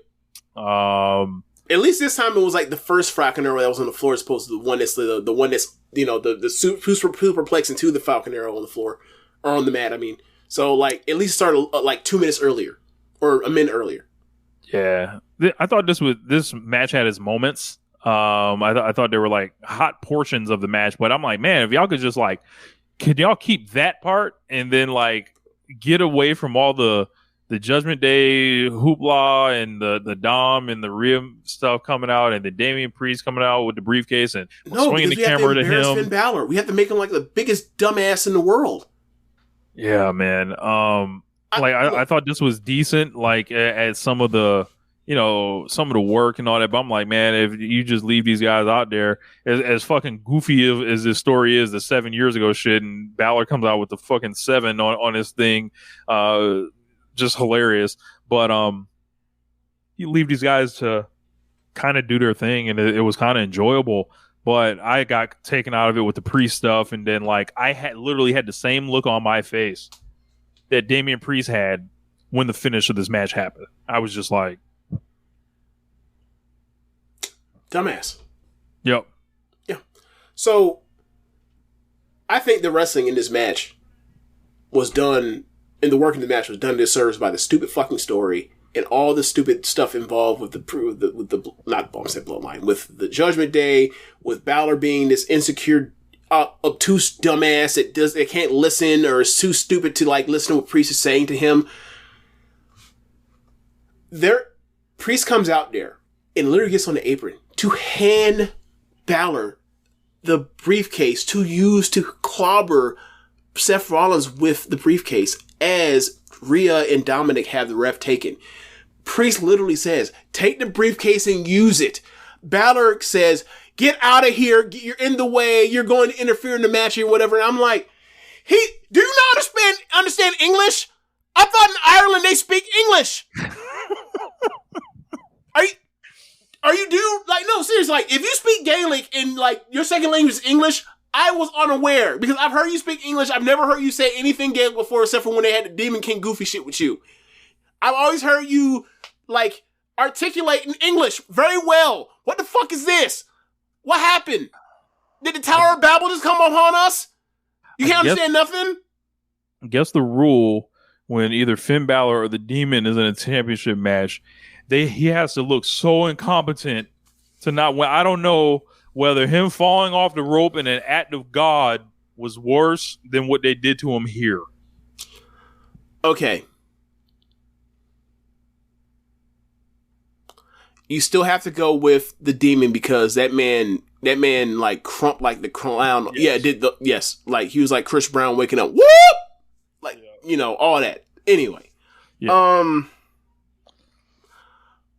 At least this time it was like the first Falcon Arrow that was on the floor as opposed to the one that's the one that's the superplex into the Falcon Arrow on the floor or on the mat. I mean, so like at least started like 2 minutes earlier or a minute earlier. Yeah, I thought this match had its moments. I thought there were like hot portions of the match, but I'm like, man, if y'all could just like, could y'all keep that part and then like get away from all the Judgment Day hoopla and the Dom and the Rhea stuff coming out and the Damian Priest coming out with the briefcase and swinging the camera to him. Finn Balor. We have to make him like the biggest dumbass in the world. Yeah, man. I thought this was decent, like at some of the, some of the work and all that. But I'm like, man, if you just leave these guys out there, as fucking goofy as this story is, the 7 years ago shit, and Balor comes out with the fucking 7 on his thing, just hilarious. But you leave these guys to kind of do their thing, and it was kind of enjoyable. But I got taken out of it with the Priest stuff, and then like I literally had the same look on my face that Damian Priest had when the finish of this match happened. I was just like, dumbass. Yep. Yeah. So I think the wrestling in this match was done, and the work in the match was done a disservice by the stupid fucking story and all the stupid stuff involved with the bloodline, with the Judgment Day, with Balor being this insecure, obtuse dumbass that can't listen or is too stupid to like listen to what Priest is saying to him. Priest comes out there and literally gets on the apron to hand Balor the briefcase to use to clobber Seth Rollins with the briefcase as Rhea and Dominic have the ref taken. Priest literally says, take the briefcase and use it. Balor says, get out of here. You're in the way. You're going to interfere in the match or whatever. And I'm like, do you not understand English? I thought in Ireland they speak English. Are you dude? Like, no, seriously, like, if you speak Gaelic and, like, your second language is English, I was unaware. Because I've heard you speak English. I've never heard you say anything Gaelic before except for when they had the Demon King goofy shit with you. I've always heard you, like, articulate in English very well. What the fuck is this? What happened? Did the Tower of Babel just come upon us? You can't understand nothing? I guess the rule when either Finn Balor or the Demon is in a championship match, he has to look so incompetent to not win. I don't know whether him falling off the rope in an act of God was worse than what they did to him here. Okay. You still have to go with the Demon because that man like crumped like the clown. Yes. Yeah, like he was like Chris Brown waking up. Whoop! Like, all that. Anyway. Yeah.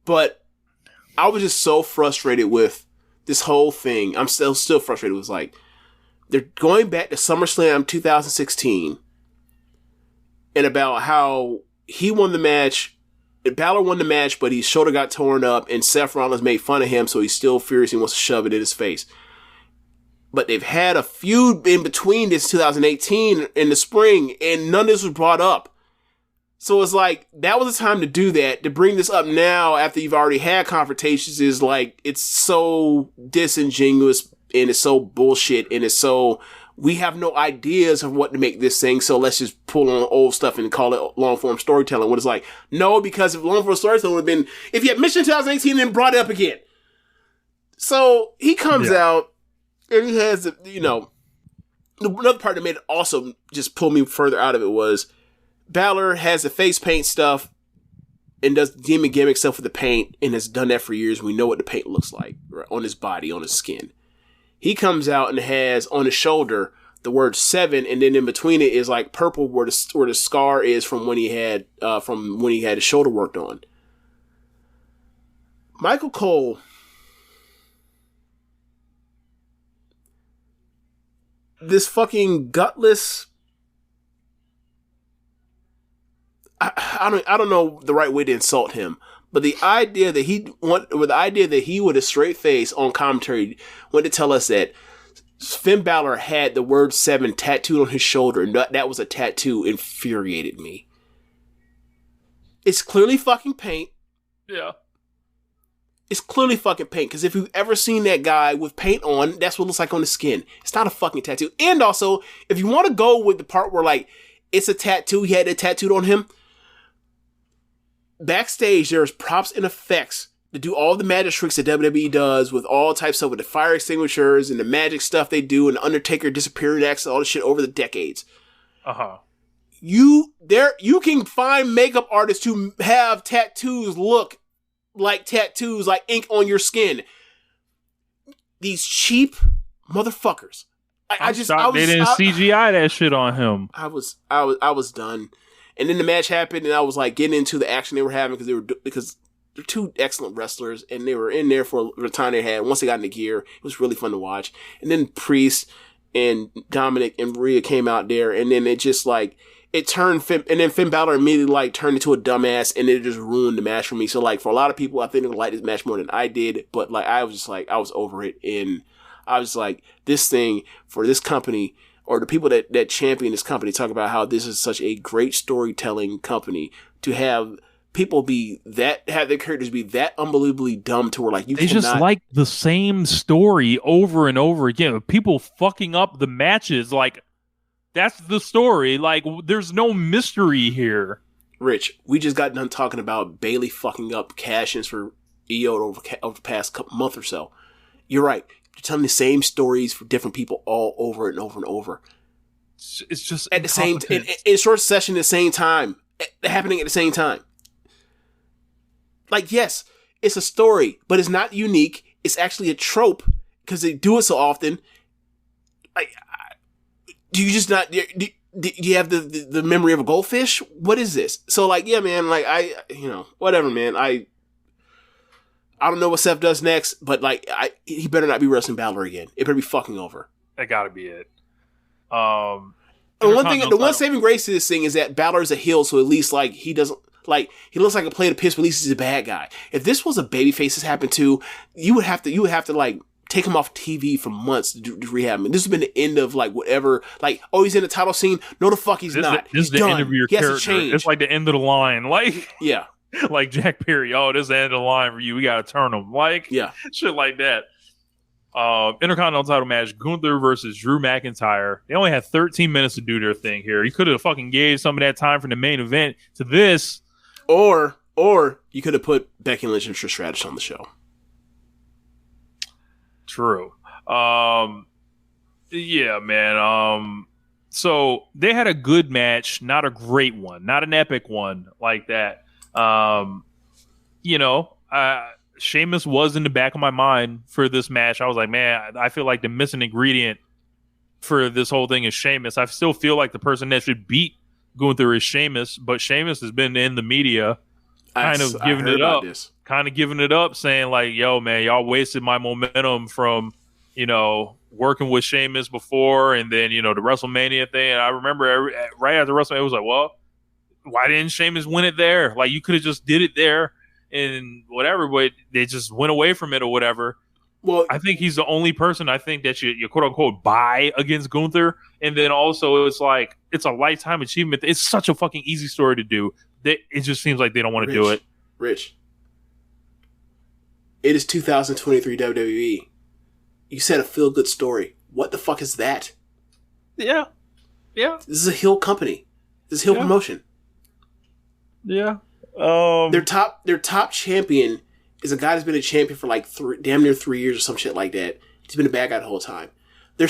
But I was just so frustrated with this whole thing. I'm still frustrated. It was like, they're going back to SummerSlam 2016 and about how he won the match. Balor won the match, but his shoulder got torn up and Seth Rollins made fun of him, so he's still furious and wants to shove it in his face. But they've had a feud in between this 2018 in the spring, and none of this was brought up. So it's like, that was the time to do that. To bring this up now after you've already had confrontations is like, it's so disingenuous and it's so bullshit and it's so, we have no ideas of what to make this thing, so let's just pull on old stuff and call it long form storytelling. What it's like, no, because if long form storytelling would have been, if you had mentioned 2018 and brought it up again. So he comes out and he has, another part that made it also just pull me further out of it was, Balor has the face paint stuff and does demon gimmick stuff with the paint and has done that for years. We know what the paint looks like on his body, on his skin. He comes out and has on his shoulder the word 7, and then in between it is like purple where the scar is from when he had his shoulder worked on. Michael Cole, this fucking gutless, I don't know the right way to insult him, but the idea that he with a straight face on commentary went to tell us that Finn Balor had the word 7 tattooed on his shoulder and that was a tattoo infuriated me. It's clearly fucking paint. Yeah. It's clearly fucking paint, because if you've ever seen that guy with paint on, that's what it looks like on his skin. It's not a fucking tattoo. And also, if you want to go with the part where like it's a tattoo, he had it tattooed on him, backstage, there's props and effects to do all the magic tricks that WWE does with all types of with the fire extinguishers and the magic stuff they do and the Undertaker disappearing acts, all this shit over the decades. You can find makeup artists who have tattoos look like tattoos, like ink on your skin. These cheap motherfuckers. They didn't CGI that shit on him. I was done. And then the match happened, and I was like getting into the action they were having because they're two excellent wrestlers, and they were in there for the time they had. Once they got in the gear, it was really fun to watch. And then Priest and Dominic and Rhea came out there, and then it just like it turned Finn, and then Finn Balor immediately like turned into a dumbass, and it just ruined the match for me. So like for a lot of people, I think they liked this match more than I did, but like I was just like I was over it, and I was like this thing for this company. Or the people that champion this company talk about how this is such a great storytelling company to have people have their characters be that unbelievably dumb to where like they just like the same story over and over again. People fucking up the matches, like that's the story. Like there's no mystery here. Rich, we just got done talking about Bailey fucking up cash-ins for EO over the past month or so. You're right. You're telling the same stories for different people all over and over and over. It's just at the same in short session at the same time, happening at the same time. Like yes, it's a story, but it's not unique. It's actually a trope because they do it so often. Like, do you just not? Do you have the memory of a goldfish? What is this? So like, yeah, man. Like whatever, man. I don't know what Seth does next, but like, he better not be wrestling Balor again. It better be fucking over. That gotta be it. And the one saving grace to this thing is that Balor is a heel, so at least like he doesn't like he looks like a plate of piss, but at least he's a bad guy. If this was a babyface this happened to, you would have to like take him off TV for months to rehab him. And this has been the end of like whatever. Like, oh, he's in the title scene. No, the fuck he's not. This is the end of your character. It's like the end of the line. Like yeah. Like Jack Perry, oh, this is the end of the line for you. We gotta turn him. Like, yeah, shit like that. Intercontinental title match: Gunther versus Drew McIntyre. They only had 13 minutes to do their thing here. You could have fucking gave some of that time from the main event to this, or you could have put Becky Lynch and Trish Stratus on the show. True. Yeah, man. So they had a good match, not a great one, not an epic one like that. Sheamus was in the back of my mind for this match. I was like, man, I feel like the missing ingredient for this whole thing is Sheamus. I still feel like the person that should beat Gunther is Sheamus, but Sheamus has been in the media kind of giving it up, saying like, yo, man, y'all wasted my momentum from, working with Sheamus before, and then, the WrestleMania thing. And I remember right after WrestleMania, it was like, well, why didn't Sheamus win it there? Like, you could have just did it there and whatever, but they just went away from it or whatever. Well, I think he's the only person I think that you quote unquote buy against Gunther. And then also it's like, it's a lifetime achievement. It's such a fucking easy story to do. It just seems like they don't want to do it. Rich, it is 2023 WWE. You said a feel-good story. What the fuck is that? Yeah. This is a heel company. This is heel promotion. Yeah. Their top champion is a guy that's been a champion for like damn near 3 years or some shit like that. He's been a bad guy the whole time. Their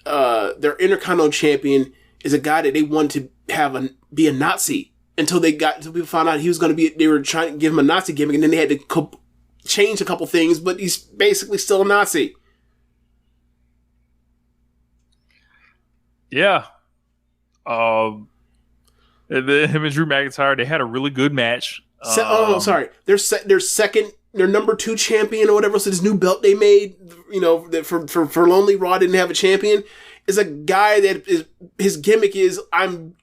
Intercontinental champion is a guy that they wanted to be a Nazi until people found out he was going to be. They were trying to give him a Nazi gimmick, and then they had to change a couple things, but he's basically still a Nazi. Yeah. And then him and Drew McIntyre, they had a really good match. Sorry. Their number 2 champion or whatever. So this new belt they made, for Lonely Raw didn't have a champion, is a guy that is, his gimmick is I'm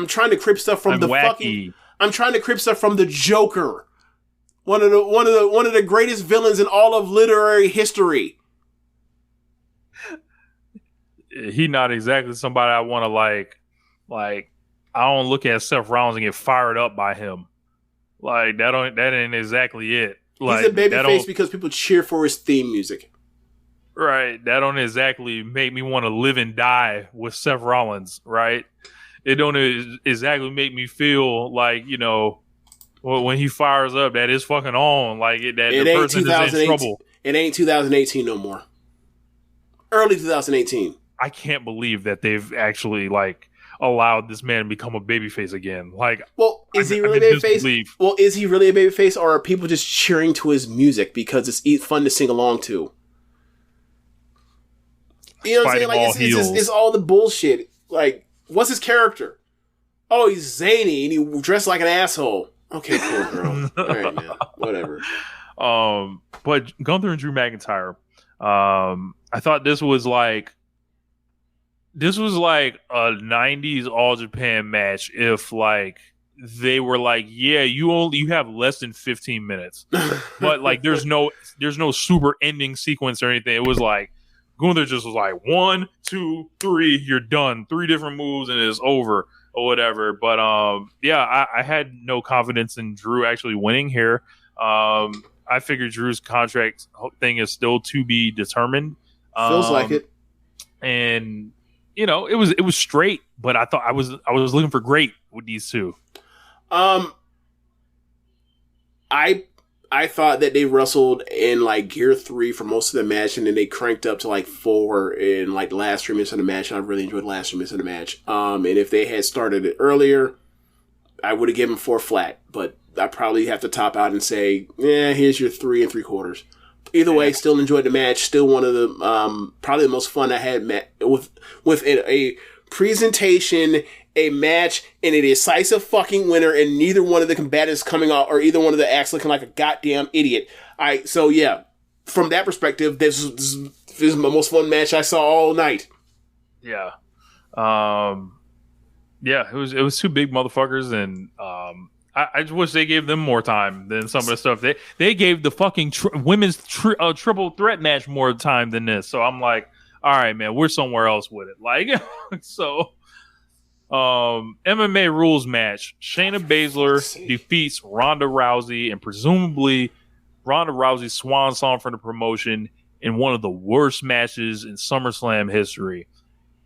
trying to crib stuff from I'm trying to crib stuff from the Joker, one of the greatest villains in all of literary history. He not exactly somebody I want to like. I don't look at Seth Rollins and get fired up by him. Like that ain't exactly it. Like, he's a babyface because people cheer for his theme music. Right. That don't exactly make me want to live and die with Seth Rollins, right? It don't exactly make me feel like, when he fires up, that is fucking on. Like the person is in trouble. It ain't 2018 no more. Early 2018. I can't believe that they've actually like allowed this man to become a babyface again. Like, well, is he really a babyface? Well, is he really a babyface, or are people just cheering to his music because it's fun to sing along to? You know what I'm saying? Like, it's all the bullshit. Like, what's his character? Oh, he's zany and he dressed like an asshole. Okay, cool, girl. All right, man. Whatever. But Gunther and Drew McIntyre, I thought this was like a 90s All Japan match if like they were like, yeah, you have less than 15 minutes. But like there's no super ending sequence or anything. It was like Gunther just was like 1, 2, 3, you're done. 3 different moves and it's over or whatever. But I had no confidence in Drew actually winning here. I figured Drew's contract thing is still to be determined. Feels like it. And you know, it was straight, but I thought I was looking for great with these two. I thought that they wrestled in like gear 3 for most of the match, and then they cranked up to like 4 in like the last 3 minutes of the match. And I really enjoyed the last 3 minutes of the match. And if they had started it earlier, I would have given 4 flat, but I probably have to top out and say, here's your 3 3/4. Either way, still enjoyed the match. Still one of the probably the most fun I had with a presentation, a match, and a decisive fucking winner, and neither one of the combatants coming out or either one of the acts looking like a goddamn idiot. So yeah, from that perspective, this is the most fun match I saw all night. Yeah, it was 2 big motherfuckers, and I just wish they gave them more time than some of the stuff. They gave the fucking women's triple threat match more time than this. So I'm like, all right, man, we're somewhere else with it. Like, so, MMA rules match. Shayna Baszler defeats Ronda Rousey, and presumably Ronda Rousey's swan song for the promotion in one of the worst matches in SummerSlam history.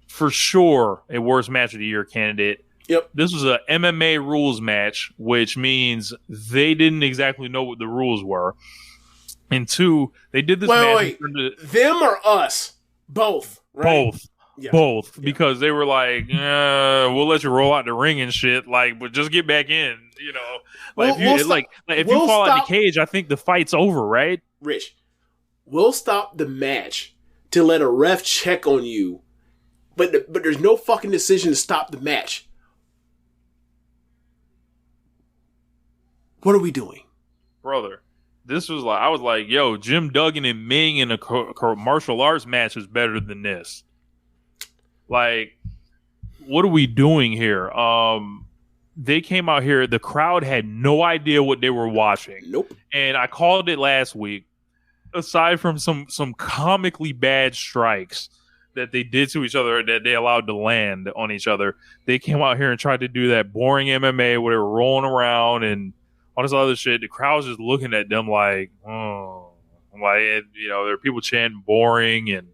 For sure, a worst match of the year candidate. Yep. This was a MMA rules match, which means they didn't exactly know what the rules were. And 2, they did this match. Them or us? Both. Right? Both. Yeah. Both. Yeah. Because they were like, we'll let you roll out the ring and shit, like, but just get back in, you know. Like, if you fall out the cage, I think the fight's over, right? Rich, we'll stop the match to let a ref check on you, but there's no fucking decision to stop the match. What are we doing? Brother, this was like, I was like, yo, Jim Duggan and Ming in a martial arts match is better than this. Like, what are we doing here? They came out here, the crowd had no idea what they were watching. Nope. And I called it last week. Aside from some comically bad strikes that they did to each other, that they allowed to land on each other, they came out here and tried to do that boring MMA where they were rolling around and all this other shit. The crowd was just looking at them like, oh, like, you know, there are people chanting boring, and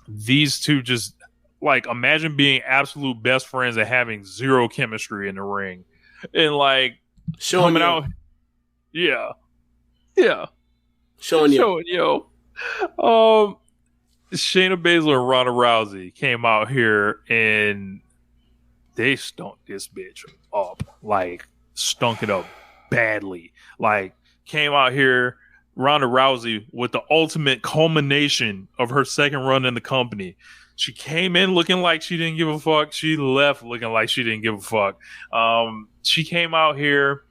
these two just like, imagine being absolute best friends and having zero chemistry in the ring, and like coming out, yeah, showing you. Shayna Baszler and Ronda Rousey came out here and they stunk this bitch up, like stunk it up badly. Like, came out here, Ronda Rousey with the ultimate culmination of her second run in the company. She came in looking like she didn't give a fuck. She left looking like she didn't give a fuck. She came out here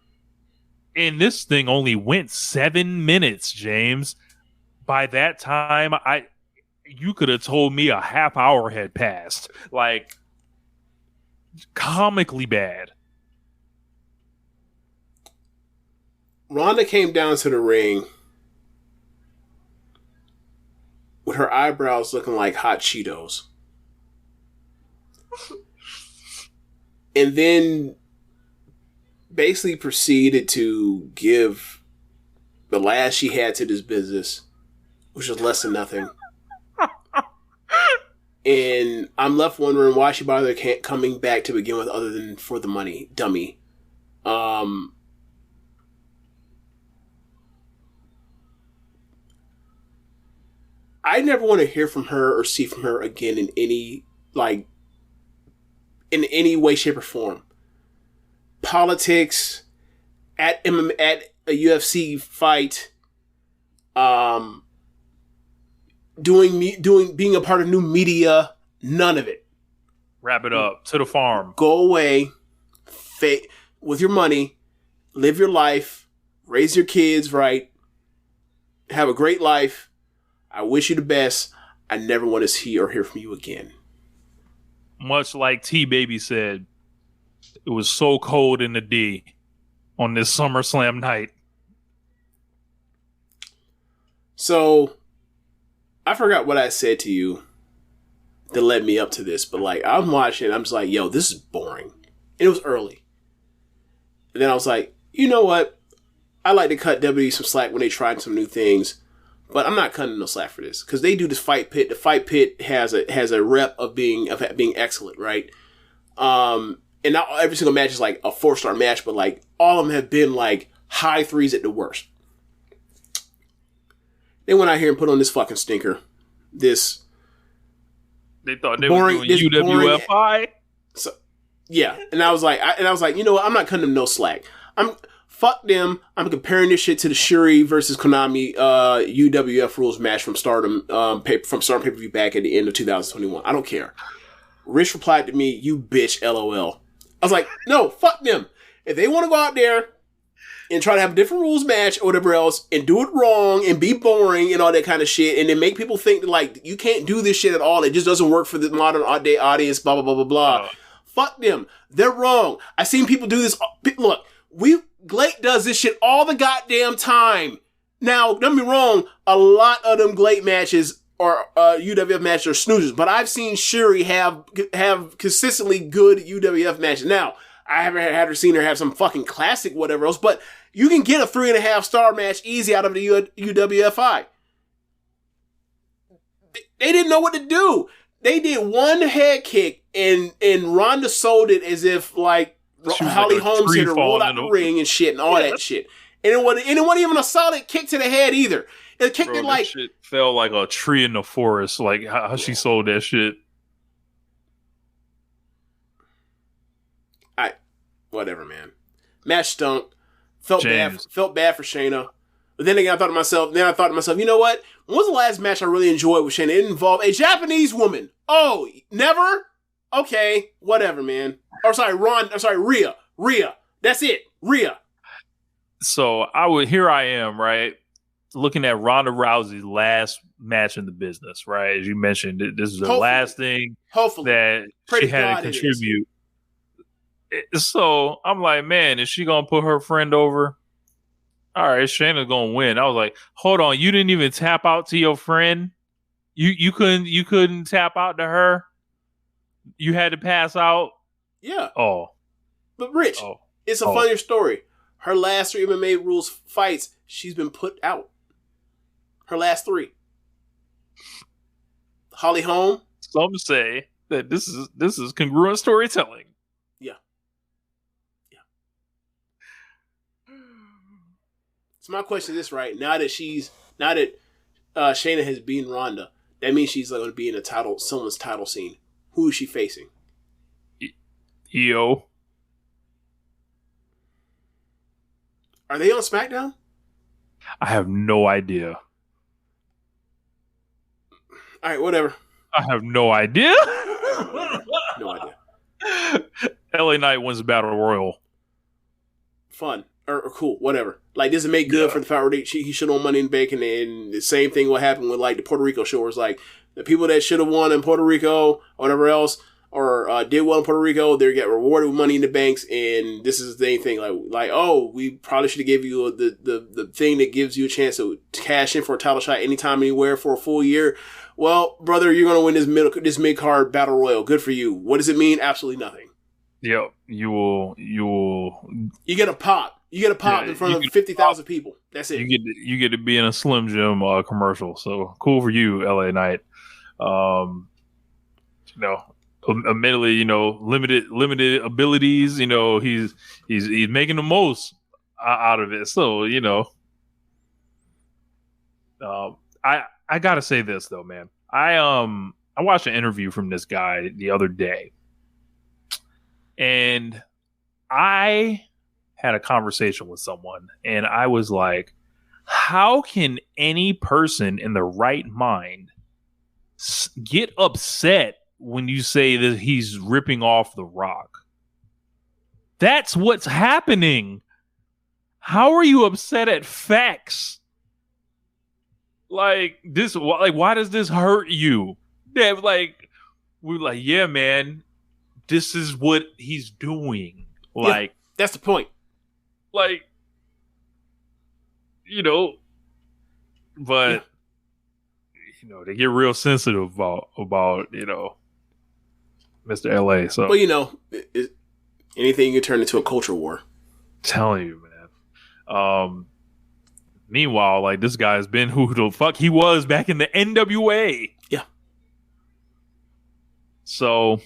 and this thing only went 7 minutes, James. By that time, you could have told me a half hour had passed. Like, comically bad. Ronda came down to the ring with her eyebrows looking like hot Cheetos. And then basically proceeded to give the last she had to this business, which was less than nothing. And I'm left wondering why she bothered coming back to begin with, other than for the money, dummy. I never want to hear from her or see from her again in any way, shape, or form. Politics, at a UFC fight, being a part of new media, none of it. Wrap it up. To the farm. Go away, with your money, live your life, raise your kids right, have a great life. I wish you the best. I never want to see or hear from you again. Much like T-Baby said, it was so cold in the D on this SummerSlam night. So, I forgot what I said to you that led me up to this, but like, I'm watching, I'm just like, yo, this is boring. And it was early. And then I was like, you know what? I like to cut WWE some slack when they try some new things. But I'm not cutting no slack for this because they do this fight pit. The fight pit has a rep of being excellent, right? And not every single match is like a 4-star match, but like all of them have been like high 3s at the worst. They went out here and put on this fucking stinker. They thought they were doing UWFI. So, yeah, and I was like, you know what? I'm not cutting them no slack. Fuck them. I'm comparing this shit to the Shuri versus Konami UWF rules match from Stardom pay-per-view back at the end of 2021. I don't care. Rich replied to me, you bitch, LOL. I was like, no, fuck them. If they want to go out there and try to have a different rules match or whatever else and do it wrong and be boring and all that kind of shit and then make people think that like you can't do this shit at all. It just doesn't work for the modern day audience, blah, blah, blah, blah, blah. Fuck them. They're wrong. I've seen people do this. Look, Glate does this shit all the goddamn time. Now, don't be wrong, a lot of them Glate matches or UWF matches are snoozers, but I've seen Shuri have consistently good UWF matches. Now, I haven't had her seen her have some fucking classic whatever else, but you can get a 3.5-star match easy out of the UWFI. They didn't know what to do. They did one head kick and Ronda sold it as if like Holly Holmes hit her, rolled out the ring and shit and all that shit. And it wasn't even a solid kick to the head either. It kicked it like... shit fell like a tree in the forest, like how she sold that shit. Whatever, man. Match stunk. Felt bad for Shayna. But then again, I thought to myself, you know what? When was the last match I really enjoyed with Shayna? It involved a Japanese woman. Oh, never? Okay, whatever, man. Rhea. That's it. Rhea. So here I am, right? Looking at Ronda Rousey's last match in the business, right? As you mentioned, this is the last thing that she had to contribute. So I'm like, man, is she gonna put her friend over? All right, Shayna's gonna win. I was like, hold on, you didn't even tap out to your friend. You couldn't tap out to her. You had to pass out. Yeah. Oh, but Rich, it's a funnier story. Her last 3 MMA rules fights, she's been put out. Her last 3. Holly Holm. Some say that this is congruent storytelling. Yeah. So my question is this, right? Now that Shayna has beaten Ronda, that means she's going to be in someone's title scene. Who is she facing? EO. Are they on SmackDown? I have no idea. All right, whatever. I have no idea. No idea. LA Knight wins the Battle Royal. Fun. Or cool, whatever. Like, does it make good for the fact that he should have won Money in the Bank, and the same thing will happen with, like, the Puerto Rico show, where it's like, the people that should have won in Puerto Rico, or whatever else, or did well in Puerto Rico, they get rewarded with Money in the Banks, and this is the same thing. Like, oh, we probably should have gave you the thing that gives you a chance to cash in for a title shot anytime, anywhere for a full year. Well, brother, you're going to win this mid-card Battle Royal. Good for you. What does it mean? Absolutely nothing. Yep. You get a pop. You get a pop in front of 50,000 people. That's it. You get to be in a Slim Jim commercial. So cool for you, LA Knight. admittedly, limited abilities. He's making the most out of it. So, I gotta say this though, man. I watched an interview from this guy the other day, and I had a conversation with someone, and I was like, how can any person in the right mind get upset when you say that he's ripping off The Rock? That's what's happening. How are you upset at facts? Like this, why does this hurt you? We're like, yeah, man, this is what he's doing. Like, that's the point. But they get real sensitive about Mr. LA. So, anything can turn into a culture war. Telling you, man. Meanwhile, this guy's been who the fuck he was back in the NWA. Yeah. So,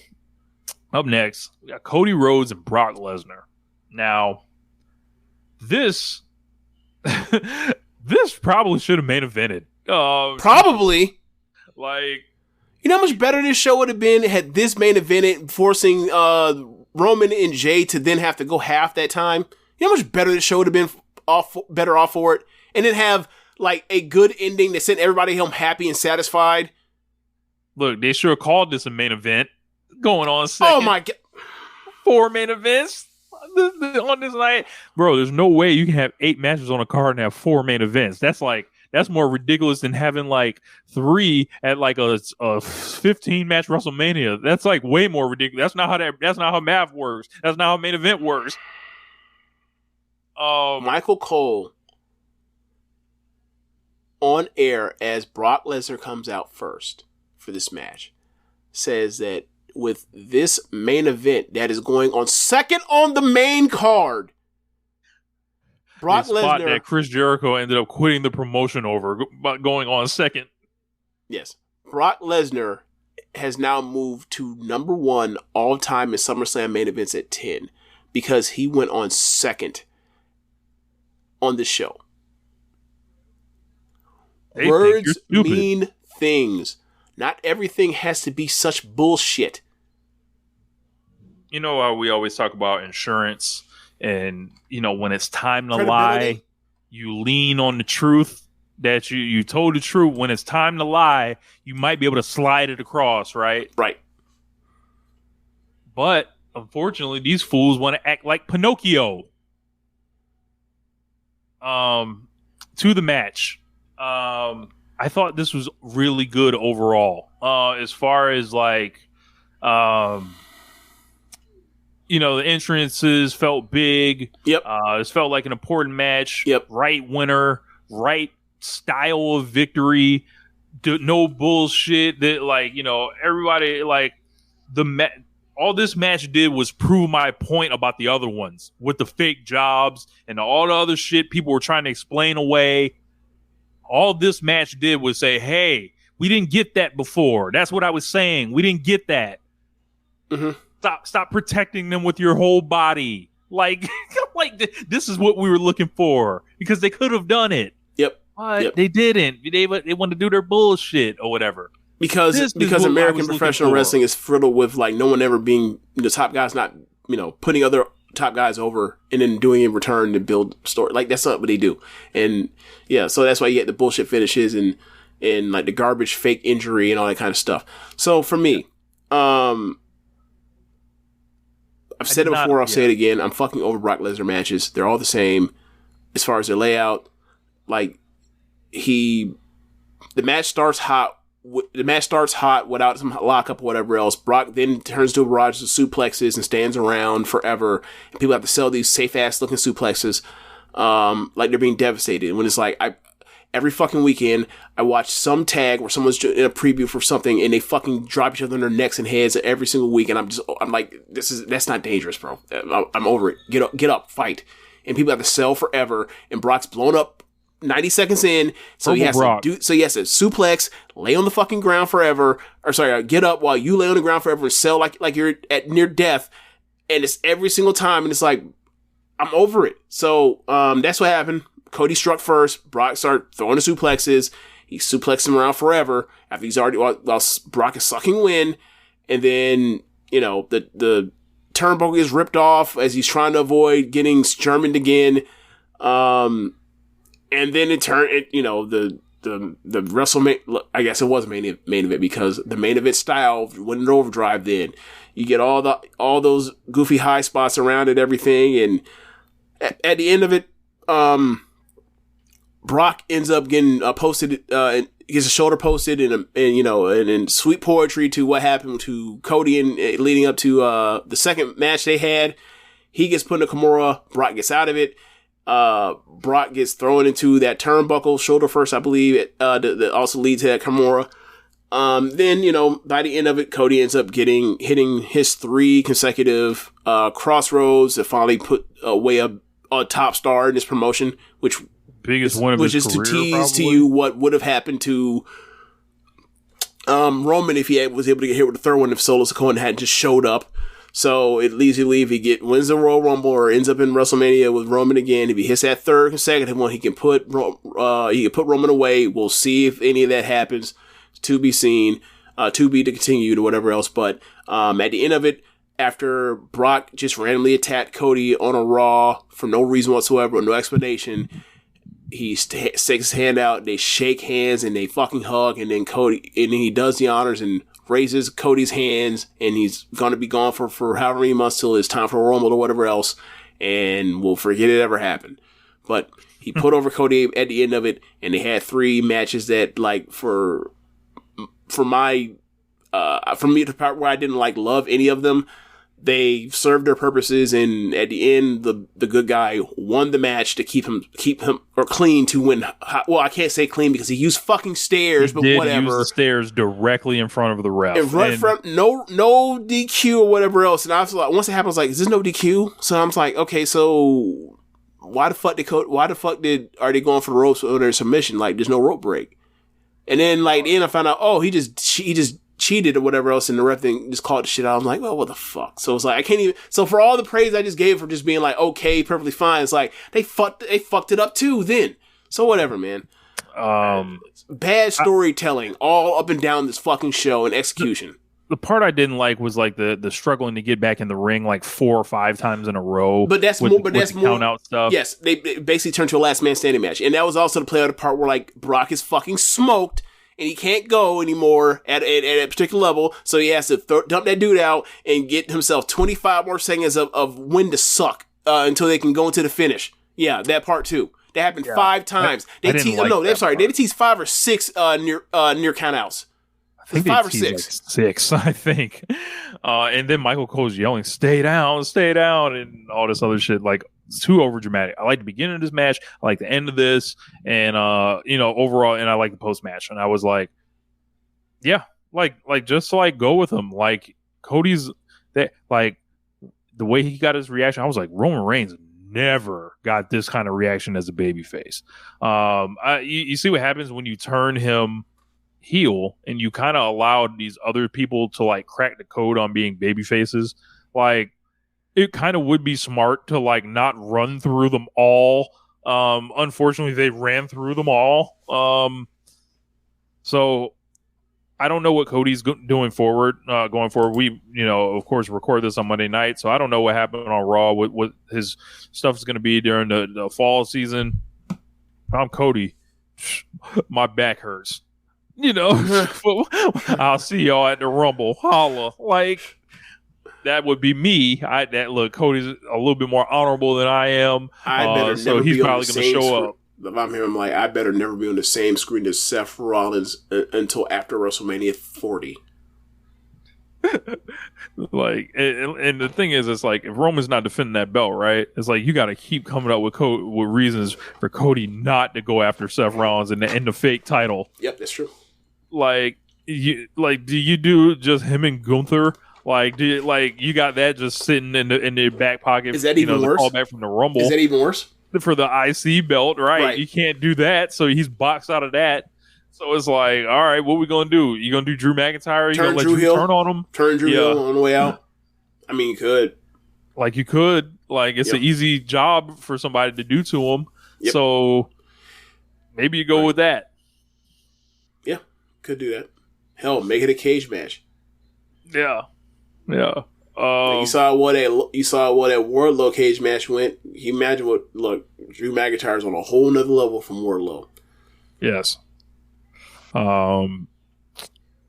up next, we got Cody Rhodes and Brock Lesnar. Now, this probably should have main evented. Probably. You know how much better this show would have been had this main evented, forcing Roman and Jay to then have to go half that time? You know how much better this show would have been better off for it? And then have a good ending that sent everybody home happy and satisfied? Look, they sure called this a main event. Going on second. Oh my God. 4 main events on this night. Bro, there's no way you can have 8 matches on a card and have 4 main events. That's more ridiculous than having 3 at a 15 match WrestleMania. That's way more ridiculous. That's not how math works. That's not how main event works. Michael Cole on air as Brock Lesnar comes out first for this match says that with this main event that is going on second on the main card, Brock Lesnar, that Chris Jericho ended up quitting the promotion over, going on second. Yes. Brock Lesnar has now moved to number 1 all time in SummerSlam main events at 10 because he went on second on the show. Words mean things. Not everything has to be such bullshit. You know how we always talk about insurance and, when it's time to lie, you lean on the truth that you told the truth. When it's time to lie, you might be able to slide it across, right? Right. But unfortunately, these fools want to act like Pinocchio. To the match. I thought this was really good overall. As far as the entrances felt big. Yep. This felt like an important match. Yep. Right winner, right style of victory. No bullshit that everybody all this match did was prove my point about the other ones with the fake jobs and all the other shit people were trying to explain away. All this match did was say, hey, we didn't get that before. That's what I was saying. We didn't get that. Mm-hmm. Stop protecting them with your whole body. This is what we were looking for because they could have done it. Yep. But they didn't. They wanted to do their bullshit or whatever. Because American professional wrestling is riddled with no one ever being the top guys, not putting other top guys over and then doing in return to build story. That's not what they do. And yeah, so that's why you get the bullshit finishes and the garbage fake injury and all that kind of stuff. So for me, I've said it before, I'll say it again. I'm fucking over Brock Lesnar matches. They're all the same as far as their layout. The match starts hot. The match starts hot without some lockup or whatever else. Brock then turns to a barrage of suplexes and stands around forever. And people have to sell these safe-ass looking suplexes like they're being devastated. When it's every fucking weekend, I watch some tag where someone's in a preview for something and they fucking drop each other on their necks and heads every single week. And I'm like, that's not dangerous, bro. I'm over it. Get up, fight. And people have to sell forever. And Brock's blown up 90 seconds in, so he has Brock. to suplex, lay on the fucking ground forever, get up while you lay on the ground forever and sell like you're at near death, and it's every single time, and it's like, I'm over it. So that's what happened. Cody struck first. Brock started throwing the suplexes. He suplexed him around forever after he's already while Brock is sucking wind, and then the turnbuckle is ripped off as he's trying to avoid getting Germaned again. And then the WrestleMania, I guess it was main event because the main event style went in overdrive. Then you get all those goofy high spots around it, everything, and at the end of it, Brock ends up getting posted, and gets a shoulder posted, and in sweet poetry to what happened to Cody and leading up to the second match they had. He gets put in a Kimura. Brock gets out of it. Brock gets thrown into that turnbuckle, shoulder first, I believe. That also leads to that Kimura. Then, by the end of it, Cody ends up hitting his 3 consecutive crossroads to finally put away a top star in this promotion, which biggest one of his is career, to tease probably. to you what would have happened to Roman if he was able to get hit with the third one if Solo Sikoa hadn't just showed up. So it leaves you if he wins the Royal Rumble or ends up in WrestleMania with Roman again. If he hits that third consecutive one, he can put Roman away. We'll see if any of that happens. To be seen, to be continued or whatever else. But at the end of it, after Brock just randomly attacked Cody on a Raw for no reason whatsoever, no explanation, he sticks his hand out. They shake hands and they fucking hug, and then he does the honors and raises Cody's hands, and he's gonna be gone for however many months till it's time for Rumble or whatever else, and we'll forget it ever happened. But he put over Cody at the end of it, and they had 3 matches that, like, for me, the part where I didn't love any of them, they served their purposes, and at the end, the good guy won the match to keep him or clean to win. Well, I can't say clean because he used fucking stairs, but whatever. Use the stairs directly in front of the ref. No DQ or whatever else. And I was like, once it happened, I was like, is this no DQ? So I'm like, okay, so why the fuck are they going for the ropes or their submission? Like, there's no rope break. And then I found out, he just cheated or whatever else, and the ref thing just called the shit out. I'm like, well, what the fuck? So it's like, I can't even. So for all the praise I just gave for just being like, okay, perfectly fine, it's like they fucked it up too. Then so whatever, man. Bad storytelling all up and down this fucking show and execution. The part I didn't like was like the struggling to get back in the ring like 4 or 5 times in a row. But that's more count out stuff. Yes, they basically turned to a last man standing match, and that was also the play out the part where like Brock is fucking smoked and he can't go anymore at a particular level, so he has to dump that dude out and get himself 25 more seconds of wind to suck until they can go into the finish. Yeah, that part too. That happened 5 times. They teased 5 or 6 near countouts. I think 5 or 6. Like 6, I think. And then Michael Cole's yelling, stay down, and all this other shit. Like, it's too over dramatic. I like the beginning of this match. I like the end of this. And, overall, and I like the post match. And I was like, yeah, just go with him. Like, Cody's, the way he got his reaction, I was like, Roman Reigns never got this kind of reaction as a babyface. You see what happens when you turn him heel and you kind of allowed these other people to like crack the code on being baby faces. Like, it kind of would be smart to like not run through them all. Unfortunately, they ran through them all. So I don't know what Cody's doing forward. Going forward, we of course record this on Monday night, so I don't know what happened on Raw. What his stuff is going to be during the fall season. I'm Cody. My back hurts. I'll see y'all at the Rumble. Holla. Like, that would be me. Cody's a little bit more honorable than I am. So he's probably going to show up. If I'm him, I'm like, I better never be on the same screen as Seth Rollins until after WrestleMania 40. Like, and the thing is, it's like, if Roman's not defending that belt, right? It's like, you got to keep coming up with reasons for Cody not to go after Seth Rollins and the fake title. Yep, that's true. Do you do just him and Gunther? Like, you got that just sitting in the back pocket? Is that even worse? Call back from the Rumble. Is that even worse? for the IC belt, right? You can't do that, so he's boxed out of that. So it's like, all right, what we gonna do? You gonna do Drew McIntyre? You gonna let Drew turn on him? Turn Drew Hill on the way out? I mean, you could. Like you could. Like it's an easy job for somebody to do to him. So maybe you go with that. Yeah, could do that. Hell, make it a cage match. Yeah. You saw what that Wardlow cage match went. You imagine Drew McIntyre's on a whole nother level from Wardlow. Yes. The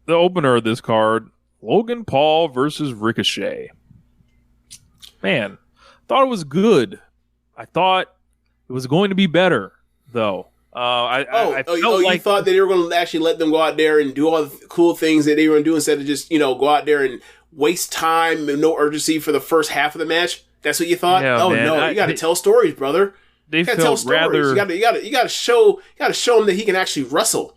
opener of this card, Logan Paul versus Ricochet. Man, thought it was good. I thought it was going to be better, though. I felt like, you thought that they were going to actually let them go out there and do all the cool things that they were going to do instead of just, go out there and waste time and no urgency for the first half of the match? That's what you thought? Yeah, man. No, you got to tell stories, brother. They felt rather. You got to show him that he can actually wrestle.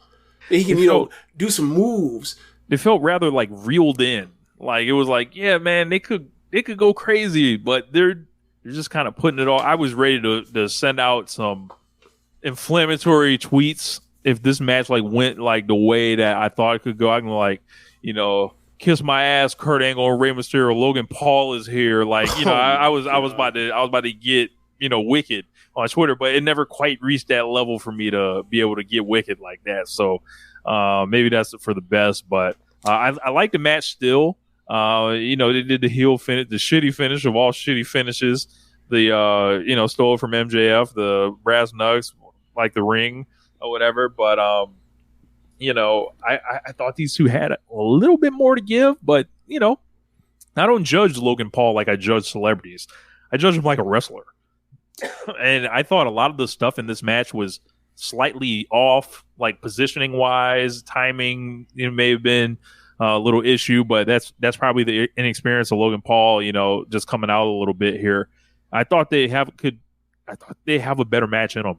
That he can, do some moves. They felt rather like reeled in. Like it was like, yeah, man, they could go crazy, but they're just kind of putting it all. I was ready to send out some inflammatory tweets if this match went the way that I thought it could go. I can kiss my ass, Kurt Angle, Rey Mysterio, Logan Paul is here. I was about to get wicked on Twitter, but it never quite reached that level for me to be able to get wicked like that. So maybe that's for the best, but I like the match still. They did the heel finish, the shitty finish of all shitty finishes. The stole it from MJF, the brass knucks, like the ring or whatever. But I thought these two had a little bit more to give. But I don't judge Logan Paul like I judge celebrities. I judge him like a wrestler. And I thought a lot of the stuff in this match was slightly off, like positioning wise, timing. May have been a little issue, but that's probably the inexperience of Logan Paul. Just coming out a little bit here. I thought they have a better match in them.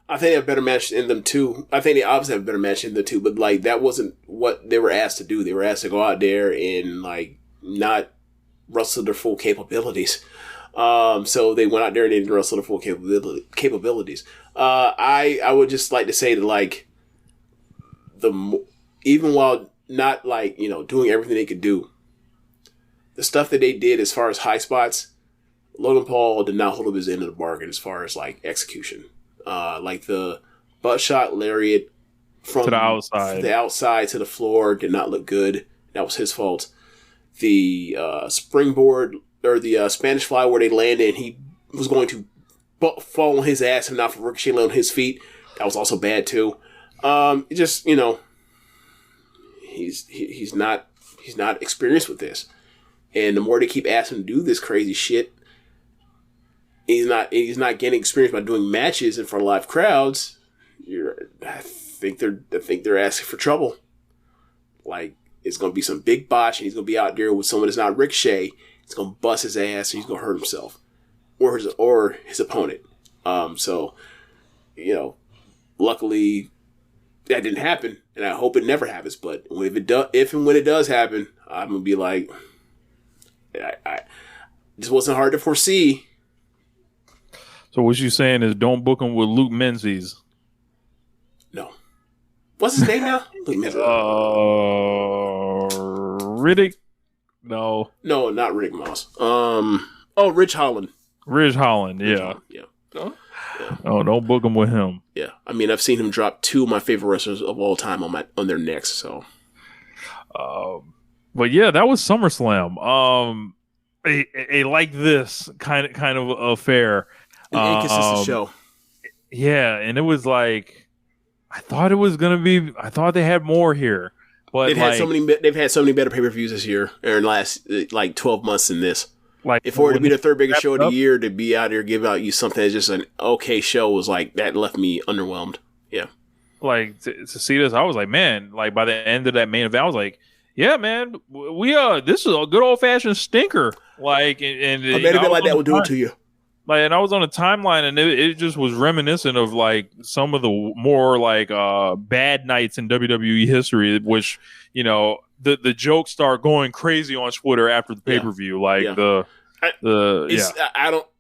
I think they have a better match in them too. I think they obviously have a better match in them too, but that wasn't what they were asked to do. They were asked to go out there and not wrestle their full capabilities. So they went out there and they didn't wrestle their full capabilities. I would just like to say that even while not doing everything they could do, the stuff that they did as far as high spots, Logan Paul did not hold up his end of the bargain as far as execution. The butt shot lariat from the outside to the floor did not look good. That was his fault. The springboard or the Spanish fly where they landed and he was going to fall on his ass and not for Ricochet on his feet. That was also bad too. He's not experienced with this. And the more they keep asking him to do this crazy shit, he's not getting experience by doing matches in front of live crowds. I think they're asking for trouble. It's going to be some big botch, and he's going to be out there with someone that's not Ricochet. He's going to bust his ass, and he's going to hurt himself or his opponent. Luckily that didn't happen, and I hope it never happens. But if and when it does happen, I'm going to be like, I this wasn't hard to foresee. So what you saying is don't book him with Luke Menzies? No. What's his name now? Luke Menzies. Riddick? No, not Riddick Moss. Ridge Holland. Ridge Holland, yeah. Yeah. Oh, don't book him with him. Yeah. I mean, I've seen him drop two of my favorite wrestlers of all time on their necks, so. But yeah, that was SummerSlam. A like this kind of affair. An inconsistent show. Yeah, and it was I thought it was gonna be. I thought they had more here, but they've had so many better pay-per-views this year or in the last 12 months than this. If it were to be the third biggest show of the year, to be out here giving out you something that's just an okay show was that left me underwhelmed. Yeah. To see this, I was like, man, by the end of that main event, I was like, yeah, man, we this is a good old fashioned stinker. And a main event like that will do it to you. And I was on a timeline, and it just was reminiscent of some of the more bad nights in WWE history, which the jokes start going crazy on Twitter after the pay per view. I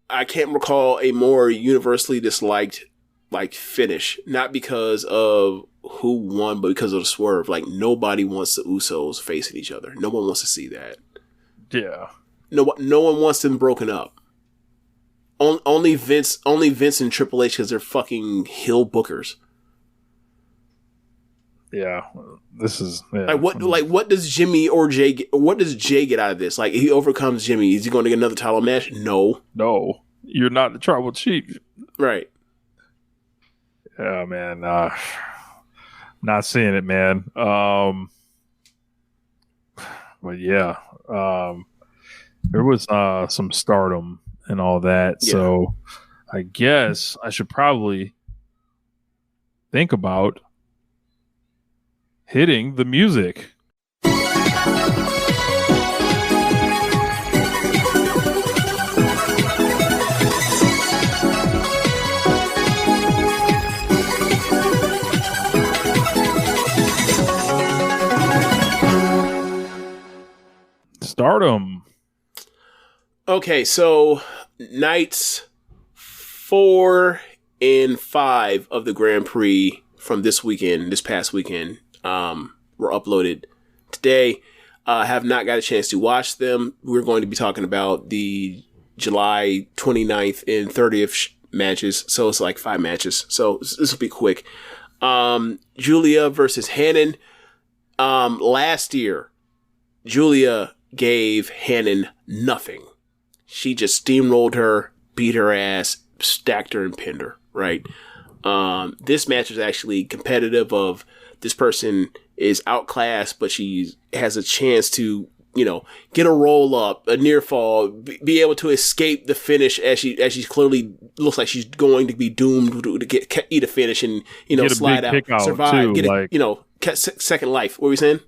I can't recall a more universally disliked like finish, not because of who won, but because of the swerve. Like, nobody wants the Usos facing each other. No one wants to see that. Yeah. No one wants them broken up. Only Vince and Triple H, because they're fucking heel bookers. Yeah, this is what does Jimmy or Jay get, what does Jay get out of this? Like, he overcomes Jimmy, is he going to get another title match? No, you're not the tribal chief, right? Yeah, man, not seeing it, man. But yeah, there was some Stardom and all that, so I guess I should probably think about hitting the music. Stardom. Okay, so nights 4 and 5 of the Grand Prix from this past weekend, were uploaded today. Have not got a chance to watch them. We're going to be talking about the July 29th and 30th matches. So it's like 5 matches. So this will be quick. Julia versus Hannon. Last year, Julia gave Hannon nothing. She just steamrolled her, beat her ass, stacked her, and pinned her, right? This match was actually competitive of this person is outclassed, but she has a chance to, get a roll up, a near fall, be able to escape the finish as she's clearly looks like she's going to be doomed to eat a finish and, slide out, survive, too, second life. What were we saying?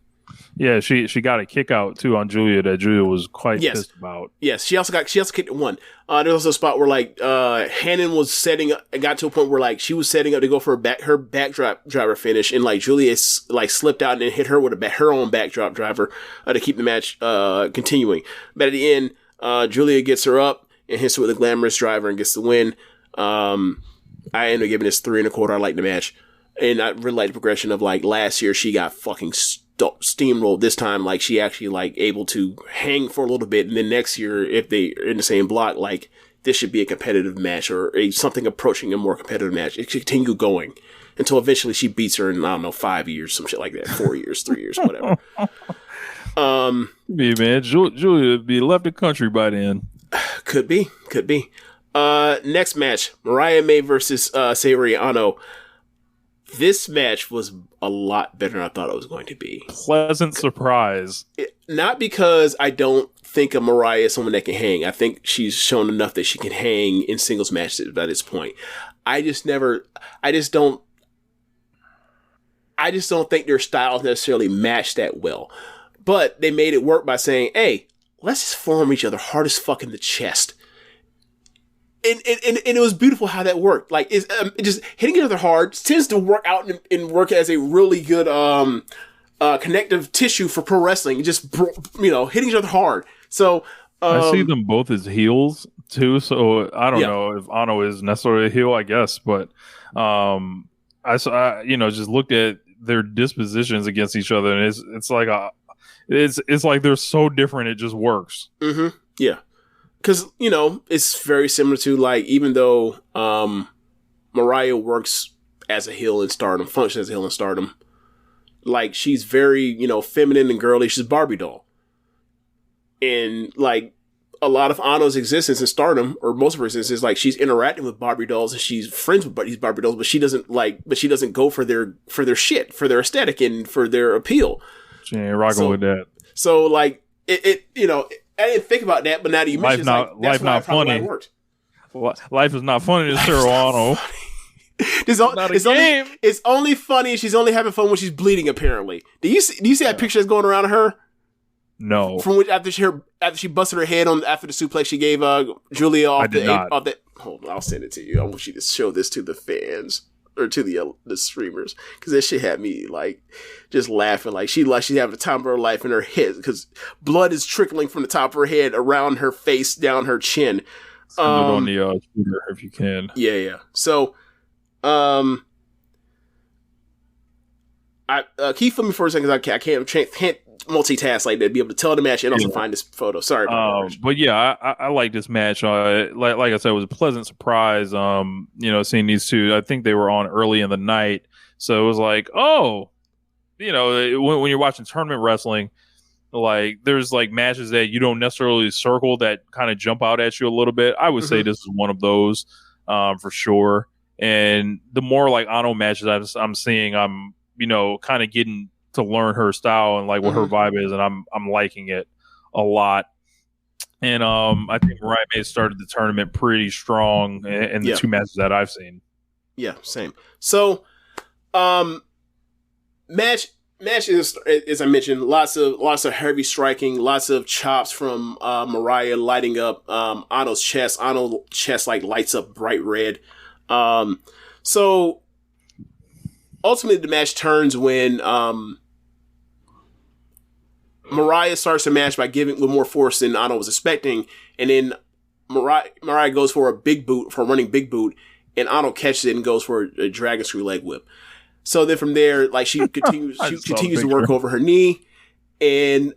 Yeah, she got a kick out too on Julia that Julia was quite pissed about. Yes, she also kicked at one. There's also a spot where Hannon was setting up, and got to a point where she was setting up to go for her backdrop driver finish, and Julia slipped out and hit her with her own backdrop driver to keep the match continuing. But at the end, Julia gets her up and hits her with a glamorous driver and gets the win. I ended up giving this 3 1/4. I like the match, and I really like the progression of last year she got fucking steamrolled. This time she actually able to hang for a little bit, and then next year if they're in the same block, this should be a competitive match or something approaching a more competitive match. It should continue going until eventually she beats her in 5 years, some shit like that, 4 years, 3 years, whatever. Yeah, man, Julia would be left the country by then. Could be. Next match, Mariah May versus Sayuri Ano. This match was a lot better than I thought it was going to be. Pleasant surprise. Not because I don't think of Mariah as someone that can hang. I think she's shown enough that she can hang in singles matches by this point. I just don't think their styles necessarily match that well. But they made it work by saying, hey, let's just form each other hard as fuck in the chest. And it was beautiful how that worked. It's just hitting each other hard tends to work out and work as a really good connective tissue for pro wrestling. Just hitting each other hard. So I see them both as heels too. So I don't know if Ano is necessarily a heel, I guess, but I just looked at their dispositions against each other, and it's like they're so different. It just works. Mm-hmm. Yeah. Because, it's very similar to, even though Mariah works as a heel in Stardom, functions as a heel in Stardom, she's very, feminine and girly. She's a Barbie doll. And, a lot of Ano's existence in Stardom, or most of her existence, is, she's interacting with Barbie dolls and she's friends with these Barbie dolls, but she doesn't go for their shit, for their aesthetic and for their appeal. She ain't rocking with that. So, I didn't think about that, but now that you mentioned it, that's not funny. It worked. Life is not funny to Sarah Ano. It's only funny. She's only having fun when she's bleeding. Apparently, do you see that picture that's going around of her? No. From which after she busted her head after the suplex she gave Julia off the. Hold on, I'll send it to you. I want you to show this to the fans or to the streamers, because that shit had me just laughing. She's having the time of her life in her head because blood is trickling from the top of her head around her face down her chin. Send it on the Twitter if you can. Yeah. So, keep filming for a second. I can't multitask like that. Be able to tell the match and also find this photo. Sorry about that. But yeah, I like this match. Like I said, it was a pleasant surprise. Seeing these two. I think they were on early in the night, so it was like, oh, when you're watching tournament wrestling, like there's like matches that you don't necessarily circle that kind of jump out at you a little bit. I would say this is one of those, for sure. And the more like Ano matches I'm seeing, I'm kind of getting to learn her style and like what her vibe is, and I'm liking it a lot. And I think Mariah May started the tournament pretty strong in the two matches that I've seen. Yeah, same. So, match is, as I mentioned, lots of heavy striking, lots of chops from Mariah lighting up Ano's chest. Ano's chest like lights up bright red. So ultimately the match turns when Mariah starts the match by giving with more force than Ano was expecting, and then Mariah goes for a running big boot, and Ano catches it and goes for a dragon screw leg whip. So then from there, like she continues to work over her knee, and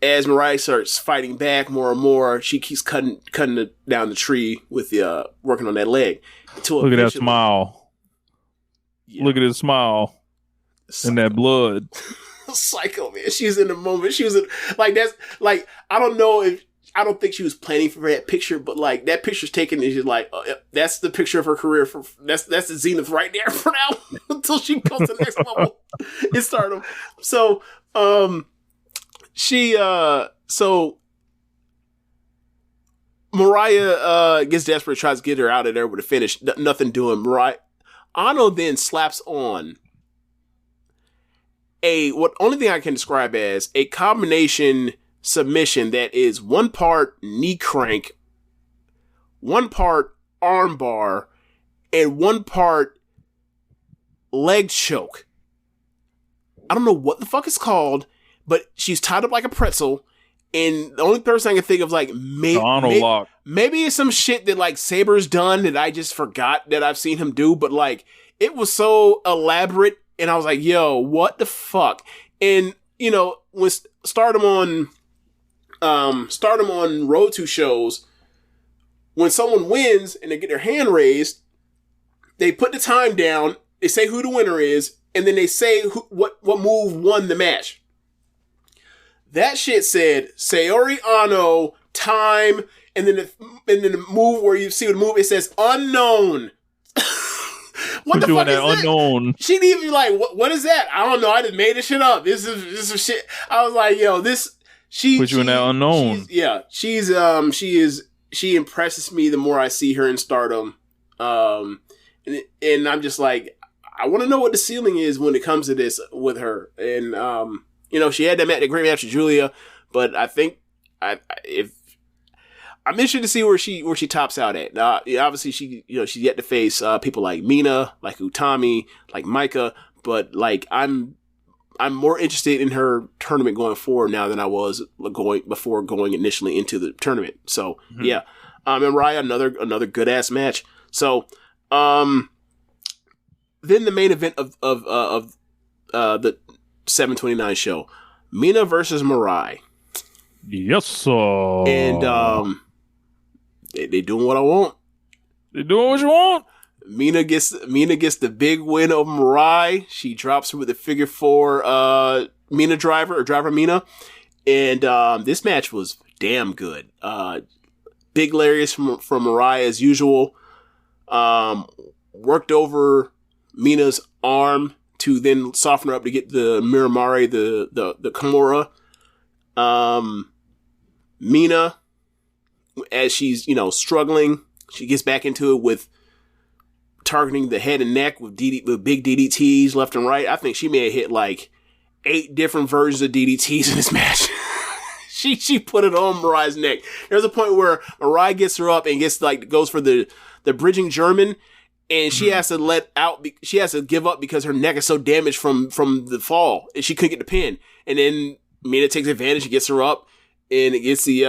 as Mariah starts fighting back more and more, she keeps cutting it down the tree with the working on that leg. Look at that smile! Yeah. Look at his smile and that blood. Psycho, man. She's in the moment. She was that's like, I don't think she was planning for that picture, but like that picture's taken and she's like, that's the picture of her career. That's the zenith right there for now until she goes to the next level in Stardom. So, Mariah gets desperate, tries to get her out of there with a finish. Nothing doing. Ano then slaps on only thing I can describe as a combination submission that is one part knee crank, one part arm bar, and one part leg choke. I don't know what the fuck it's called, but she's tied up like a pretzel, and the only person I can think of like maybe it's some shit that like Saber's done that I just forgot that I've seen him do, but like it was so elaborate. And I was like, yo, what the fuck? And, when Stardom on Road to shows, when someone wins and they get their hand raised, they put the time down, they say who the winner is, and then they say what move won the match. That shit said Saori Ano, time, and then the move where you see the move, it says unknown. What the fuck is that? Unknown. She didn't even be like, what is that? I don't know. I just made this shit up. This is shit. I was like, yo, she put you in that unknown. She impresses me the more I see her in Stardom. And I'm just like, I want to know what the ceiling is when it comes to this with her. And she had that great match with Julia, but I think I'm interested to see where she tops out at. Obviously she's yet to face people like Mina, like Utami, like Micah, but like I'm more interested in her tournament going forward now than I was before going initially into the tournament. So yeah, and Raya, another good ass match. So then the main event of the 7/29 show, Mina versus Mirai. Yes, sir. And they doing what I want. They doing what you want. Mina gets the big win over Mirai. She drops her with a figure 4 Mina driver Mina. And this match was damn good. Big lariats from Mirai as usual. Worked over Mina's arm to then soften her up to get the Miramare, the Kimura. Mina, as she's, struggling, she gets back into it with targeting the head and neck with big DDTs left and right. I think she may have hit like 8 different versions of DDTs in this match. She put it on Mirai's neck. There's a point where Mirai gets her up and goes for the bridging German, and she has to she has to give up because her neck is so damaged from the fall, and she couldn't get the pin. And then Mina takes advantage and gets her up, and it gets the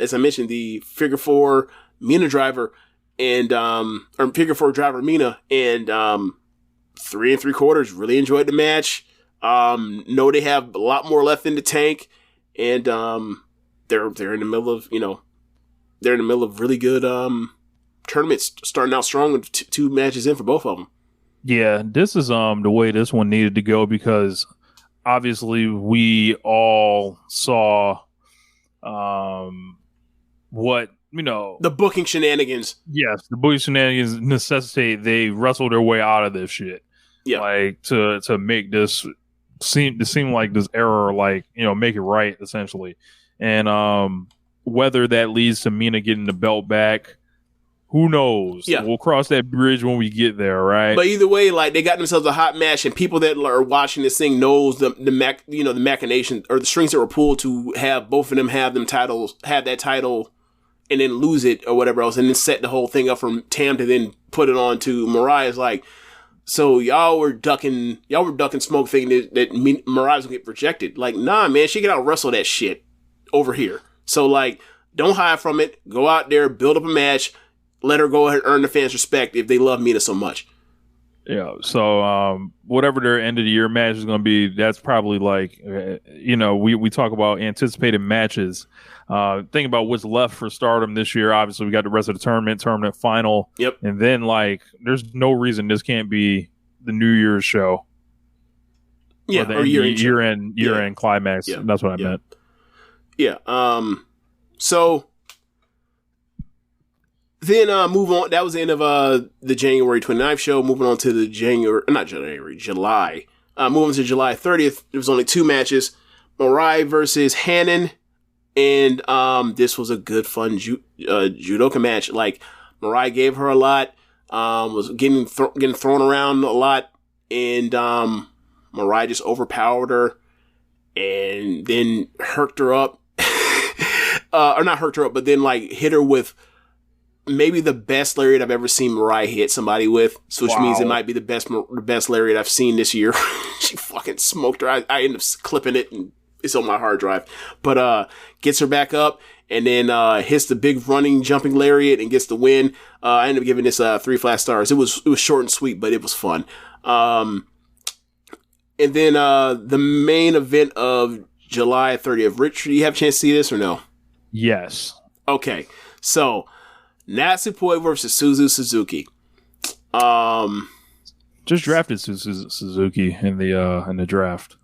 as I mentioned, the figure 4 Mina driver and or figure 4 driver Mina, and 3 3/4. Really enjoyed the match. Know they have a lot more left in the tank, and they're in the middle of really good tournaments, starting out strong with 2 matches in for both of them. Yeah, this is the way this one needed to go, because obviously we all saw what, the booking shenanigans. Yes, the booking shenanigans necessitate they wrestle their way out of this shit. Yeah, like to make this seem like this error, like, make it right, essentially. And whether that leads to Mina getting the belt back, who knows? Yeah, we'll cross that bridge when we get there, right? But either way, like, they got themselves a hot match, and people that are watching this thing knows the machination or the strings that were pulled to have both of them have that title, and then lose it or whatever else, and then set the whole thing up from Tam to then put it on to Mariah's. Like, so y'all were ducking smoke, thinking that Mariah's gonna get rejected. Like, nah, man, she can out wrestle that shit over here. So, like, don't hide from it. Go out there, build up a match. Let her go ahead and earn the fans' respect if they love Mina so much. Yeah. So whatever their end of the year match is going to be, that's probably like, we talk about anticipated matches. Think about what's left for Stardom this year. Obviously, we got the rest of the tournament final. Yep. And then, like, there's no reason this can't be the New Year's show. Yeah. Or year-end climax. Yeah. That's what I meant. Yeah. So then move on. That was the end of the January 29th show. Moving on to the July. Moving to July 30th. There was only 2 matches. Mariah versus Hannon. And this was a good, fun judoka match. Like, Mariah gave her a lot. Was getting thrown around a lot. And Mariah just overpowered her. And then herked her up. Or not herked her up, but then, like, hit her with maybe the best lariat I've ever seen Mariah hit somebody with, so which means it might be the best lariat I've seen this year. She fucking smoked her. I ended up clipping it, and it's on my hard drive. But gets her back up, and then hits the big running jumping lariat and gets the win. I ended up giving this 3 flat stars. It was short and sweet, but it was fun. And then the main event of July 30th. Rich, do you have a chance to see this or no? Yes. Okay, so Natsupoi versus Suzu Suzuki. Just drafted Suzuki in the draft.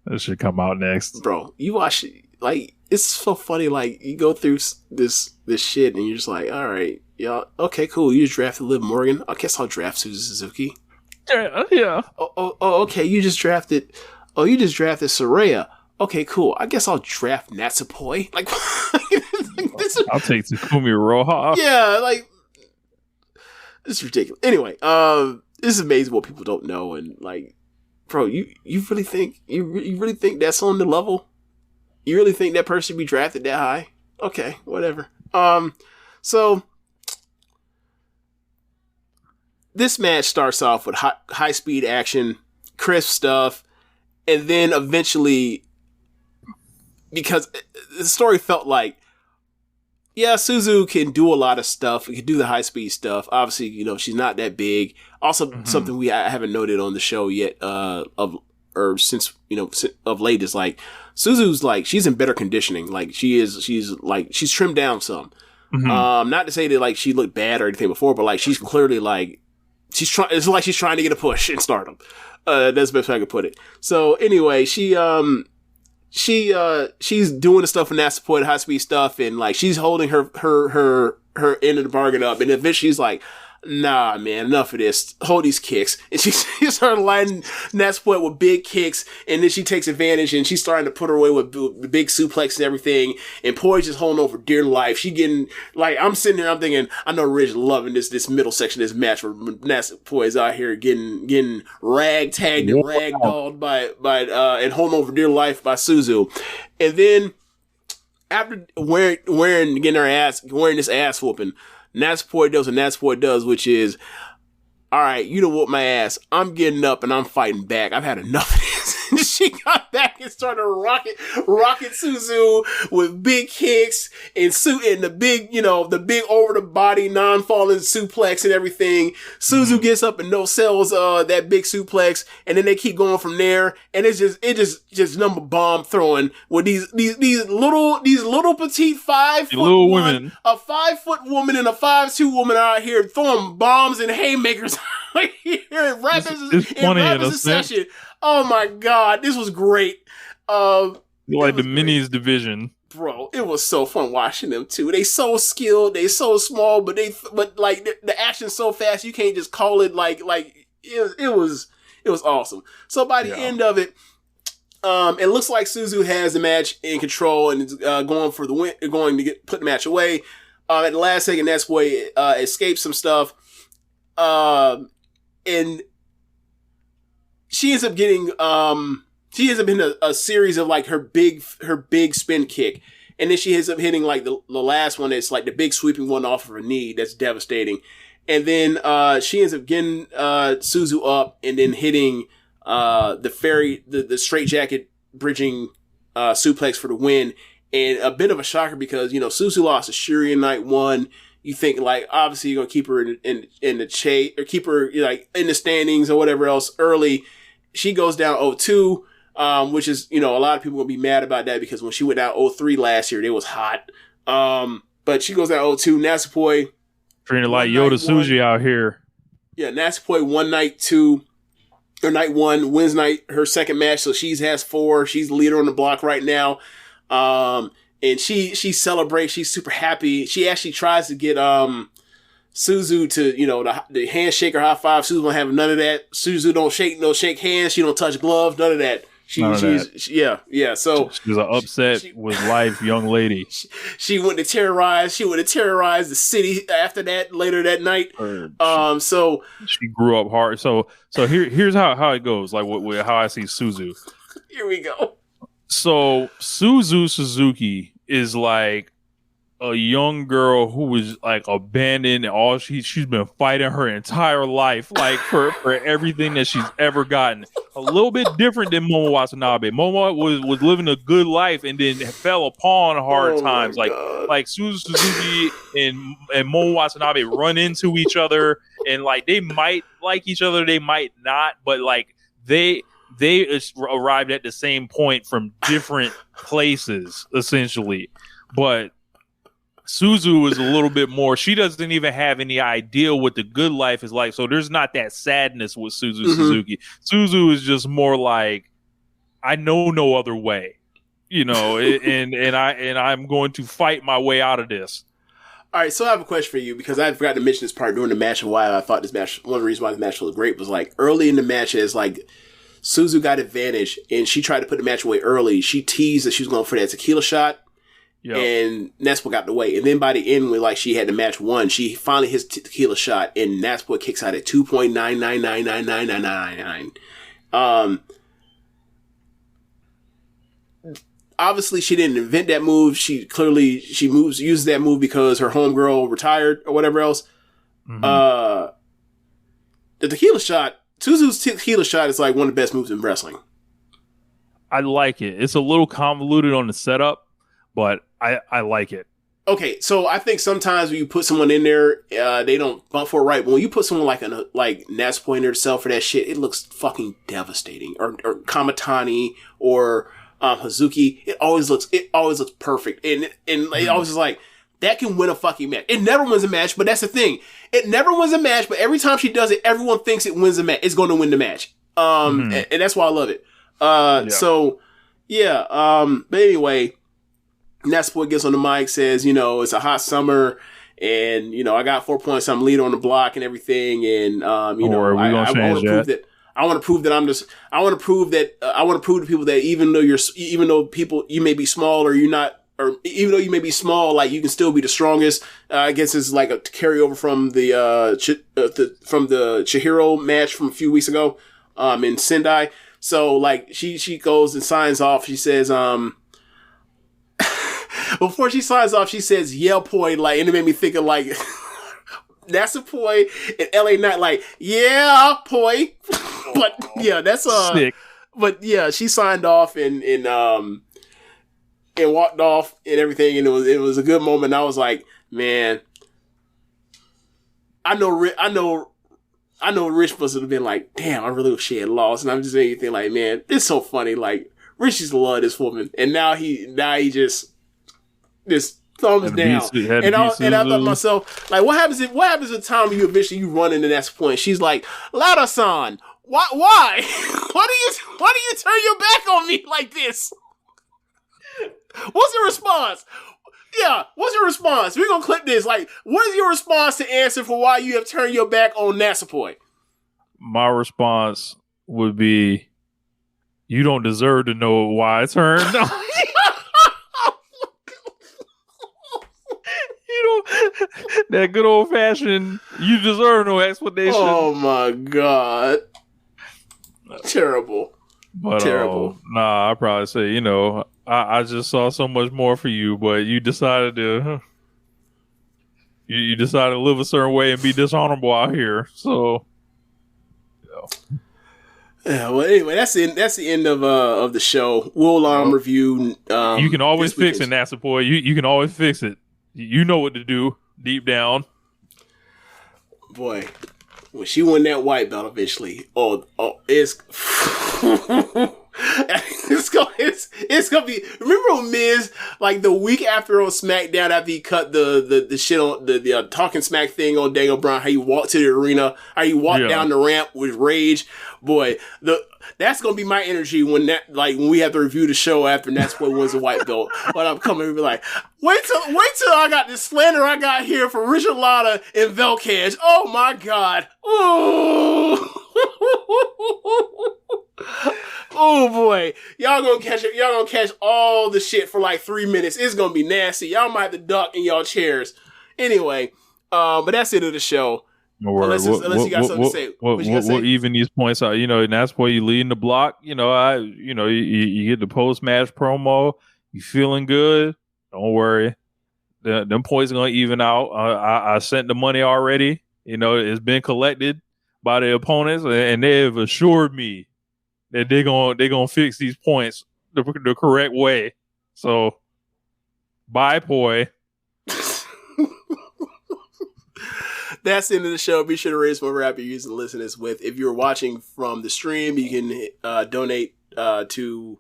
That should come out next. Bro, you watch, like, it's so funny. Like, you go through this shit and you're just like, all right, yeah, okay, cool. You just drafted Liv Morgan. I guess I'll draft Suzu Suzuki. Yeah. Oh, okay. You just drafted Saraya. Okay, cool. I guess I'll draft Natsupoi. Like, I'll take Takumi Roja. Yeah, like, it's ridiculous. Anyway, this is amazing what people don't know, and, like, bro, you really think that's on the level? You really think that person be drafted that high? Okay, whatever. So this match starts off with high speed action, crisp stuff, and then eventually, because the story felt like, yeah, Suzu can do a lot of stuff. He can do the high speed stuff. Obviously, she's not that big. Also, something I haven't noted on the show yet, since of late, is like Suzu's like, she's in better conditioning. Like, she's trimmed down some. Mm-hmm. Not to say that, like, she looked bad or anything before, but, like, she's clearly, like, it's like she's trying to get a push in Stardom. That's the best way I could put it. So anyway, she's doing the stuff in Natsupoi, the high speed stuff, and, like, she's holding her end of the bargain up, and eventually she's like, nah, man, enough of this. Hold these kicks. And she started lining Natsupoi with big kicks, and then she takes advantage, and she's starting to put her away with the big suplex and everything, and Poi's just holding over dear life. She getting, like, I'm sitting there, I'm thinking, I know Rich loving this middle section of this match where Natsupoi is out here getting ragtagged and ragdolled by and holding over dear life by Suzu. And then, after wearing this ass whooping, Natsupoi does what Natsupoi does, which is, all right, you done whooped my ass. I'm getting up and I'm fighting back. I've had enough of this. she got back and started rocking Suzu with big kicks and the big, the big over the body non-falling suplex and everything. Suzu gets up and no sells that big suplex, and then they keep going from there. And it's just number bomb throwing with these little petite 5 foot little women, a 5 foot woman and a 5'2" woman out here throwing bombs and haymakers right here in rapid succession. Oh my God, this was great. Like the minis division. Bro, it was so fun watching them too. They so skilled, they so small, but like the action's so fast you can't just call it like it was awesome. So by the end of it, it looks like Suzu has the match in control and is going for the win, going to put the match away. At the last second, that's where escapes some stuff. And she ends up getting a series of like her big spin kick. And then she ends up hitting like the last one that's like the big sweeping one off of her knee. That's devastating. And then, she ends up getting, Suzu up and then hitting, the straight jacket bridging, suplex for the win. And a bit of a shocker because, Suzu lost to Shuri in night 1. You think like, obviously you're going to keep her in the chase or keep her like in the standings or whatever else early. She goes down 0-2, which is, a lot of people will be mad about that because when she went down 0-3 last year, it was hot. But she goes down 0-2. Natsupoi. Treating like Yoda Suji out here. Yeah, Natsupoi won night 2 or night 1, wins her second match. So she has 4. She's the leader on the block right now. And she celebrates. She's super happy. She actually tries to get, Suzu to, the handshake or high five. Suzu don't have none of that. Suzu don't shake hands. She don't touch gloves. None of that. Yeah. So she's an upset with life young lady. She went to terrorize. She went to terrorize the city after that. Later that night. So she grew up hard. So here's how it goes. Like with how I see Suzu. Here we go. So Suzu Suzuki is like a young girl who was like abandoned and all she's been fighting her entire life, like for everything that she's ever gotten. A little bit different than Momo Watanabe. Momo was living a good life and then fell upon hard times. Like Suzu Suzuki and Momo Watanabe run into each other and like they might like each other, they might not, but like they arrived at the same point from different places, essentially. But Suzu is a little bit more. She doesn't even have any idea what the good life is like. So there's not that sadness with Suzu Suzuki. Suzu is just more like, I know no other way, and I'm going to fight my way out of this. All right, so I have a question for you because I forgot to mention this part during the match and why I thought this match. One of the reasons why the match was great was like early in the match is like Suzu got advantage and she tried to put the match away early. She teased that she was going for that tequila shot. Yep. And Natsupoi got the way. And then by the end, when like she had the match won, she finally hits tequila shot, and Natsupoi kicks out at 2.9999999. Obviously, she didn't invent that move. She uses that move because her homegirl retired or whatever else. The tequila shot, Suzu's tequila shot is like one of the best moves in wrestling. I like it. It's a little convoluted on the setup, but I like it. Okay, so I think sometimes when you put someone in there, they don't bump for it right. But when you put someone like Natsupoi in there herself for that shit, it looks fucking devastating. Or Kamitani or Hazuki, it always looks perfect. And it always is like, that can win a fucking match. It never wins a match, but that's the thing. It never wins a match, but every time she does it, everyone thinks it wins a match. It's going to win the match. And that's why I love it. So, yeah. But anyway, Natsupoi gets on the mic, says, it's a hot summer, and, I got 4 points, I'm leader on the block and everything, and, I want to prove that. I want to prove to people that even though you may be small or you're not, or even though you may be small, like you can still be the strongest. I guess it's like a carryover from the Chihiro match from a few weeks ago, in Sendai. So like she goes and signs off. She says, before she signs off, she says, "Yeah, poi," like, and it made me think of like Natsupoi and LA Knight, like, "Yeah, poi." But yeah, that's sick. But yeah, she signed off and walked off and everything, and it was a good moment. I was like, man, I know Rich must have been like, damn, I really wish she had lost. And I'm just thinking like, man, it's so funny. Like, Rich used to love this woman, and now he just thumbs down. And I thought to myself, like, what happens the time you eventually you run into that point? She's like, Lada-san, why? Why do you turn your back on me like this? What's the response? Yeah, what's your response? We're gonna clip this. Like, what is your response to answer for why you have turned your back on Natsupoi? My response Would be, you don't deserve to know why I turned. That good old fashioned, you deserve no explanation. Oh my God. Terrible. But, terrible. Nah, I'd probably say, I just saw so much more for you, but you decided to you decided to live a certain way and be dishonorable out here. So yeah, well anyway, that's the end of the show. We'll review you can always fix it, Natsupoi. You can always fix it. You know what to do deep down. Boy, when she won that white belt eventually, it's gonna be. Remember when Miz, like the week after on SmackDown, after he cut the shit on the talking smack thing on Daniel Bryan, how he walked to the arena, how he walked down the ramp with rage. Boy, that's gonna be my energy when we have to review the show after that's what wins the white belt. But I'm coming and be like, wait till I got this slander I got here for Richard Latta and Velcage. Oh my God. Ooh. Oh boy, y'all gonna catch all the shit for like 3 minutes. It's gonna be nasty. Y'all might have to duck in y'all chairs. Anyway, but that's it of the show. No worries. Unless you got something to say. We'll even these points out, and that's where you leading the block. You get the post-match promo. You feeling good? Don't worry. Them points are gonna even out. I sent the money already. It's been collected by the opponents, and they have assured me that they're gonna fix these points the correct way. So, bye, Poi. That's the end of the show. Be sure to raise whatever app you're using to listen to this with. If you're watching from the stream, you can donate to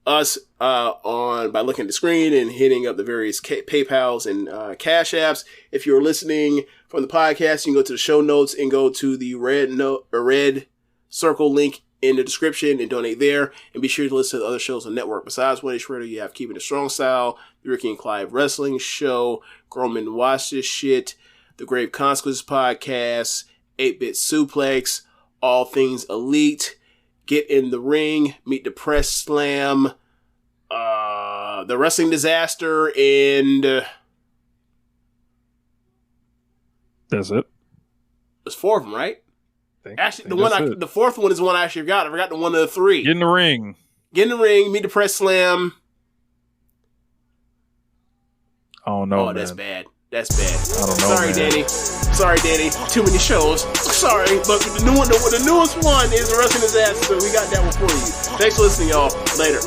us by looking at the screen and hitting up the various PayPals and Cash apps. If you're listening from the podcast, you can go to the show notes and go to the red circle link in the description and donate there. And be sure to listen to the other shows on the network. Besides One Nation Radio, you have Keepin It Strong Style, the Ricky and Clive Wrestling Show, Grown Watch This Shit, the Grave Consequences Podcast, 8-Bit Suplex, All Things Elite, Get in the Ring, Meet the Press Slam, The Wrestling Disaster, and that's it. There's 4 of them, right? Actually, the fourth one is the one I actually forgot. I forgot the one of the 3. Get in the ring. Get in the ring, Meet the Press Slam. Oh no, that's bad. That's bad. I don't know. Sorry, Danny. Too many shows. Sorry, but the newest one is The Wrestling Disaster. So we got that one for you. Thanks for listening, y'all. Later.